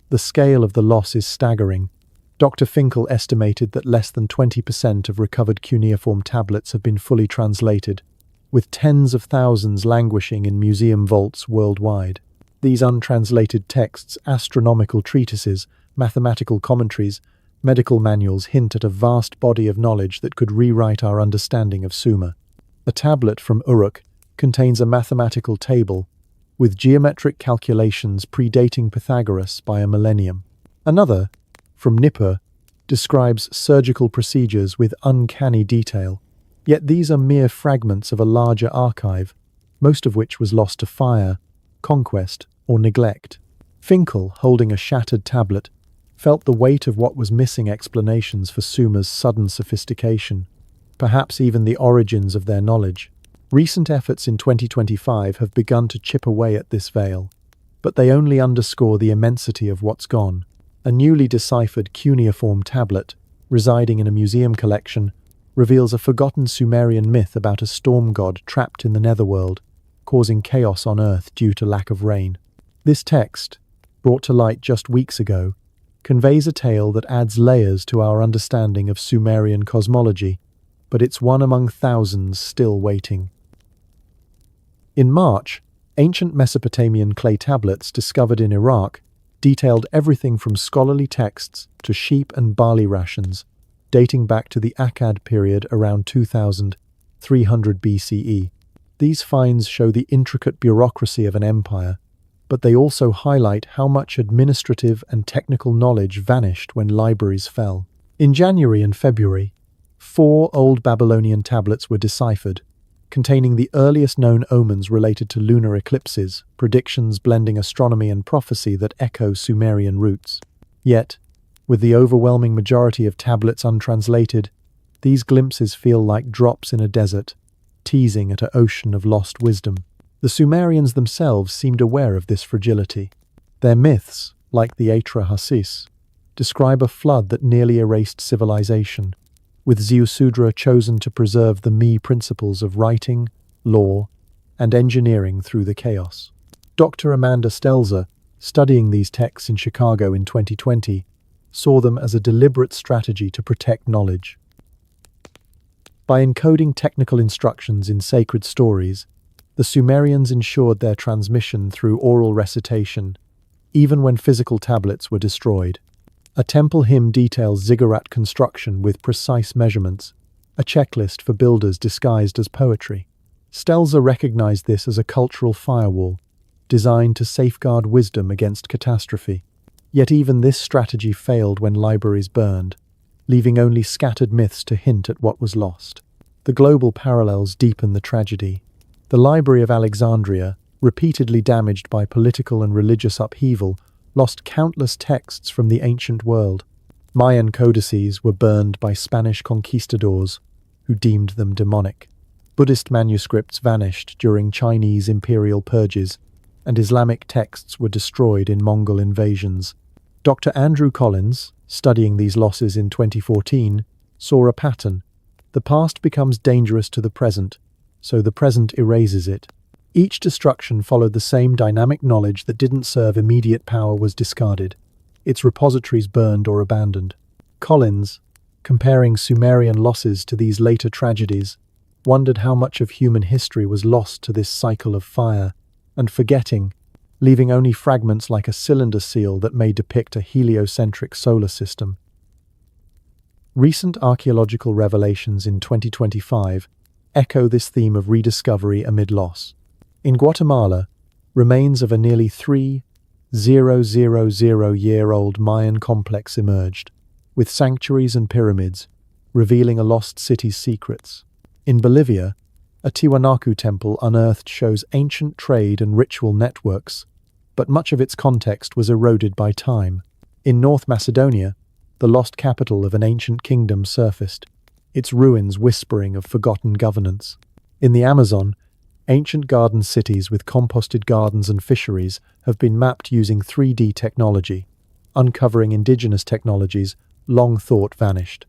Speaker 1: The scale of the loss is staggering. Dr. Finkel estimated that less than 20% of recovered cuneiform tablets have been fully translated, with tens of thousands languishing in museum vaults worldwide. These untranslated texts, astronomical treatises, mathematical commentaries, medical manuals hint at a vast body of knowledge that could rewrite our understanding of Sumer. A tablet from Uruk contains a mathematical table with geometric calculations predating Pythagoras by a millennium. Another, from Nippur, describes surgical procedures with uncanny detail. Yet these are mere fragments of a larger archive, most of which was lost to fire, conquest, or neglect. Finkel, holding a shattered tablet, felt the weight of what was missing: explanations for Sumer's sudden sophistication, perhaps even the origins of their knowledge. Recent efforts in 2025 have begun to chip away at this veil, but they only underscore the immensity of what's gone. A newly deciphered cuneiform tablet, residing in a museum collection, reveals a forgotten Sumerian myth about a storm god trapped in the netherworld, causing chaos on Earth due to lack of rain. This text, brought to light just weeks ago, conveys a tale that adds layers to our understanding of Sumerian cosmology, but it's one among thousands still waiting. In March, ancient Mesopotamian clay tablets discovered in Iraq detailed everything from scholarly texts to sheep and barley rations, dating back to the Akkad period around 2300 BCE. These finds show the intricate bureaucracy of an empire, but they also highlight how much administrative and technical knowledge vanished when libraries fell. In January and February, 4 old Babylonian tablets were deciphered, containing the earliest known omens related to lunar eclipses, predictions blending astronomy and prophecy that echo Sumerian roots. Yet, with the overwhelming majority of tablets untranslated, these glimpses feel like drops in a desert, teasing at an ocean of lost wisdom. The Sumerians themselves seemed aware of this fragility. Their myths, like the Atrahasis, describe a flood that nearly erased civilization, with Ziusudra chosen to preserve the Me principles of writing, law, and engineering through the chaos. Dr. Amanda Stelzer, studying these texts in Chicago in 2020, saw them as a deliberate strategy to protect knowledge. By encoding technical instructions in sacred stories, the Sumerians ensured their transmission through oral recitation, even when physical tablets were destroyed. A temple hymn details ziggurat construction with precise measurements, a checklist for builders disguised as poetry. Stelzer recognized this as a cultural firewall, designed to safeguard wisdom against catastrophe. Yet even this strategy failed when libraries burned, leaving only scattered myths to hint at what was lost. The global parallels deepen the tragedy. The Library of Alexandria, repeatedly damaged by political and religious upheaval, lost countless texts from the ancient world. Mayan codices were burned by Spanish conquistadors, who deemed them demonic. Buddhist manuscripts vanished during Chinese imperial purges, and Islamic texts were destroyed in Mongol invasions. Dr. Andrew Collins, studying these losses in 2014, saw a pattern. The past becomes dangerous to the present, so the present erases it. Each destruction followed the same dynamic: knowledge that didn't serve immediate power was discarded, its repositories burned or abandoned. Collins, comparing Sumerian losses to these later tragedies, wondered how much of human history was lost to this cycle of fire and forgetting, leaving only fragments like a cylinder seal that may depict a heliocentric solar system. Recent archaeological revelations in 2025 echo this theme of rediscovery amid loss. In Guatemala, remains of a nearly 3,000-year-old Mayan complex emerged, with sanctuaries and pyramids, revealing a lost city's secrets. In Bolivia, a Tiwanaku temple unearthed shows ancient trade and ritual networks, but much of its context was eroded by time. In North Macedonia, the lost capital of an ancient kingdom surfaced, its ruins whispering of forgotten governance. In the Amazon, ancient garden cities with composted gardens and fisheries have been mapped using 3D technology, uncovering indigenous technologies long thought vanished.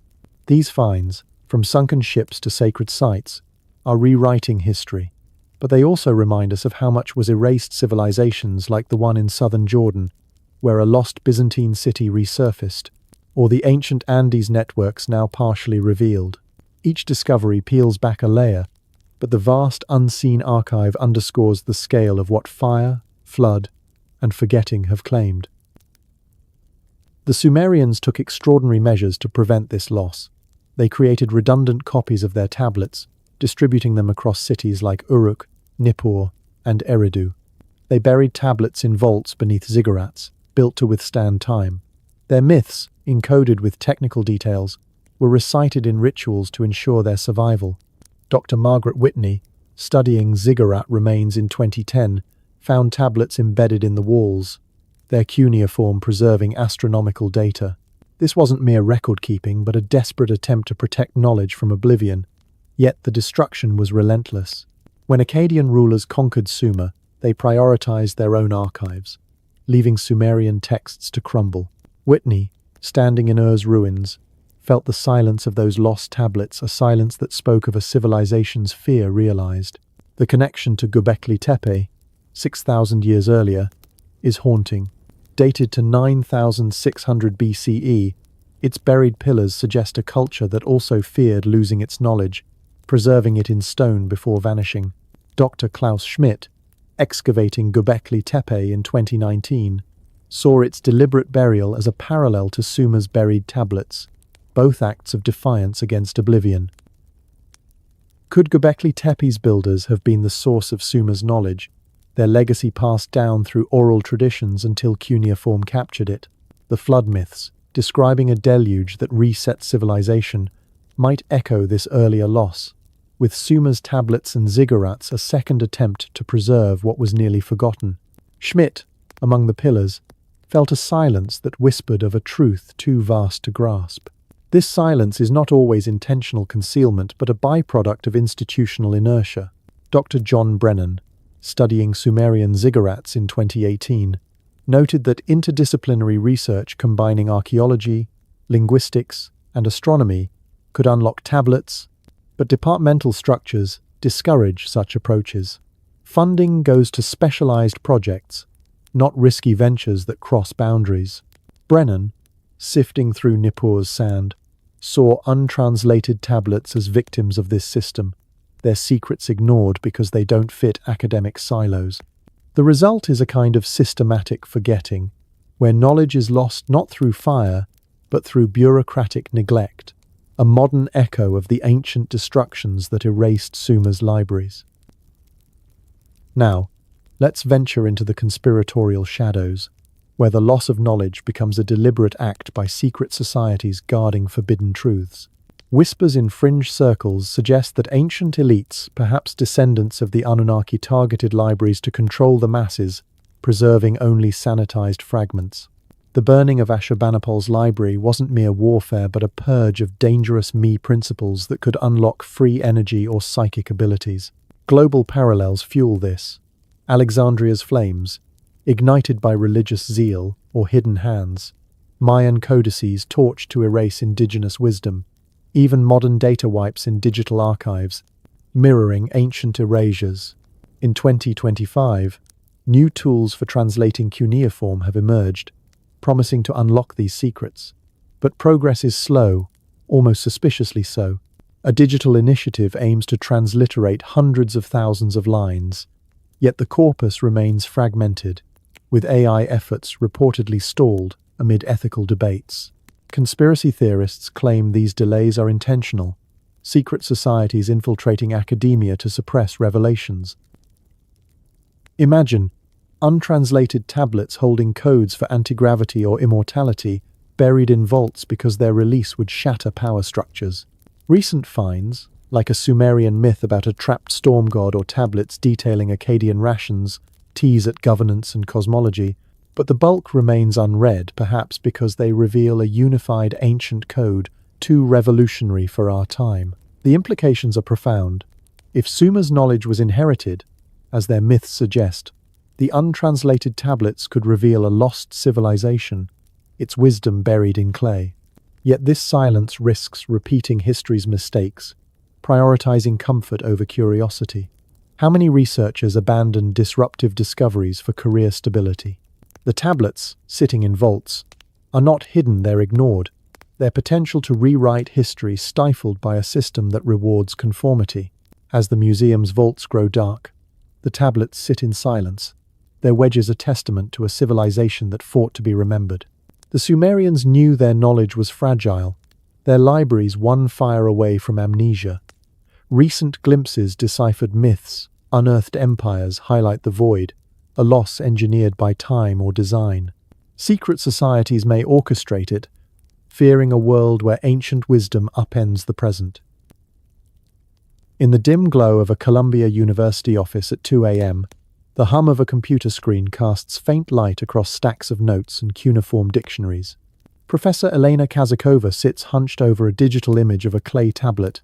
Speaker 1: These finds, from sunken ships to sacred sites, are rewriting history, but they also remind us of how much was erased. Civilizations like the one in southern Jordan, where a lost Byzantine city resurfaced, or the ancient Andes networks now partially revealed. Each discovery peels back a layer, but the vast unseen archive underscores the scale of what fire, flood, and forgetting have claimed. The Sumerians took extraordinary measures to prevent this loss. They created redundant copies of their tablets, distributing them across cities like Uruk, Nippur, and Eridu. They buried tablets in vaults beneath ziggurats, built to withstand time. Their myths, encoded with technical details, were recited in rituals to ensure their survival. Dr. Margaret Whitney, studying ziggurat remains in 2010, found tablets embedded in the walls, their cuneiform preserving astronomical data. This wasn't mere record-keeping, but a desperate attempt to protect knowledge from oblivion. Yet the destruction was relentless. When Akkadian rulers conquered Sumer, they prioritized their own archives, leaving Sumerian texts to crumble. Whitney, standing in Ur's ruins, felt the silence of those lost tablets, a silence that spoke of a civilization's fear realized. The connection to Göbekli Tepe, 6,000 years earlier, is haunting. Dated to 9,600 BCE, its buried pillars suggest a culture that also feared losing its knowledge, preserving it in stone before vanishing. Dr. Klaus Schmidt, excavating Göbekli Tepe in 2019, saw its deliberate burial as a parallel to Sumer's buried tablets, both acts of defiance against oblivion. Could Göbekli Tepe's builders have been the source of Sumer's knowledge, their legacy passed down through oral traditions until cuneiform captured it? The flood myths, describing a deluge that reset civilization, might echo this earlier loss, with Sumer's tablets and ziggurats a second attempt to preserve what was nearly forgotten. Schmidt, among the pillars, felt a silence that whispered of a truth too vast to grasp. This silence is not always intentional concealment, but a byproduct of institutional inertia. Dr. John Brennan, studying Sumerian ziggurats in 2018, noted that interdisciplinary research combining archaeology, linguistics, and astronomy could unlock tablets, but departmental structures discourage such approaches. Funding goes to specialized projects, not risky ventures that cross boundaries. Brennan, sifting through Nippur's sand, saw untranslated tablets as victims of this system, their secrets ignored because they don't fit academic silos. The result is a kind of systematic forgetting, where knowledge is lost not through fire, but through bureaucratic neglect, a modern echo of the ancient destructions that erased Sumer's libraries. Now, Let's venture into the conspiratorial shadows, where the loss of knowledge becomes a deliberate act by secret societies guarding forbidden truths. Whispers in fringe circles suggest that ancient elites, perhaps descendants of the Anunnaki, targeted libraries to control the masses, preserving only sanitized fragments. The burning of Ashurbanipal's library wasn't mere warfare but a purge of dangerous me principles that could unlock free energy or psychic abilities. Global parallels fuel this. Alexandria's flames, ignited by religious zeal or hidden hands. Mayan codices torched to erase indigenous wisdom. Even modern data wipes in digital archives, mirroring ancient erasures. In 2025, new tools for translating cuneiform have emerged, promising to unlock these secrets. But progress is slow, almost suspiciously so. A digital initiative aims to transliterate hundreds of thousands of lines, yet the corpus remains fragmented, with AI efforts reportedly stalled amid ethical debates. Conspiracy theorists claim these delays are intentional, secret societies infiltrating academia to suppress revelations. Imagine untranslated tablets holding codes for anti-gravity or immortality buried in vaults because their release would shatter power structures. Recent finds, like a Sumerian myth about a trapped storm god or tablets detailing Akkadian rations, tease at governance and cosmology, but the bulk remains unread, perhaps because they reveal a unified ancient code too revolutionary for our time. The implications are profound. If Sumer's knowledge was inherited, as their myths suggest, the untranslated tablets could reveal a lost civilization, its wisdom buried in clay. Yet this silence risks repeating history's mistakes, prioritizing comfort over curiosity. How many researchers abandon disruptive discoveries for career stability? The tablets, sitting in vaults, are not hidden, they're ignored, their potential to rewrite history stifled by a system that rewards conformity. As the museum's vaults grow dark, the tablets sit in silence, their wedges a testament to a civilization that fought to be remembered. The Sumerians knew their knowledge was fragile, their libraries one fire away from amnesia. Recent glimpses deciphered myths, unearthed empires highlight the void, a loss engineered by time or design. Secret societies may orchestrate it, fearing a world where ancient wisdom upends the present. In the dim glow of a Columbia University office at 2 a.m., the hum of a computer screen casts faint light across stacks of notes and cuneiform dictionaries. Professor Elena Kazakova sits hunched over a digital image of a clay tablet,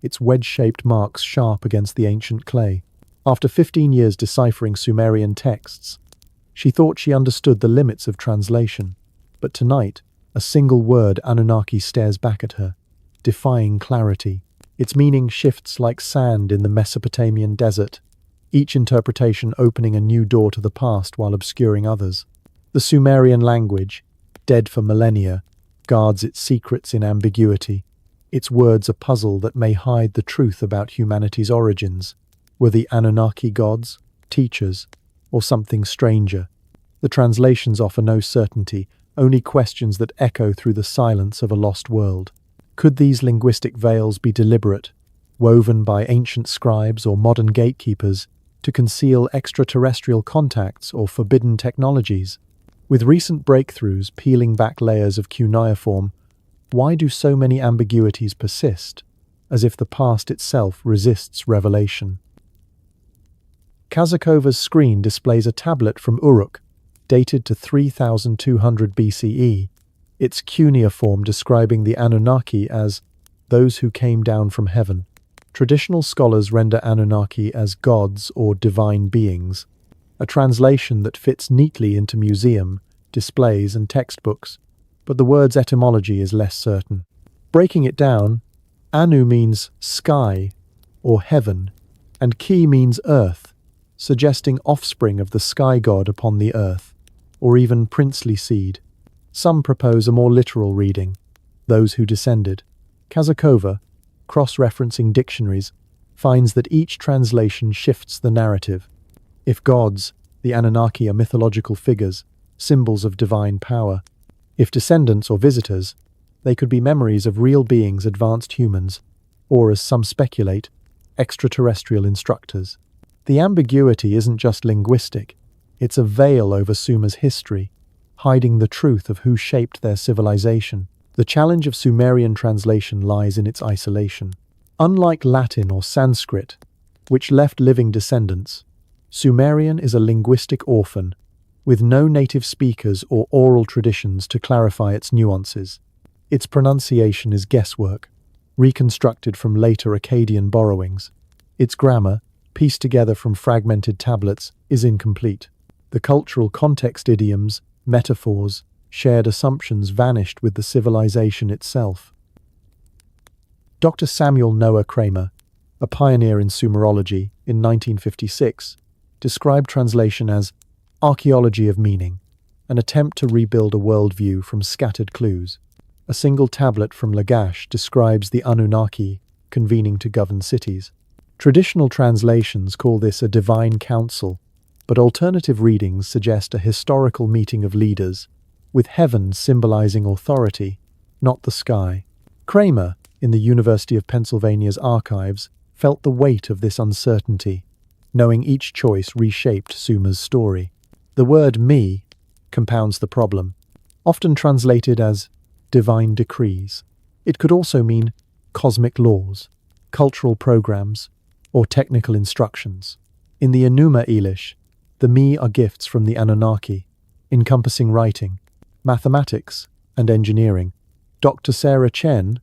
Speaker 1: its wedge-shaped marks sharp against the ancient clay. After 15 years deciphering Sumerian texts, she thought she understood the limits of translation. But tonight, a single word Anunnaki stares back at her, defying clarity. Its meaning shifts like sand in the Mesopotamian desert, each interpretation opening a new door to the past while obscuring others. The Sumerian language, dead for millennia, guards its secrets in ambiguity, its words a puzzle that may hide the truth about humanity's origins. Were the Anunnaki gods, teachers, or something stranger? The translations offer no certainty, only questions that echo through the silence of a lost world. Could these linguistic veils be deliberate, woven by ancient scribes or modern gatekeepers to conceal extraterrestrial contacts or forbidden technologies? With recent breakthroughs peeling back layers of cuneiform, why do so many ambiguities persist, as if the past itself resists revelation? Kazakova's screen displays a tablet from Uruk, dated to 3200 BCE, its cuneiform describing the Anunnaki as those who came down from heaven. Traditional scholars render Anunnaki as gods or divine beings, a translation that fits neatly into museum, displays and textbooks, but the word's etymology is less certain. Breaking it down, Anu means sky or heaven, and Ki means earth, suggesting offspring of the sky god upon the earth, or even princely seed. Some propose a more literal reading, those who descended. Kazakova, cross-referencing dictionaries, finds that each translation shifts the narrative. If gods, the Anunnaki are mythological figures, symbols of divine power. If descendants or visitors, they could be memories of real beings, advanced humans, or, as some speculate, extraterrestrial instructors. The ambiguity isn't just linguistic, it's a veil over Sumer's history, hiding the truth of who shaped their civilization. The challenge of Sumerian translation lies in its isolation. Unlike Latin or Sanskrit, which left living descendants, Sumerian is a linguistic orphan, with no native speakers or oral traditions to clarify its nuances. Its pronunciation is guesswork, reconstructed from later Akkadian borrowings. Its grammar, pieced together from fragmented tablets, is incomplete. The cultural context, idioms, metaphors, shared assumptions vanished with the civilization itself. Dr. Samuel Noah Kramer, a pioneer in Sumerology, in 1956, described translation as archaeology of meaning, an attempt to rebuild a worldview from scattered clues. A single tablet from Lagash describes the Anunnaki convening to govern cities. Traditional translations call this a divine council, but alternative readings suggest a historical meeting of leaders, with heaven symbolizing authority, not the sky. Kramer, in the University of Pennsylvania's archives, felt the weight of this uncertainty, knowing each choice reshaped Sumer's story. The word me compounds the problem, often translated as divine decrees. It could also mean cosmic laws, cultural programs, or technical instructions. In the Enuma Elish, the me are gifts from the Anunnaki, encompassing writing, mathematics, and engineering. Dr. Sarah Chen,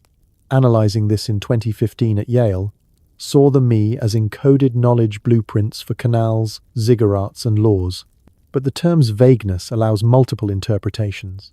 Speaker 1: analyzing this in 2015 at Yale, saw the me as encoded knowledge blueprints for canals, ziggurats, and laws. But the term's vagueness allows multiple interpretations.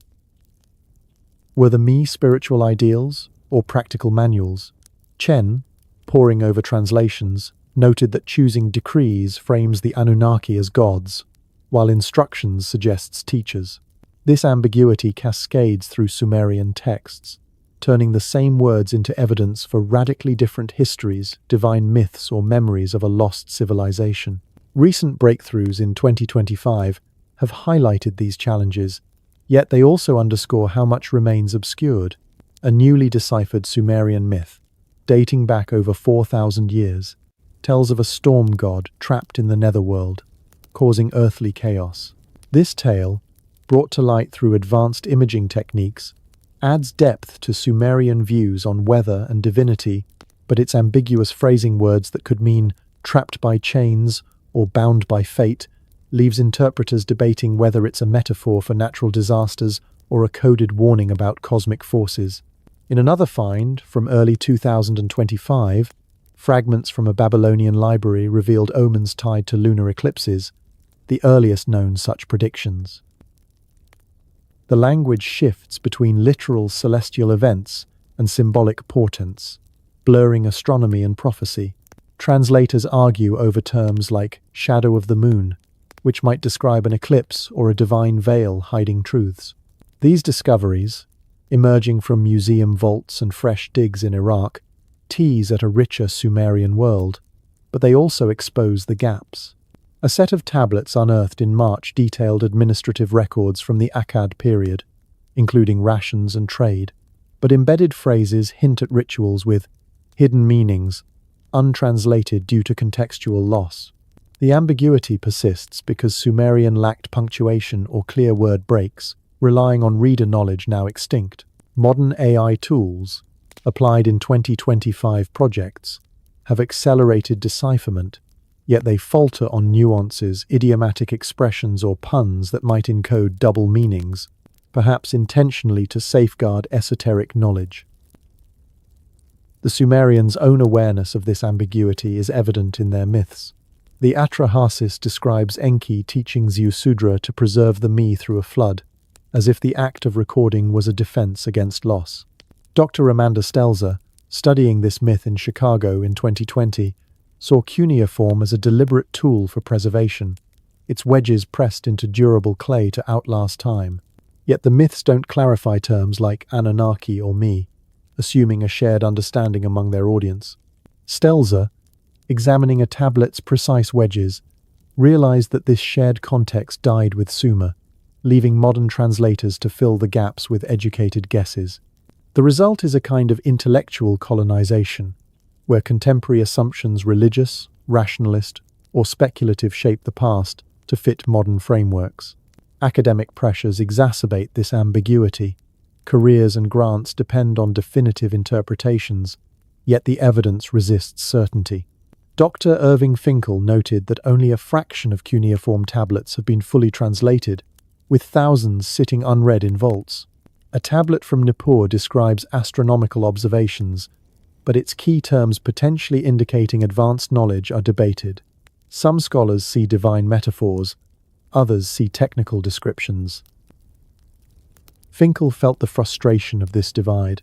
Speaker 1: Were the me spiritual ideals or practical manuals? Chen, poring over translations, noted that choosing decrees frames the Anunnaki as gods, while instructions suggests teachers. This ambiguity cascades through Sumerian texts, turning the same words into evidence for radically different histories, divine myths, or memories of a lost civilization. Recent breakthroughs in 2025 have highlighted these challenges, yet they also underscore how much remains obscured. A newly deciphered Sumerian myth, dating back over 4,000 years, tells of a storm god trapped in the netherworld, causing earthly chaos. This tale, brought to light through advanced imaging techniques, adds depth to Sumerian views on weather and divinity, but its ambiguous phrasing words that could mean trapped by chains or bound by fate leaves interpreters debating whether it's a metaphor for natural disasters or a coded warning about cosmic forces. In another find, from early 2025, fragments from a Babylonian library revealed omens tied to lunar eclipses, the earliest known such predictions. The language shifts between literal celestial events and symbolic portents, blurring astronomy and prophecy. Translators argue over terms like shadow of the moon, which might describe an eclipse or a divine veil hiding truths. These discoveries, emerging from museum vaults and fresh digs in Iraq, tease at a richer Sumerian world, but they also expose the gaps. A set of tablets unearthed in March detailed administrative records from the Akkad period, including rations and trade, but embedded phrases hint at rituals with hidden meanings, untranslated due to contextual loss. The ambiguity persists because Sumerian lacked punctuation or clear word breaks, relying on reader knowledge now extinct. Modern AI tools, applied in 2025 projects, have accelerated decipherment, yet they falter on nuances, idiomatic expressions, or puns that might encode double meanings, perhaps intentionally to safeguard esoteric knowledge. The Sumerians' own awareness of this ambiguity is evident in their myths. The Atrahasis describes Enki teaching Ziusudra to preserve the me through a flood, as if the act of recording was a defense against loss. Dr. Amanda Stelzer, studying this myth in Chicago in 2020, saw cuneiform as a deliberate tool for preservation, its wedges pressed into durable clay to outlast time. Yet the myths don't clarify terms like Anunnaki or me, assuming a shared understanding among their audience. Stelzer, examining a tablet's precise wedges, realized that this shared context died with Sumer, leaving modern translators to fill the gaps with educated guesses. The result is a kind of intellectual colonization, where contemporary assumptions, religious, rationalist, or speculative shape the past to fit modern frameworks. Academic pressures exacerbate this ambiguity. Careers and grants depend on definitive interpretations, yet the evidence resists certainty. Dr. Irving Finkel noted that only a fraction of cuneiform tablets have been fully translated, with thousands sitting unread in vaults. A tablet from Nippur describes astronomical observations, but its key terms potentially indicating advanced knowledge are debated. Some scholars see divine metaphors, others see technical descriptions. Finkel felt the frustration of this divide.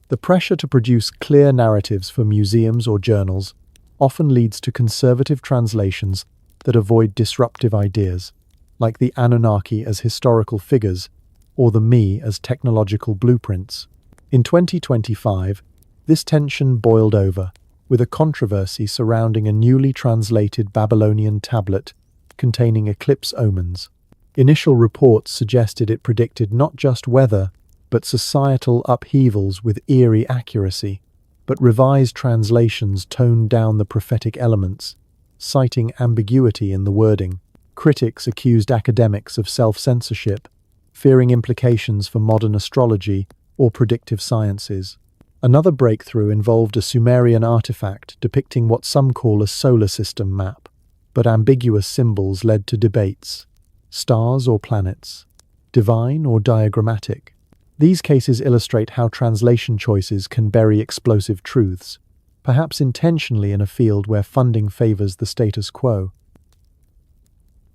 Speaker 1: The pressure to produce clear narratives for museums or journals often leads to conservative translations that avoid disruptive ideas, like the Anunnaki as historical figures or the Me as technological blueprints. In 2025, this tension boiled over, with a controversy surrounding a newly translated Babylonian tablet containing eclipse omens. Initial reports suggested it predicted not just weather, but societal upheavals with eerie accuracy, but revised translations toned down the prophetic elements, citing ambiguity in the wording. Critics accused academics of self-censorship, fearing implications for modern astrology or predictive sciences. Another breakthrough involved a Sumerian artifact depicting what some call a solar system map, but ambiguous symbols led to debates. Stars or planets? Divine or diagrammatic? These cases illustrate how translation choices can bury explosive truths, perhaps intentionally in a field where funding favors the status quo.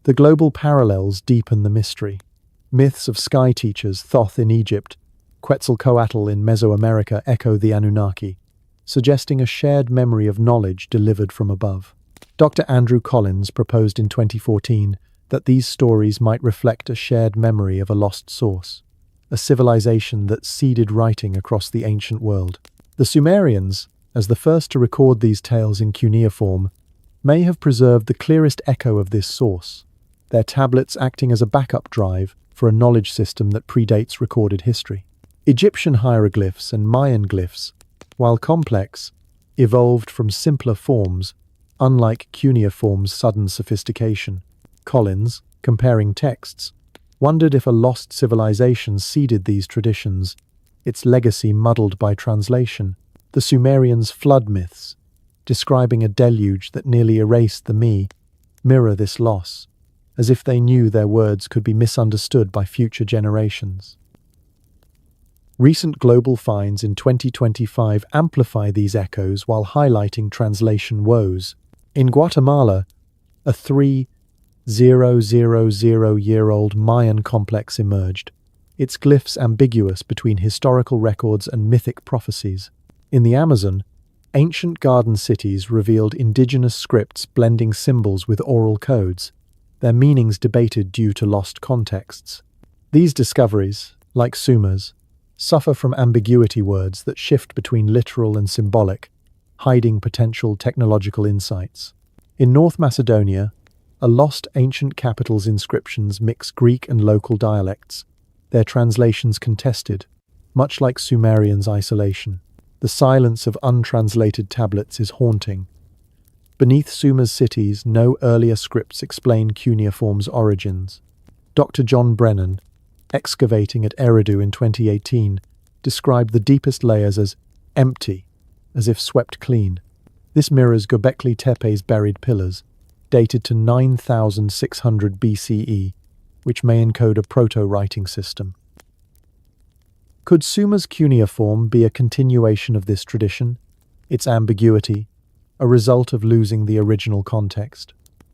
Speaker 1: The global parallels deepen the mystery. Myths of sky teachers, Thoth in Egypt, Quetzalcoatl in Mesoamerica echo the Anunnaki, suggesting a shared memory of knowledge delivered from above. Dr. Andrew Collins proposed in 2014 that these stories might reflect a shared memory of a lost source, a civilization that seeded writing across the ancient world. The Sumerians, as the first to record these tales in cuneiform, may have preserved the clearest echo of this source, their tablets acting as a backup drive for a knowledge system that predates recorded history. Egyptian hieroglyphs and Mayan glyphs, while complex, evolved from simpler forms, unlike cuneiform's sudden sophistication. Collins, comparing texts, wondered if a lost civilization seeded these traditions, its legacy muddled by translation. The Sumerians' flood myths, describing a deluge that nearly erased the Me, mirror this loss, as if they knew their words could be misunderstood by future generations. Recent global finds in 2025 amplify these echoes while highlighting translation woes. In Guatemala, a 3,000-year-old Mayan complex emerged, its glyphs ambiguous between historical records and mythic prophecies. In the Amazon, ancient garden cities revealed indigenous scripts blending symbols with oral codes, their meanings debated due to lost contexts. These discoveries, like Sumer's, suffer from ambiguity words that shift between literal and symbolic, hiding potential technological insights. In North Macedonia, a lost ancient capital's inscriptions mix Greek and local dialects, their translations contested, much like Sumerian's isolation. The silence of untranslated tablets is haunting. Beneath Sumer's cities, no earlier scripts explain cuneiform's origins. Dr. John Brennan, excavating at Eridu in 2018, described the deepest layers as empty, as if swept clean. This mirrors Göbekli Tepe's buried pillars, dated to 9,600 BCE, which may encode a proto-writing system. Could Sumer's cuneiform be a continuation of this tradition, its ambiguity, a result of losing the original context?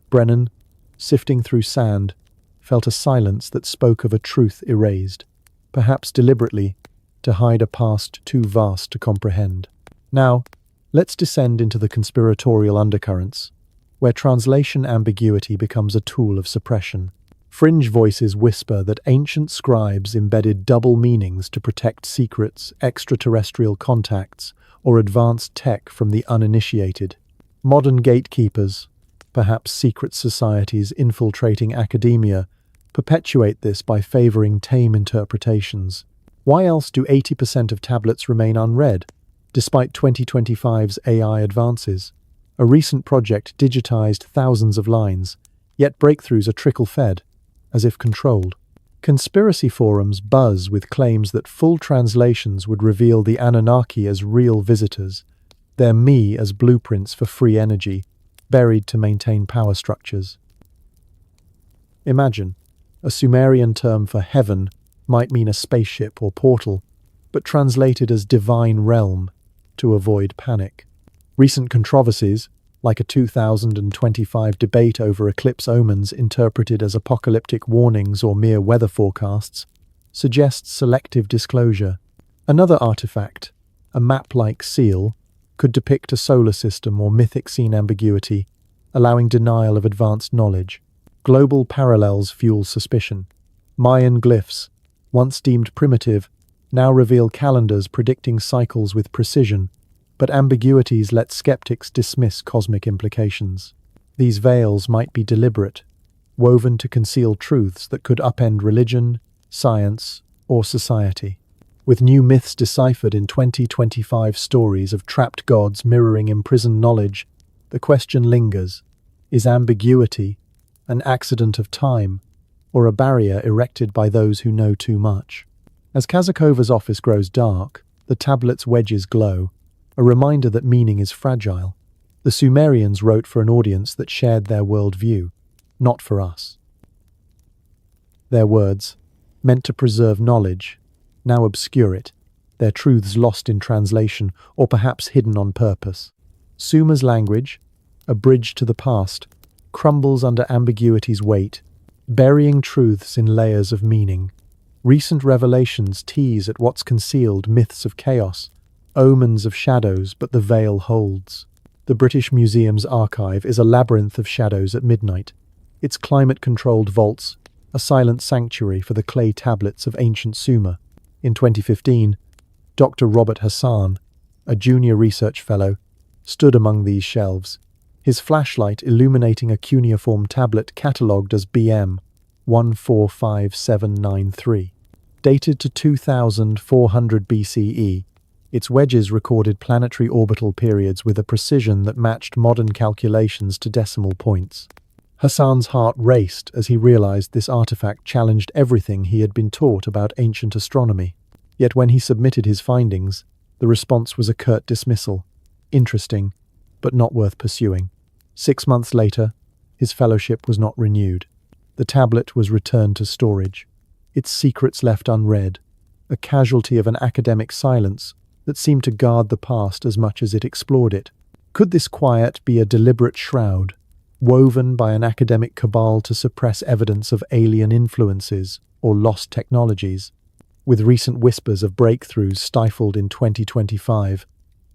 Speaker 1: Brennan, sifting through sand, felt a silence that spoke of a truth erased, perhaps deliberately, to hide a past too vast to comprehend. Now, let's descend into the conspiratorial undercurrents, where translation ambiguity becomes a tool of suppression. Fringe voices whisper that ancient scribes embedded double meanings to protect secrets, extraterrestrial contacts, or advanced tech from the uninitiated. Modern gatekeepers, perhaps secret societies infiltrating academia, perpetuate this by favoring tame interpretations. Why else do 80% of tablets remain unread, despite 2025's AI advances? A recent project digitized thousands of lines, yet breakthroughs are trickle-fed, as if controlled. Conspiracy forums buzz with claims that full translations would reveal the Anunnaki as real visitors, their me as blueprints for free energy, buried to maintain power structures. Imagine, a Sumerian term for heaven might mean a spaceship or portal, but translated as divine realm to avoid panic. Recent controversies, like a 2025 debate over eclipse omens interpreted as apocalyptic warnings or mere weather forecasts, suggest selective disclosure. Another artifact, a map-like seal, could depict a solar system or mythic scene ambiguity, allowing denial of advanced knowledge. Global parallels fuel suspicion. Mayan glyphs, once deemed primitive, now reveal calendars predicting cycles with precision, but ambiguities let skeptics dismiss cosmic implications. These veils might be deliberate, woven to conceal truths that could upend religion, science, or society. With new myths deciphered in 2025 stories of trapped gods mirroring imprisoned knowledge, the question lingers: is ambiguity an accident of time, or a barrier erected by those who know too much? As Kazakova's office grows dark, the tablet's wedges glow, a reminder that meaning is fragile. The Sumerians wrote for an audience that shared their worldview, not for us. Their words, meant to preserve knowledge, now obscure it, their truths lost in translation or perhaps hidden on purpose. Sumer's language, a bridge to the past, crumbles under ambiguity's weight, burying truths in layers of meaning. Recent revelations tease at what's concealed: myths of chaos, omens of shadows, but the veil holds. The British Museum's archive is a labyrinth of shadows at midnight, its climate-controlled vaults a silent sanctuary for the clay tablets of ancient Sumer. In 2015, Dr. Robert Hassan, a junior research fellow, stood among these shelves, his flashlight illuminating a cuneiform tablet catalogued as BM 145793. Dated to 2400 BCE, its wedges recorded planetary orbital periods with a precision that matched modern calculations to decimal points. Hassan's heart raced as he realized this artifact challenged everything he had been taught about ancient astronomy. Yet when he submitted his findings, the response was a curt dismissal. Interesting, but not worth pursuing. 6 months later, his fellowship was not renewed. The tablet was returned to storage, its secrets left unread, a casualty of an academic silence that seemed to guard the past as much as it explored it. Could this quiet be a deliberate shroud, woven by an academic cabal to suppress evidence of alien influences or lost technologies? With recent whispers of breakthroughs stifled in 2025,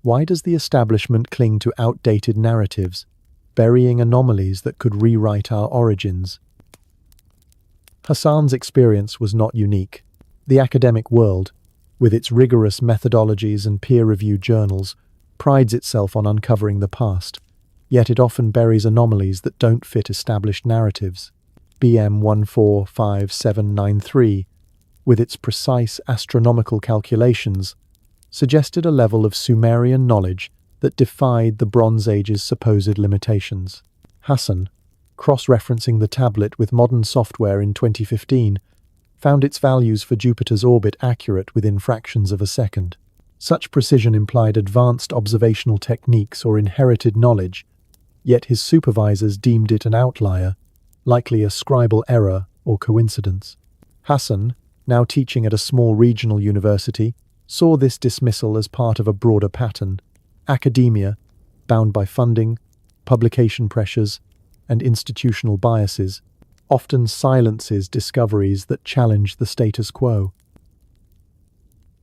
Speaker 1: why does the establishment cling to outdated narratives, burying anomalies that could rewrite our origins? Hassan's experience was not unique. The academic world, with its rigorous methodologies and peer-reviewed journals, prides itself on uncovering the past, yet it often buries anomalies that don't fit established narratives. BM 145793, with its precise astronomical calculations, suggested a level of Sumerian knowledge that defied the Bronze Age's supposed limitations. Hassan, cross-referencing the tablet with modern software in 2015, found its values for Jupiter's orbit accurate within fractions of a second. Such precision implied advanced observational techniques or inherited knowledge, yet his supervisors deemed it an outlier, likely a scribal error or coincidence. Hassan, now teaching at a small regional university, saw this dismissal as part of a broader pattern. Academia, bound by funding, publication pressures, and institutional biases, often silences discoveries that challenge the status quo.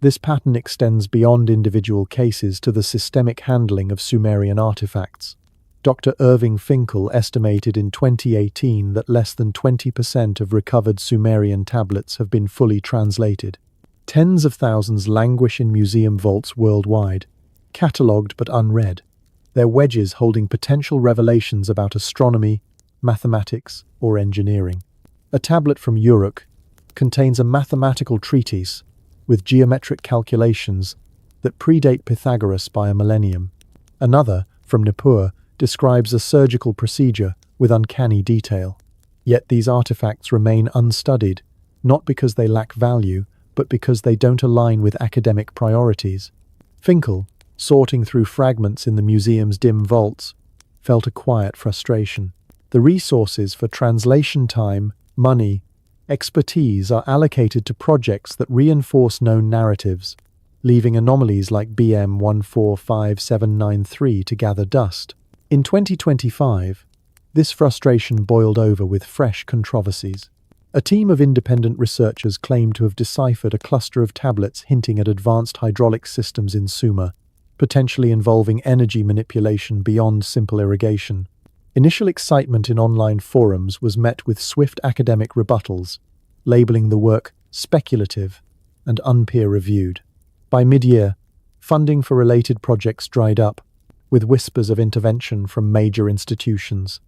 Speaker 1: This pattern extends beyond individual cases to the systemic handling of Sumerian artifacts. Dr. Irving Finkel estimated in 2018 that less than 20% of recovered Sumerian tablets have been fully translated. Tens of thousands languish in museum vaults worldwide, catalogued but unread, their wedges holding potential revelations about astronomy, mathematics, or engineering. A tablet from Uruk contains a mathematical treatise with geometric calculations that predate Pythagoras by a millennium. Another, from Nippur, describes a surgical procedure with uncanny detail. Yet these artifacts remain unstudied, not because they lack value, but because they don't align with academic priorities. Finkel, sorting through fragments in the museum's dim vaults, felt a quiet frustration. The resources for translation time, money, expertise are allocated to projects that reinforce known narratives, leaving anomalies like BM 145793 to gather dust. In 2025, this frustration boiled over with fresh controversies. A team of independent researchers claimed to have deciphered a cluster of tablets hinting at advanced hydraulic systems in Sumer, potentially involving energy manipulation beyond simple irrigation. Initial excitement in online forums was met with swift academic rebuttals, labeling the work speculative and unpeer-reviewed. By mid-year, funding for related projects dried up, with whispers of intervention from major institutions.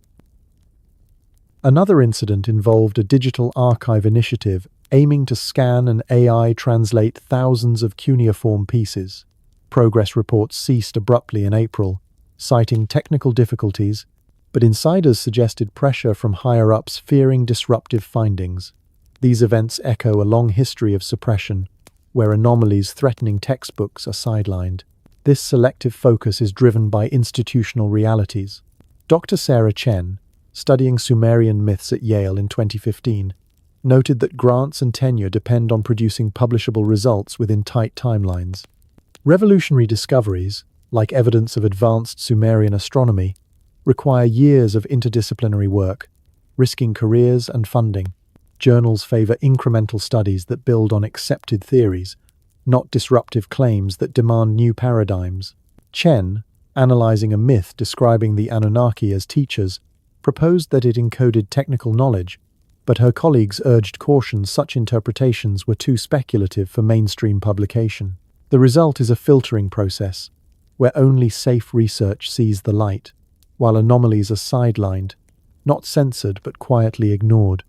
Speaker 1: Another incident involved a digital archive initiative aiming to scan and AI translate thousands of cuneiform pieces. Progress reports ceased abruptly in April, citing technical difficulties, but insiders suggested pressure from higher-ups fearing disruptive findings. These events echo a long history of suppression, where anomalies threatening textbooks are sidelined. This selective focus is driven by institutional realities. Dr. Sarah Chen, studying Sumerian myths at Yale in 2015, noted that grants and tenure depend on producing publishable results within tight timelines. Revolutionary discoveries, like evidence of advanced Sumerian astronomy, require years of interdisciplinary work, risking careers and funding. Journals favor incremental studies that build on accepted theories, not disruptive claims that demand new paradigms. Chen, analyzing a myth describing the Anunnaki as teachers, proposed that it encoded technical knowledge, but her colleagues urged caution such interpretations were too speculative for mainstream publication. The result is a filtering process, where only safe research sees the light, while anomalies are sidelined, not censored but quietly ignored.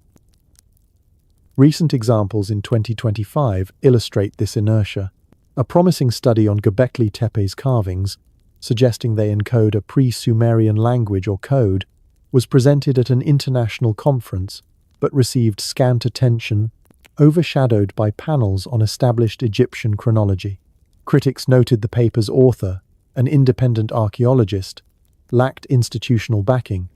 Speaker 1: Recent examples in 2025 illustrate this inertia. A promising study on Göbekli Tepe's carvings, suggesting they encode a pre-Sumerian language or code, was presented at an international conference, but received scant attention, overshadowed by panels on established Egyptian chronology. Critics noted the paper's author, an independent archaeologist, lacked institutional backing,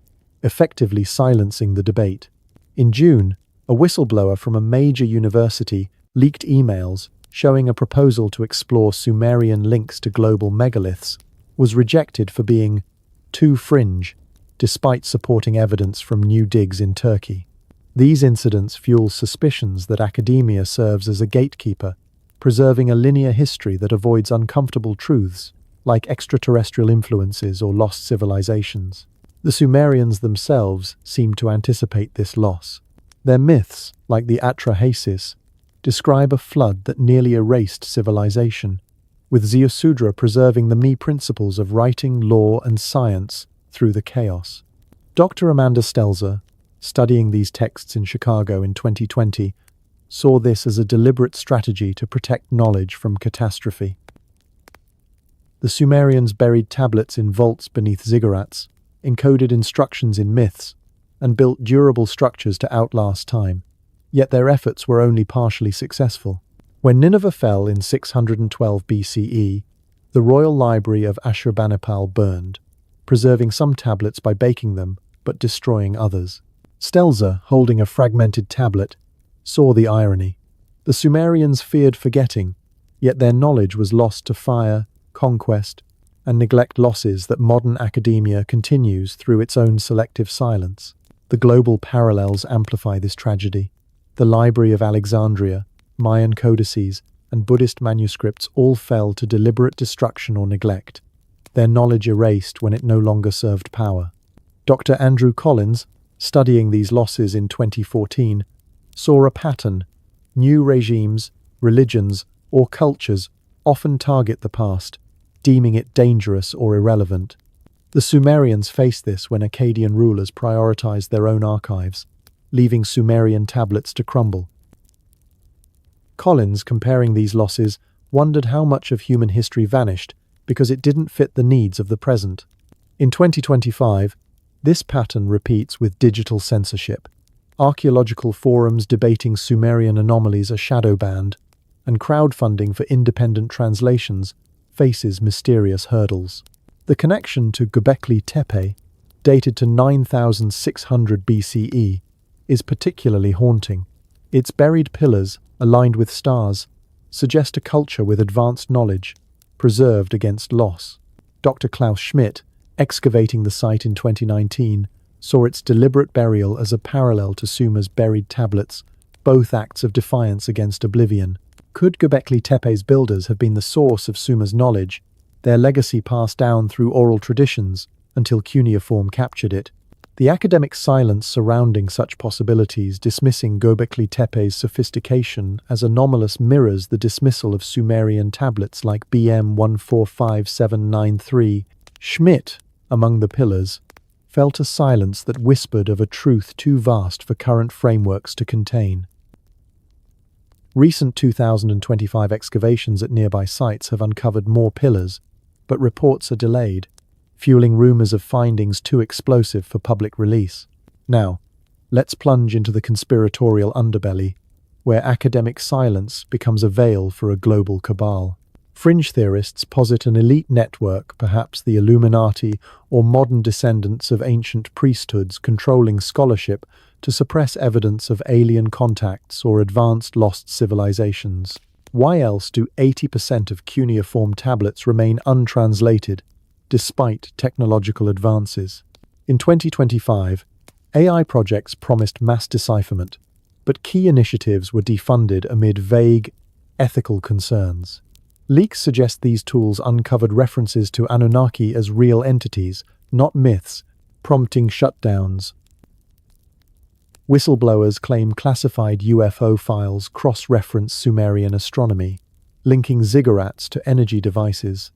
Speaker 1: effectively silencing the debate. In June, a whistleblower from a major university leaked emails showing a proposal to explore Sumerian links to global megaliths was rejected for being too fringe, despite supporting evidence from new digs in Turkey. These incidents fuel suspicions that academia serves as a gatekeeper, preserving a linear history that avoids uncomfortable truths, like extraterrestrial influences or lost civilizations. The Sumerians themselves seem to anticipate this loss. Their myths, like the Atrahasis, describe a flood that nearly erased civilization, with Ziusudra preserving the me principles of writing, law, and science through the chaos. Dr. Amanda Stelzer, studying these texts in Chicago in 2020, saw this as a deliberate strategy to protect knowledge from catastrophe. The Sumerians buried tablets in vaults beneath ziggurats, encoded instructions in myths, and built durable structures to outlast time. Yet their efforts were only partially successful. When Nineveh fell in 612 BCE, the royal library of Ashurbanipal burned, preserving some tablets by baking them, but destroying others. Stelzer, holding a fragmented tablet, saw the irony. The Sumerians feared forgetting, yet their knowledge was lost to fire, conquest, and neglect, losses that modern academia continues through its own selective silence. The global parallels amplify this tragedy. The Library of Alexandria, Mayan codices, and Buddhist manuscripts all fell to deliberate destruction or neglect, their knowledge erased when it no longer served power. Dr. Andrew Collins, studying these losses in 2014, saw a pattern. New regimes, religions, or cultures often target the past, deeming it dangerous or irrelevant. The Sumerians faced this when Akkadian rulers prioritized their own archives, leaving Sumerian tablets to crumble. Collins, comparing these losses, wondered how much of human history vanished because it didn't fit the needs of the present. In 2025, this pattern repeats with digital censorship. Archaeological forums debating Sumerian anomalies are shadow banned, and crowdfunding for independent translations faces mysterious hurdles. The connection to Göbekli Tepe, dated to 9600 BCE, is particularly haunting. Its buried pillars, aligned with stars, suggest a culture with advanced knowledge, preserved against loss. Dr. Klaus Schmidt, excavating the site in 2019, saw its deliberate burial as a parallel to Sumer's buried tablets, both acts of defiance against oblivion. Could Göbekli Tepe's builders have been the source of Sumer's knowledge, their legacy passed down through oral traditions until Cuneiform captured it? The academic silence surrounding such possibilities, dismissing Göbekli Tepe's sophistication as anomalous, mirrors the dismissal of Sumerian tablets like BM 145793. Schmidt, among the pillars, felt a silence that whispered of a truth too vast for current frameworks to contain. Recent 2025 excavations at nearby sites have uncovered more pillars, but reports are delayed, fueling rumors of findings too explosive for public release. Now, let's plunge into the conspiratorial underbelly, where academic silence becomes a veil for a global cabal. Fringe theorists posit an elite network, perhaps the Illuminati or modern descendants of ancient priesthoods, controlling scholarship to suppress evidence of alien contacts or advanced lost civilizations. Why else do 80% of cuneiform tablets remain untranslated, despite technological advances? In 2025, AI projects promised mass decipherment, but key initiatives were defunded amid vague ethical concerns. Leaks suggest these tools uncovered references to Anunnaki as real entities, not myths, prompting shutdowns. Whistleblowers claim classified UFO files cross-reference Sumerian astronomy, linking ziggurats to energy devices,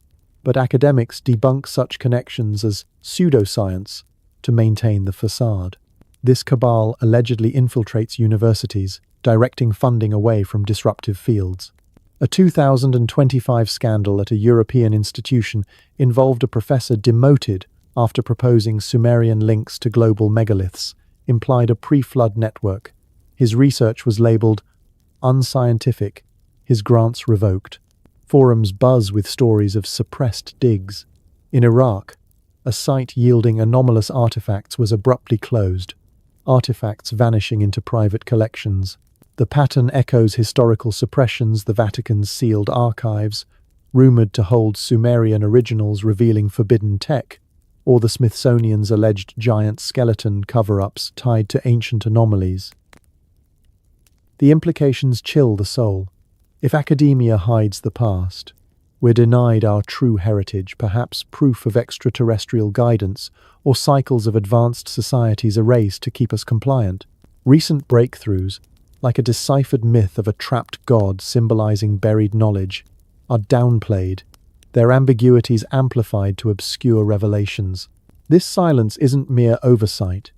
Speaker 1: but academics debunk such connections as pseudoscience to maintain the facade. This cabal allegedly infiltrates universities, directing funding away from disruptive fields. A 2025 scandal at a European institution involved a professor demoted after proposing Sumerian links to global megaliths implied a pre-flood network. His research was labeled unscientific, his grants revoked. Forums buzz with stories of suppressed digs. In Iraq, a site yielding anomalous artifacts was abruptly closed, artifacts vanishing into private collections. The pattern echoes historical suppressions, the Vatican's sealed archives, rumored to hold Sumerian originals revealing forbidden tech, or the Smithsonian's alleged giant skeleton cover-ups tied to ancient anomalies. The implications chill the soul. If academia hides the past, we're denied our true heritage, perhaps proof of extraterrestrial guidance, or cycles of advanced societies erased to keep us compliant. Recent breakthroughs, like a deciphered myth of a trapped god symbolizing buried knowledge, are downplayed, their ambiguities amplified to obscure revelations. This silence isn't mere oversight,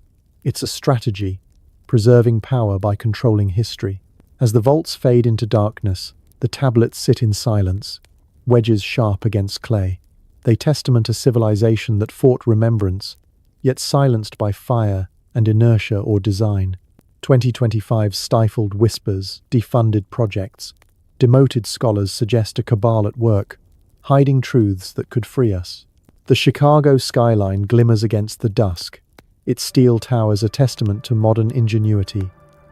Speaker 1: it's a strategy, preserving power by controlling history. As the vaults fade into darkness, the tablets sit in silence, wedges sharp against clay. They testament a civilization that fought remembrance, yet silenced by fire and inertia or design. 2025 stifled whispers, defunded projects, demoted scholars suggest a cabal at work, hiding truths that could free us. The Chicago skyline glimmers against the dusk, its steel towers a testament to modern ingenuity.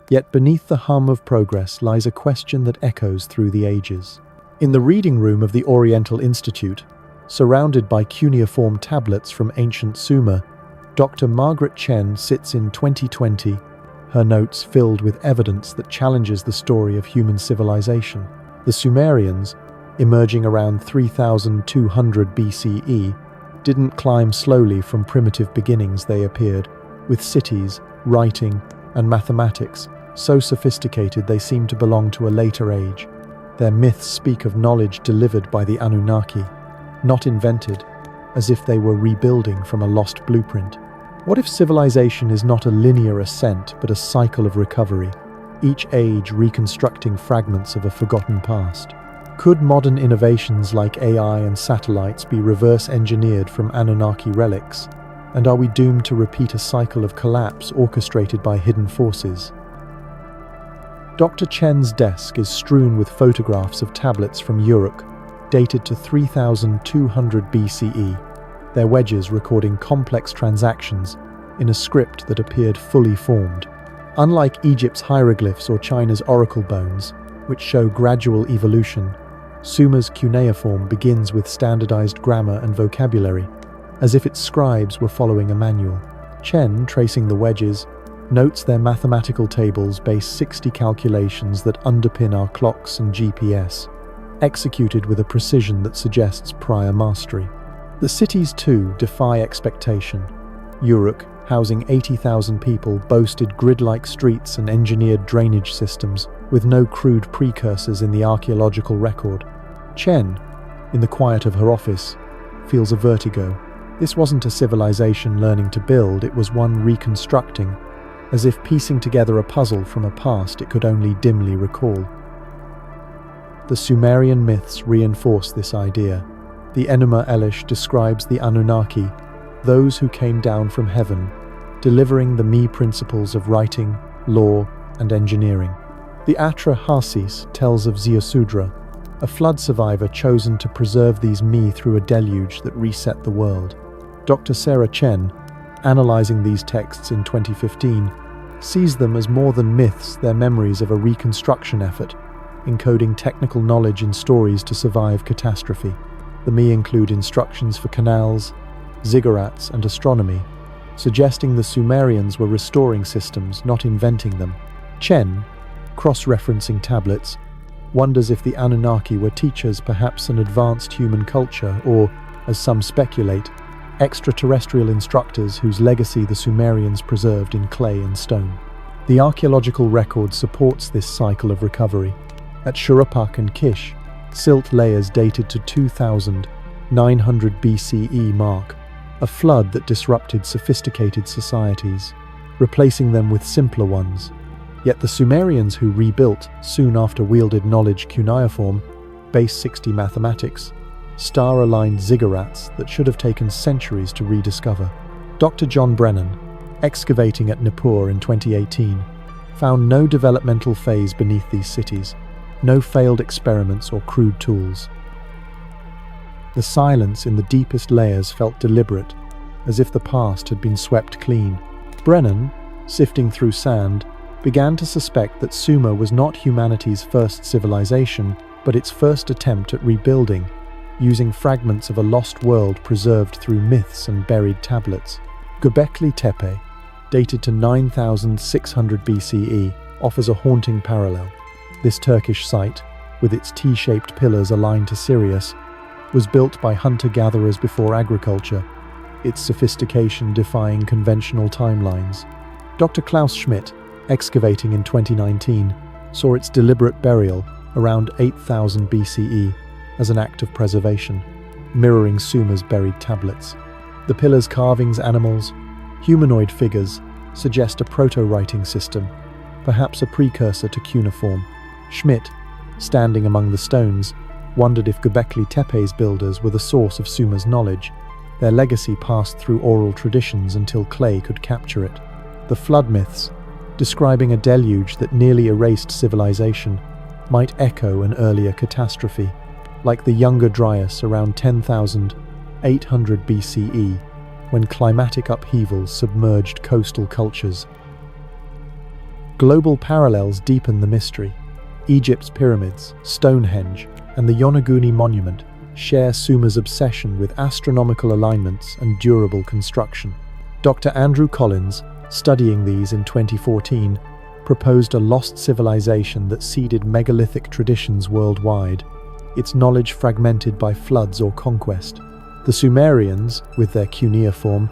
Speaker 1: Yet beneath the hum of progress lies a question that echoes through the ages. In the reading room of the Oriental Institute, surrounded by cuneiform tablets from ancient Sumer, Dr. Margaret Chen sits in 2020, her notes filled with evidence that challenges the story of human civilization. The Sumerians, emerging around 3200 BCE, didn't climb slowly from primitive beginnings. They appeared with cities, writing, and mathematics, so sophisticated they seem to belong to a later age. Their myths speak of knowledge delivered by the Anunnaki, not invented, as if they were rebuilding from a lost blueprint. What if civilization is not a linear ascent, but a cycle of recovery, each age reconstructing fragments of a forgotten past? Could modern innovations like AI and satellites be reverse-engineered from Anunnaki relics? And are we doomed to repeat a cycle of collapse orchestrated by hidden forces? Dr. Chen's desk is strewn with photographs of tablets from Uruk, dated to 3200 BCE, their wedges recording complex transactions in a script that appeared fully formed. Unlike Egypt's hieroglyphs or China's oracle bones, which show gradual evolution, Sumer's cuneiform begins with standardized grammar and vocabulary, as if its scribes were following a manual. Chen, tracing the wedges, notes their mathematical tables base 60 calculations that underpin our clocks and GPS, executed with a precision that suggests prior mastery. The cities, too, defy expectation. Uruk, housing 80,000 people, boasted grid-like streets and engineered drainage systems, with no crude precursors in the archaeological record. Chen, in the quiet of her office, feels a vertigo. This wasn't a civilization learning to build, it was one reconstructing, as if piecing together a puzzle from a past it could only dimly recall. The Sumerian myths reinforce this idea. The Enuma Elish describes the Anunnaki, those who came down from heaven, delivering the Me principles of writing, law, and engineering. The Atra Hasis tells of Ziusudra, a flood survivor chosen to preserve these Me through a deluge that reset the world. Dr. Sarah Chen, analyzing these texts in 2015, sees them as more than myths, they're memories of a reconstruction effort, encoding technical knowledge in stories to survive catastrophe. The Me include instructions for canals, ziggurats, and astronomy, suggesting the Sumerians were restoring systems, not inventing them. Chen, cross-referencing tablets, wonders if the Anunnaki were teachers, perhaps an advanced human culture, or, as some speculate, extraterrestrial instructors whose legacy the Sumerians preserved in clay and stone. The archaeological record supports this cycle of recovery. At Shuruppak and Kish, silt layers dated to 2900 BCE mark a flood that disrupted sophisticated societies, replacing them with simpler ones. Yet the Sumerians who rebuilt soon after wielded knowledge cuneiform, base 60 mathematics, star-aligned ziggurats that should have taken centuries to rediscover. Dr. John Brennan, excavating at Nippur in 2018, found no developmental phase beneath these cities, no failed experiments or crude tools. The silence in the deepest layers felt deliberate, as if the past had been swept clean. Brennan, sifting through sand, began to suspect that Sumer was not humanity's first civilization, but its first attempt at rebuilding, using fragments of a lost world preserved through myths and buried tablets. Göbekli Tepe, dated to 9600 BCE, offers a haunting parallel. This Turkish site, with its T-shaped pillars aligned to Sirius, was built by hunter-gatherers before agriculture, its sophistication defying conventional timelines. Dr. Klaus Schmidt, excavating in 2019, saw its deliberate burial around 8000 BCE as an act of preservation, mirroring Sumer's buried tablets. The pillars' carvings, animals, humanoid figures suggest a proto-writing system, perhaps a precursor to cuneiform. Schmidt, standing among the stones, wondered if Göbekli Tepe's builders were the source of Sumer's knowledge. Their legacy passed through oral traditions until clay could capture it. The flood myths, describing a deluge that nearly erased civilization, might echo an earlier catastrophe, like the Younger Dryas around 10,800 BCE, when climatic upheavals submerged coastal cultures. Global parallels deepen the mystery. Egypt's pyramids, Stonehenge, and the Yonaguni Monument share Sumer's obsession with astronomical alignments and durable construction. Dr. Andrew Collins, studying these in 2014, proposed a lost civilization that seeded megalithic traditions worldwide, its knowledge fragmented by floods or conquest. The Sumerians, with their cuneiform,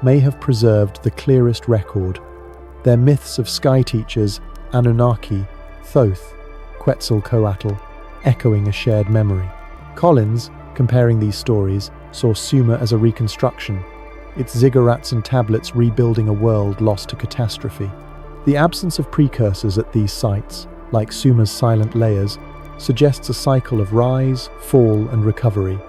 Speaker 1: may have preserved the clearest record. Their myths of sky teachers, Anunnaki, Thoth, Quetzalcoatl, echoing a shared memory. Collins, comparing these stories, saw Sumer as a reconstruction, its ziggurats and tablets rebuilding a world lost to catastrophe. The absence of precursors at these sites, like Sumer's silent layers, suggests a cycle of rise, fall, and recovery,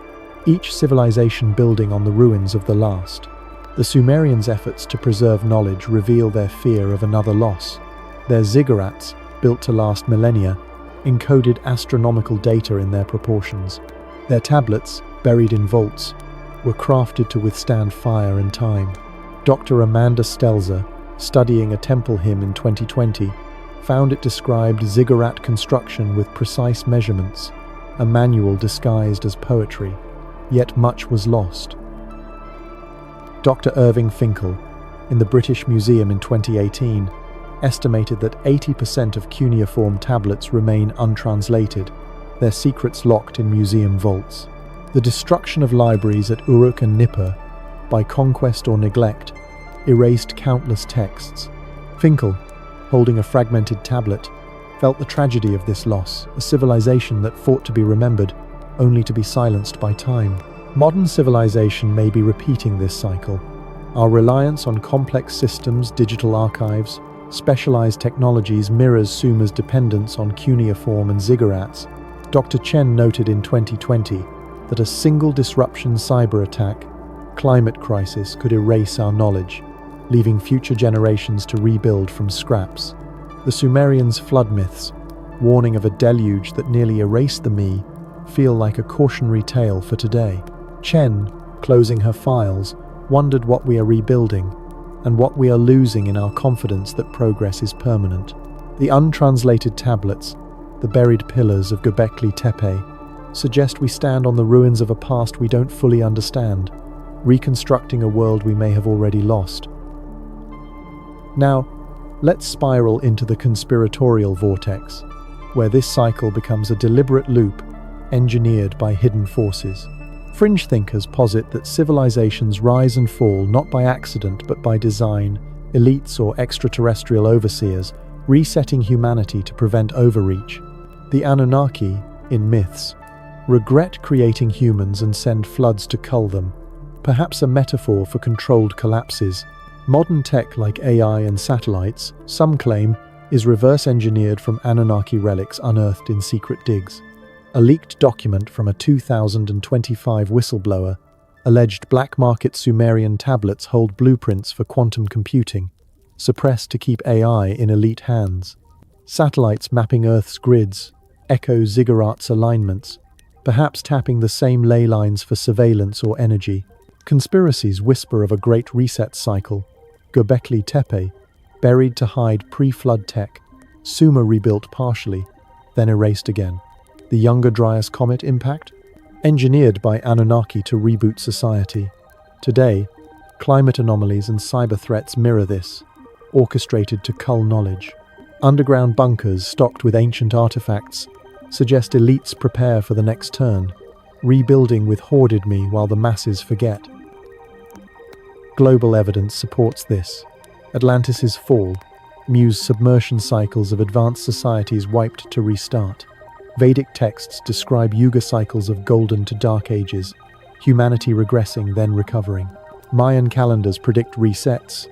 Speaker 1: each civilization building on the ruins of the last. The Sumerians' efforts to preserve knowledge reveal their fear of another loss. Their ziggurats, built to last millennia, encoded astronomical data in their proportions. Their tablets, buried in vaults, were crafted to withstand fire and time. Dr. Amanda Stelzer, studying a temple hymn in 2020, found it described ziggurat construction with precise measurements, a manual disguised as poetry, yet much was lost. Dr. Irving Finkel, in the British Museum in 2018, estimated that 80% of cuneiform tablets remain untranslated, their secrets locked in museum vaults. The destruction of libraries at Uruk and Nippur, by conquest or neglect, erased countless texts. Finkel, holding a fragmented tablet, felt the tragedy of this loss, a civilization that fought to be remembered, only to be silenced by time. Modern civilization may be repeating this cycle. Our reliance on complex systems, digital archives, specialized technologies mirrors Sumer's dependence on cuneiform and ziggurats. Dr. Chen noted in 2020 that a single disruption cyber attack, climate crisis, could erase our knowledge, leaving future generations to rebuild from scraps. The Sumerians' flood myths, warning of a deluge that nearly erased the me, feel like a cautionary tale for today. Chen, closing her files, wondered what we are rebuilding and what we are losing in our confidence that progress is permanent. The untranslated tablets, the buried pillars of Göbekli Tepe, suggest we stand on the ruins of a past we don't fully understand, reconstructing a world we may have already lost. Now, let's spiral into the conspiratorial vortex, where this cycle becomes a deliberate loop engineered by hidden forces. Fringe thinkers posit that civilizations rise and fall not by accident but by design, elites or extraterrestrial overseers resetting humanity to prevent overreach. The Anunnaki, in myths, regret creating humans and send floods to cull them, perhaps a metaphor for controlled collapses. Modern tech like AI and satellites, some claim, is reverse-engineered from Anunnaki relics unearthed in secret digs. A leaked document from a 2025 whistleblower alleged black market Sumerian tablets hold blueprints for quantum computing, suppressed to keep AI in elite hands. Satellites mapping Earth's grids echo ziggurats' alignments, perhaps tapping the same ley lines for surveillance or energy. Conspiracies whisper of a great reset cycle. Göbekli Tepe, buried to hide pre-flood tech, Sumer rebuilt partially, then erased again. The Younger Dryas comet impact, engineered by Anunnaki to reboot society. Today, climate anomalies and cyber threats mirror this, orchestrated to cull knowledge. Underground bunkers stocked with ancient artifacts suggest elites prepare for the next turn, rebuilding with hoarded me while the masses forget. Global evidence supports this. Atlantis' fall, Mu's submersion cycles of advanced societies wiped to restart. Vedic texts describe yuga cycles of golden to dark ages, humanity regressing then recovering. Mayan calendars predict resets,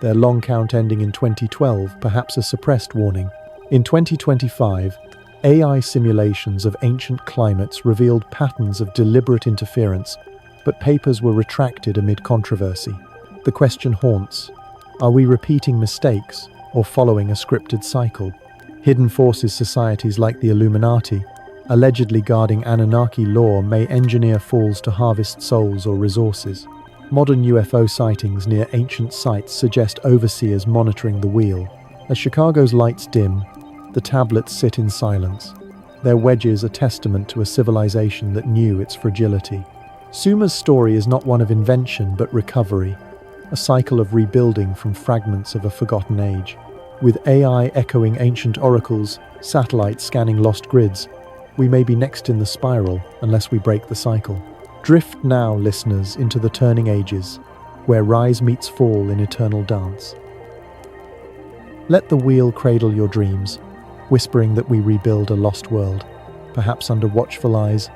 Speaker 1: their long count ending in 2012, perhaps a suppressed warning. In 2025, AI simulations of ancient climates revealed patterns of deliberate interference, but papers were retracted amid controversy. The question haunts: are we repeating mistakes or following a scripted cycle? Hidden forces societies like the Illuminati, allegedly guarding Anunnaki lore, may engineer falls to harvest souls or resources. Modern UFO sightings near ancient sites suggest overseers monitoring the wheel. As Chicago's lights dim, the tablets sit in silence, their wedges a testament to a civilization that knew its fragility. Sumer's story is not one of invention but recovery, a cycle of rebuilding from fragments of a forgotten age. With AI echoing ancient oracles, satellites scanning lost grids, we may be next in the spiral unless we break the cycle. Drift now, listeners, into the turning ages, where rise meets fall in eternal dance. Let the wheel cradle your dreams, whispering that we rebuild a lost world, perhaps under watchful eyes,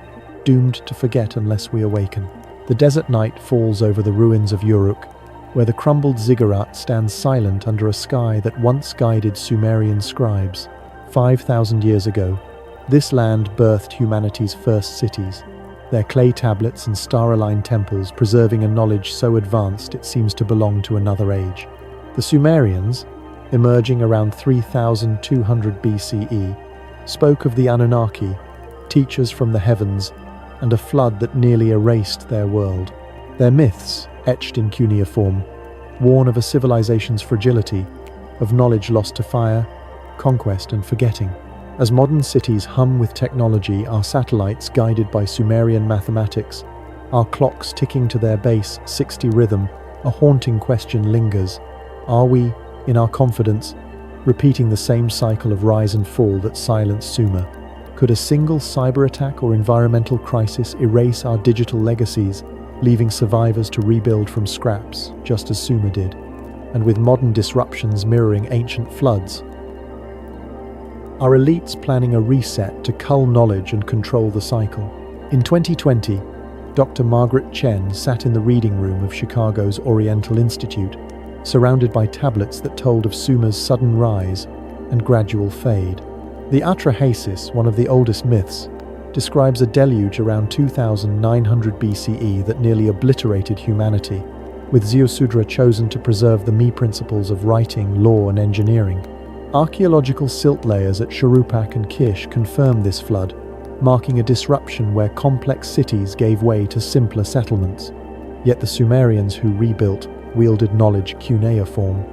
Speaker 1: doomed to forget unless we awaken. The desert night falls over the ruins of Uruk, where the crumbled ziggurat stands silent under a sky that once guided Sumerian scribes. 5,000 years ago, This land birthed humanity's first cities, their clay tablets and star-aligned temples preserving a knowledge so advanced it seems to belong to another age. The Sumerians, emerging around 3200 BCE, spoke of the Anunnaki, teachers from the heavens, and a flood that nearly erased their world. Their myths, etched in cuneiform, warn of a civilization's fragility, of knowledge lost to fire, conquest and forgetting. As modern cities hum with technology, our satellites guided by Sumerian mathematics, our clocks ticking to their base 60 rhythm, a haunting question lingers. Are we, in our confidence, repeating the same cycle of rise and fall that silenced Sumer? Could a single cyber attack or environmental crisis erase our digital legacies, leaving survivors to rebuild from scraps, just as Sumer did, and with modern disruptions mirroring ancient floods? Are elites planning a reset to cull knowledge and control the cycle? In 2020, Dr. Margaret Chen sat in the reading room of Chicago's Oriental Institute, surrounded by tablets that told of Sumer's sudden rise and gradual fade. The Atrahasis, one of the oldest myths, describes a deluge around 2900 BCE that nearly obliterated humanity, with Ziusudra chosen to preserve the Me principles of writing, law, and engineering. Archaeological silt layers at Shuruppak and Kish confirm this flood, marking a disruption where complex cities gave way to simpler settlements. Yet the Sumerians who rebuilt wielded knowledge cuneiform,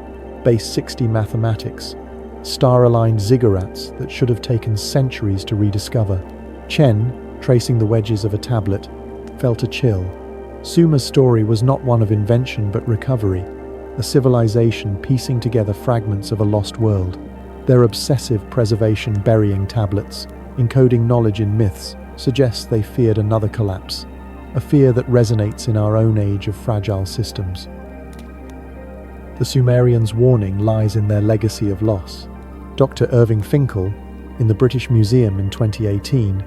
Speaker 1: base 60 mathematics, star-aligned ziggurats that should have taken centuries to rediscover. Chen, tracing the wedges of a tablet, felt a chill. Sumer's story was not one of invention but recovery, a civilization piecing together fragments of a lost world. Their obsessive preservation burying tablets, encoding knowledge in myths, suggests they feared another collapse, a fear that resonates in our own age of fragile systems. The Sumerians' warning lies in their legacy of loss. Dr. Irving Finkel, in the British Museum in 2018,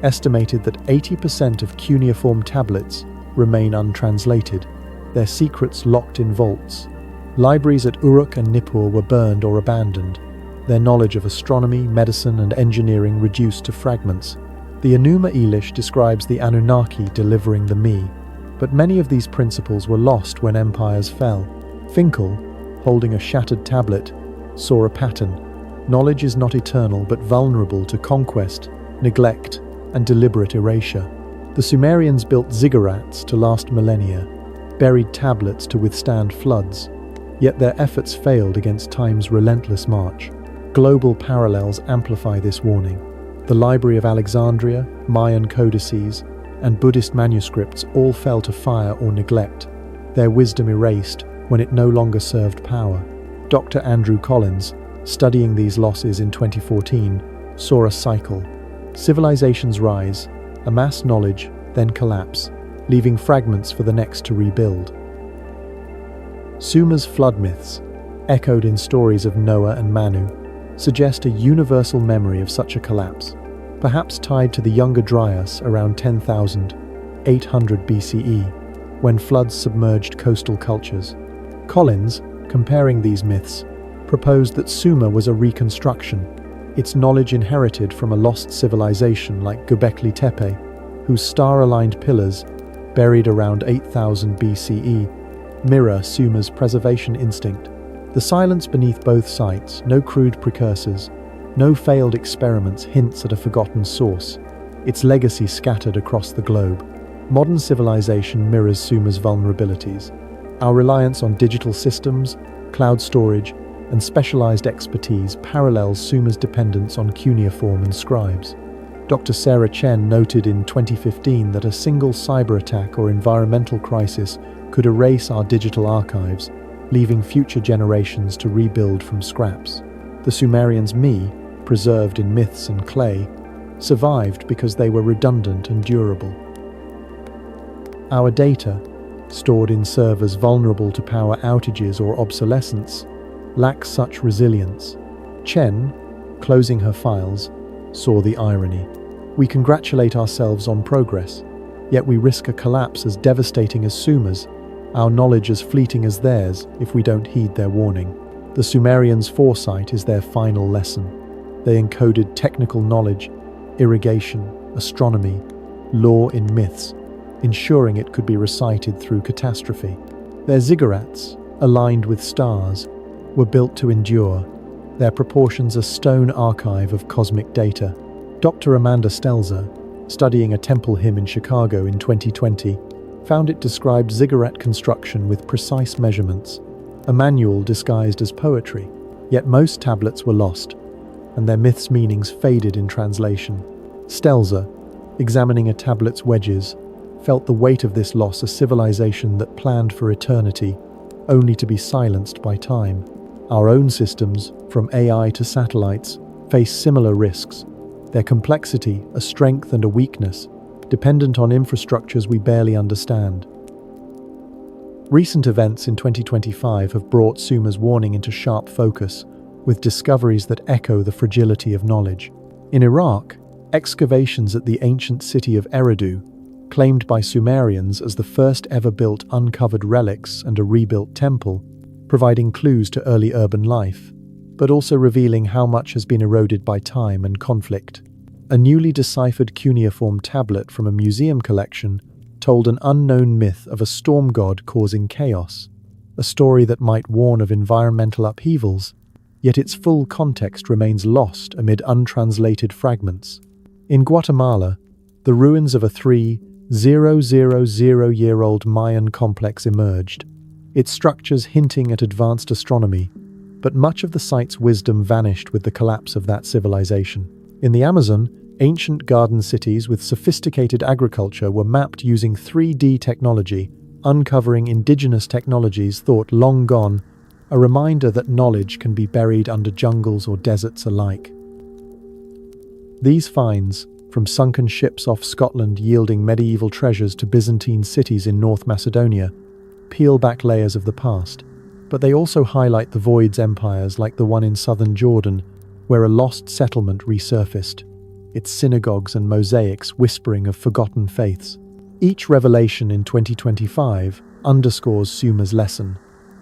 Speaker 1: estimated that 80% of cuneiform tablets remain untranslated, their secrets locked in vaults. Libraries at Uruk and Nippur were burned or abandoned, their knowledge of astronomy, medicine, and engineering reduced to fragments. The Enuma Elish describes the Anunnaki delivering the Me, but many of these principles were lost when empires fell. Finkel, holding a shattered tablet, saw a pattern. Knowledge is not eternal but vulnerable to conquest, neglect, and deliberate erasure. The Sumerians built ziggurats to last millennia, buried tablets to withstand floods, yet their efforts failed against time's relentless march. Global parallels amplify this warning. The Library of Alexandria, Mayan codices, and Buddhist manuscripts all fell to fire or neglect, their wisdom erased when it no longer served power. Dr. Andrew Collins, studying these losses in 2014, saw a cycle. Civilizations rise, amass knowledge, then collapse, leaving fragments for the next to rebuild. Sumer's flood myths, echoed in stories of Noah and Manu, suggest a universal memory of such a collapse, perhaps tied to the Younger Dryas around 10,800 BCE, when floods submerged coastal cultures. Collins, comparing these myths, proposed that Sumer was a reconstruction, its knowledge inherited from a lost civilization like Göbekli Tepe, whose star-aligned pillars, buried around 8000 BCE, mirror Sumer's preservation instinct. The silence beneath both sites, no crude precursors, no failed experiments hints at a forgotten source, its legacy scattered across the globe. Modern civilization mirrors Sumer's vulnerabilities. Our reliance on digital systems, cloud storage, and specialized expertise parallels Sumer's dependence on cuneiform and scribes. Dr. Sarah Chen noted in 2015 that a single cyber attack or environmental crisis could erase our digital archives, leaving future generations to rebuild from scraps. The Sumerians' Me, preserved in myths and clay, survived because they were redundant and durable. Our data, stored in servers vulnerable to power outages or obsolescence, lacks such resilience. Chen, closing her files, saw the irony. We congratulate ourselves on progress, yet we risk a collapse as devastating as Sumer's, our knowledge as fleeting as theirs if we don't heed their warning. The Sumerians' foresight is their final lesson. They encoded technical knowledge, irrigation, astronomy, law in myths, ensuring it could be recited through catastrophe. Their ziggurats, aligned with stars, were built to endure, their proportions a stone archive of cosmic data. Dr. Amanda Stelzer, studying a temple hymn in Chicago in 2020, found it described ziggurat construction with precise measurements, a manual disguised as poetry. Yet most tablets were lost, and their myths' meanings faded in translation. Stelzer, examining a tablet's wedges, felt the weight of this loss, a civilization that planned for eternity, only to be silenced by time. Our own systems, from AI to satellites, face similar risks. Their complexity, a strength and a weakness, dependent on infrastructures we barely understand. Recent events in 2025 have brought Sumer's warning into sharp focus, with discoveries that echo the fragility of knowledge. In Iraq, excavations at the ancient city of Eridu, claimed by Sumerians as the first ever built, uncovered relics and a rebuilt temple, providing clues to early urban life, but also revealing how much has been eroded by time and conflict. A newly deciphered cuneiform tablet from a museum collection told an unknown myth of a storm god causing chaos, a story that might warn of environmental upheavals, yet its full context remains lost amid untranslated fragments. In Guatemala, the ruins of a 3,000-year-old Mayan complex emerged, its structures hinting at advanced astronomy, but much of the site's wisdom vanished with the collapse of that civilization. In the Amazon, ancient garden cities with sophisticated agriculture were mapped using 3D technology, uncovering indigenous technologies thought long gone, a reminder that knowledge can be buried under jungles or deserts alike. These finds, from sunken ships off Scotland yielding medieval treasures to Byzantine cities in North Macedonia, peel back layers of the past, but they also highlight the voids empires like the one in southern Jordan, where a lost settlement resurfaced, its synagogues and mosaics whispering of forgotten faiths. Each revelation in 2025 underscores Sumer's lesson.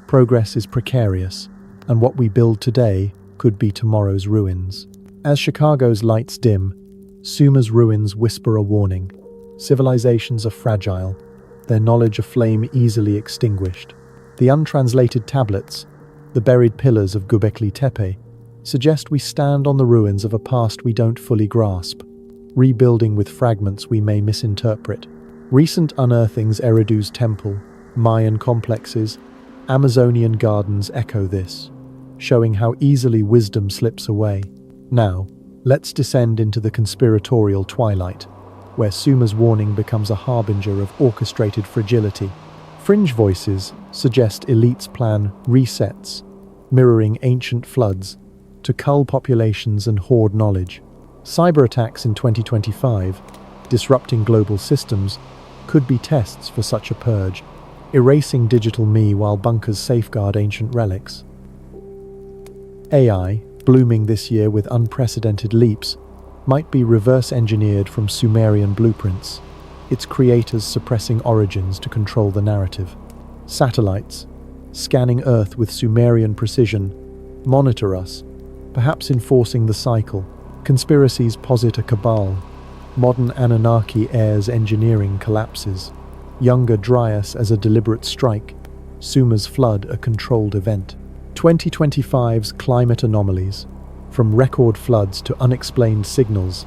Speaker 1: Progress is precarious, and what we build today could be tomorrow's ruins. As Chicago's lights dim, Sumer's ruins whisper a warning. Civilizations are fragile, their knowledge a flame easily extinguished. The untranslated tablets, the buried pillars of Göbekli Tepe, suggest we stand on the ruins of a past we don't fully grasp, rebuilding with fragments we may misinterpret. Recent unearthings, Eridu's temple, Mayan complexes, Amazonian gardens echo this, showing how easily wisdom slips away. Now, let's descend into the conspiratorial twilight, where Sumer's warning becomes a harbinger of orchestrated fragility. Fringe voices suggest elites plan resets, mirroring ancient floods, to cull populations and hoard knowledge. Cyber attacks in 2025, disrupting global systems, could be tests for such a purge, erasing digital me while bunkers safeguard ancient relics. AI, blooming this year with unprecedented leaps, might be reverse-engineered from Sumerian blueprints, its creators suppressing origins to control the narrative. Satellites, scanning Earth with Sumerian precision, monitor us, perhaps enforcing the cycle. Conspiracies posit a cabal. Modern Anunnaki heirs engineering collapses. Younger Dryas as a deliberate strike. Sumer's flood a controlled event. 2025's climate anomalies, from record floods to unexplained signals,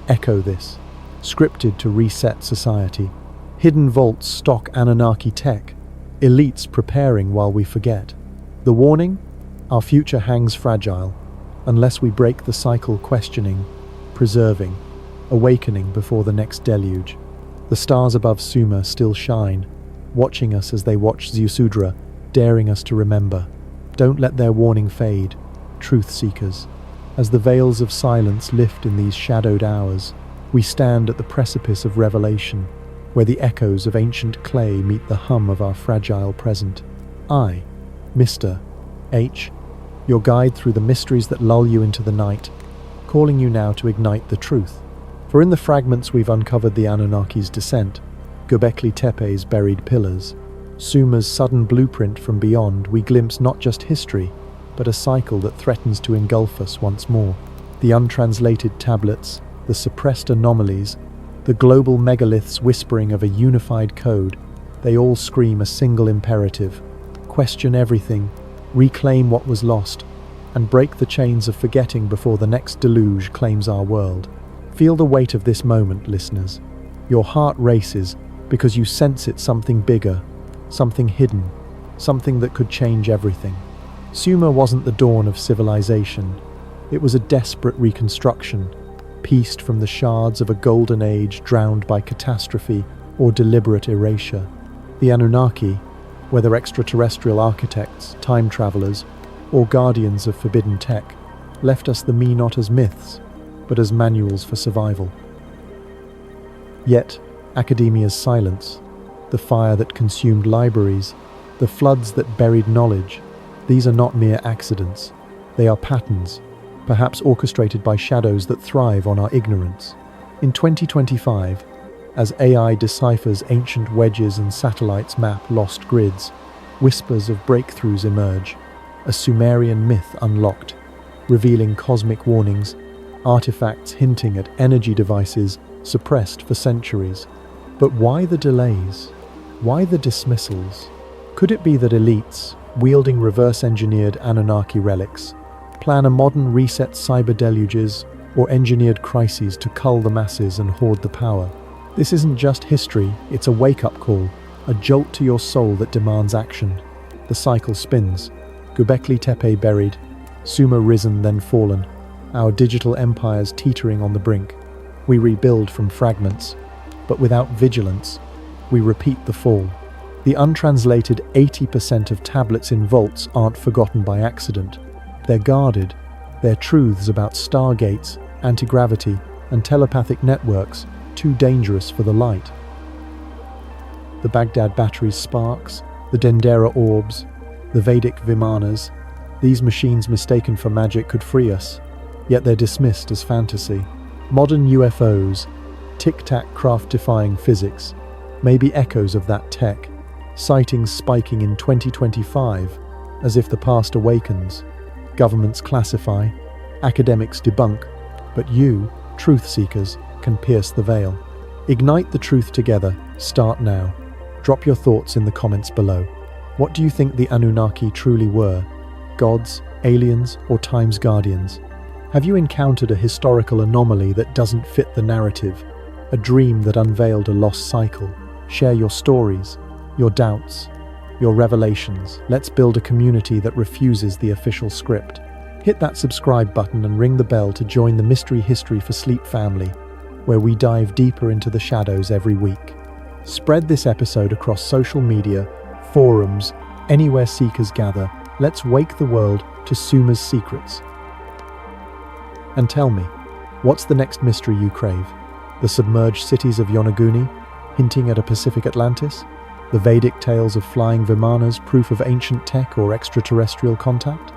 Speaker 1: echo this, scripted to reset society. Hidden vaults stock Anunnaki tech, elites preparing while we forget. The warning? Our future hangs fragile, unless we break the cycle, questioning, preserving, awakening before the next deluge. The stars above Sumer still shine, watching us as they watch Ziusudra, daring us to remember. Don't let their warning fade, truth seekers. As the veils of silence lift in these shadowed hours, we stand at the precipice of revelation, where the echoes of ancient clay meet the hum of our fragile present. I, Mr. H, your guide through the mysteries that lull you into the night, calling you now to ignite the truth. For in the fragments we've uncovered the Anunnaki's descent, Göbekli Tepe's buried pillars, Sumer's sudden blueprint from beyond, we glimpse not just history, but a cycle that threatens to engulf us once more. The untranslated tablets, the suppressed anomalies, the global megaliths whispering of a unified code, they all scream a single imperative: question everything, reclaim what was lost, and break the chains of forgetting before the next deluge claims our world. Feel the weight of this moment, listeners. Your heart races because you sense it's something bigger, something hidden, something that could change everything. Sumer wasn't the dawn of civilization. It was a desperate reconstruction, pieced from the shards of a golden age drowned by catastrophe or deliberate erasure. The Anunnaki, whether extraterrestrial architects, time travelers, or guardians of forbidden tech, left us the me not as myths, but as manuals for survival. Yet, academia's silence, the fire that consumed libraries, the floods that buried knowledge, these are not mere accidents. They are patterns, perhaps orchestrated by shadows that thrive on our ignorance. In 2025, as AI deciphers ancient wedges and satellites map lost grids, whispers of breakthroughs emerge, a Sumerian myth unlocked, revealing cosmic warnings, artifacts hinting at energy devices suppressed for centuries. But why the delays? Why the dismissals? Could it be that elites, wielding reverse-engineered Anunnaki relics, plan a modern reset cyber deluges or engineered crises to cull the masses and hoard the power? This isn't just history, it's a wake-up call, a jolt to your soul that demands action. The cycle spins. Göbekli Tepe buried, Sumer risen then fallen, our digital empires teetering on the brink. We rebuild from fragments, but without vigilance, we repeat the fall. The untranslated 80% of tablets in vaults aren't forgotten by accident. They're guarded, their truths about stargates, anti-gravity, and telepathic networks too dangerous for the light. The Baghdad battery's sparks, the Dendera orbs, the Vedic Vimanas, these machines mistaken for magic could free us, yet they're dismissed as fantasy. Modern UFOs, tic-tac craft-defying physics, may be echoes of that tech, sightings spiking in 2025, as if the past awakens. Governments classify, academics debunk, but you, truth seekers, can pierce the veil. Ignite the truth together. Start now. Drop your thoughts in the comments below. What do you think the Anunnaki truly were? Gods, aliens, or time's guardians? Have you encountered a historical anomaly that doesn't fit the narrative? A dream that unveiled a lost cycle? Share your stories, your doubts, your revelations. Let's build a community that refuses the official script. Hit that subscribe button and ring the bell to join the Mystery History for Sleep family, where we dive deeper into the shadows every week. Spread this episode across social media, forums, anywhere seekers gather. Let's wake the world to Sumer's secrets. And tell me, what's the next mystery you crave? The submerged cities of Yonaguni, hinting at a Pacific Atlantis? The Vedic tales of flying Vimanas, proof of ancient tech or extraterrestrial contact?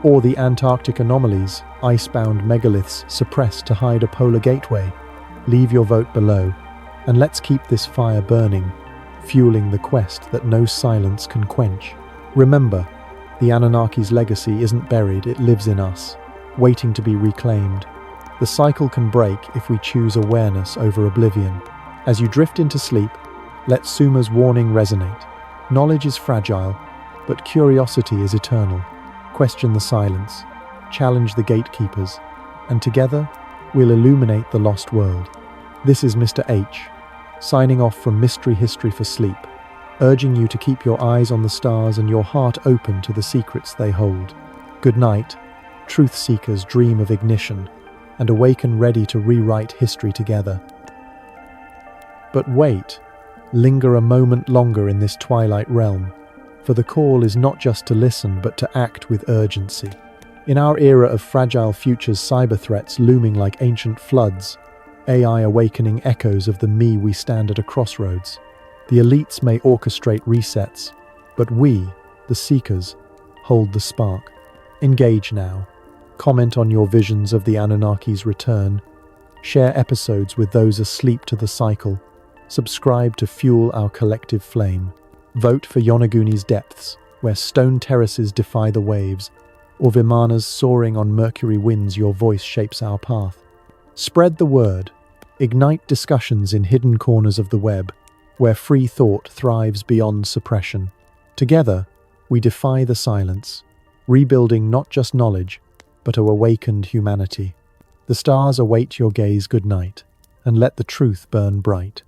Speaker 1: Or the Antarctic anomalies, icebound megaliths suppressed to hide a polar gateway? Leave your vote below, and let's keep this fire burning, fueling the quest that no silence can quench. Remember, the Anunnaki's legacy isn't buried, it lives in us, waiting to be reclaimed. The cycle can break if we choose awareness over oblivion. As you drift into sleep, let Sumer's warning resonate. Knowledge is fragile, but curiosity is eternal. Question the silence, challenge the gatekeepers, and together, we'll illuminate the lost world. This is Mr. H, signing off from Mystery History for Sleep, urging you to keep your eyes on the stars and your heart open to the secrets they hold. Good night, truth seekers dream of ignition, and awaken ready to rewrite history together. But wait, linger a moment longer in this twilight realm, for the call is not just to listen but to act with urgency. In our era of fragile futures, cyber threats looming like ancient floods, AI awakening echoes of the me, we stand at a crossroads. The elites may orchestrate resets, but we, the seekers, hold the spark. Engage now. Comment on your visions of the Anunnaki's return. Share episodes with those asleep to the cycle. Subscribe to fuel our collective flame. Vote for Yonaguni's depths, where stone terraces defy the waves, or Vimanas soaring on Mercury winds. Your voice shapes our path. Spread the word. Ignite discussions in hidden corners of the web, where free thought thrives beyond suppression. Together, we defy the silence, rebuilding not just knowledge, but a awakened humanity. The stars await your gaze. Good night, and let the truth burn bright.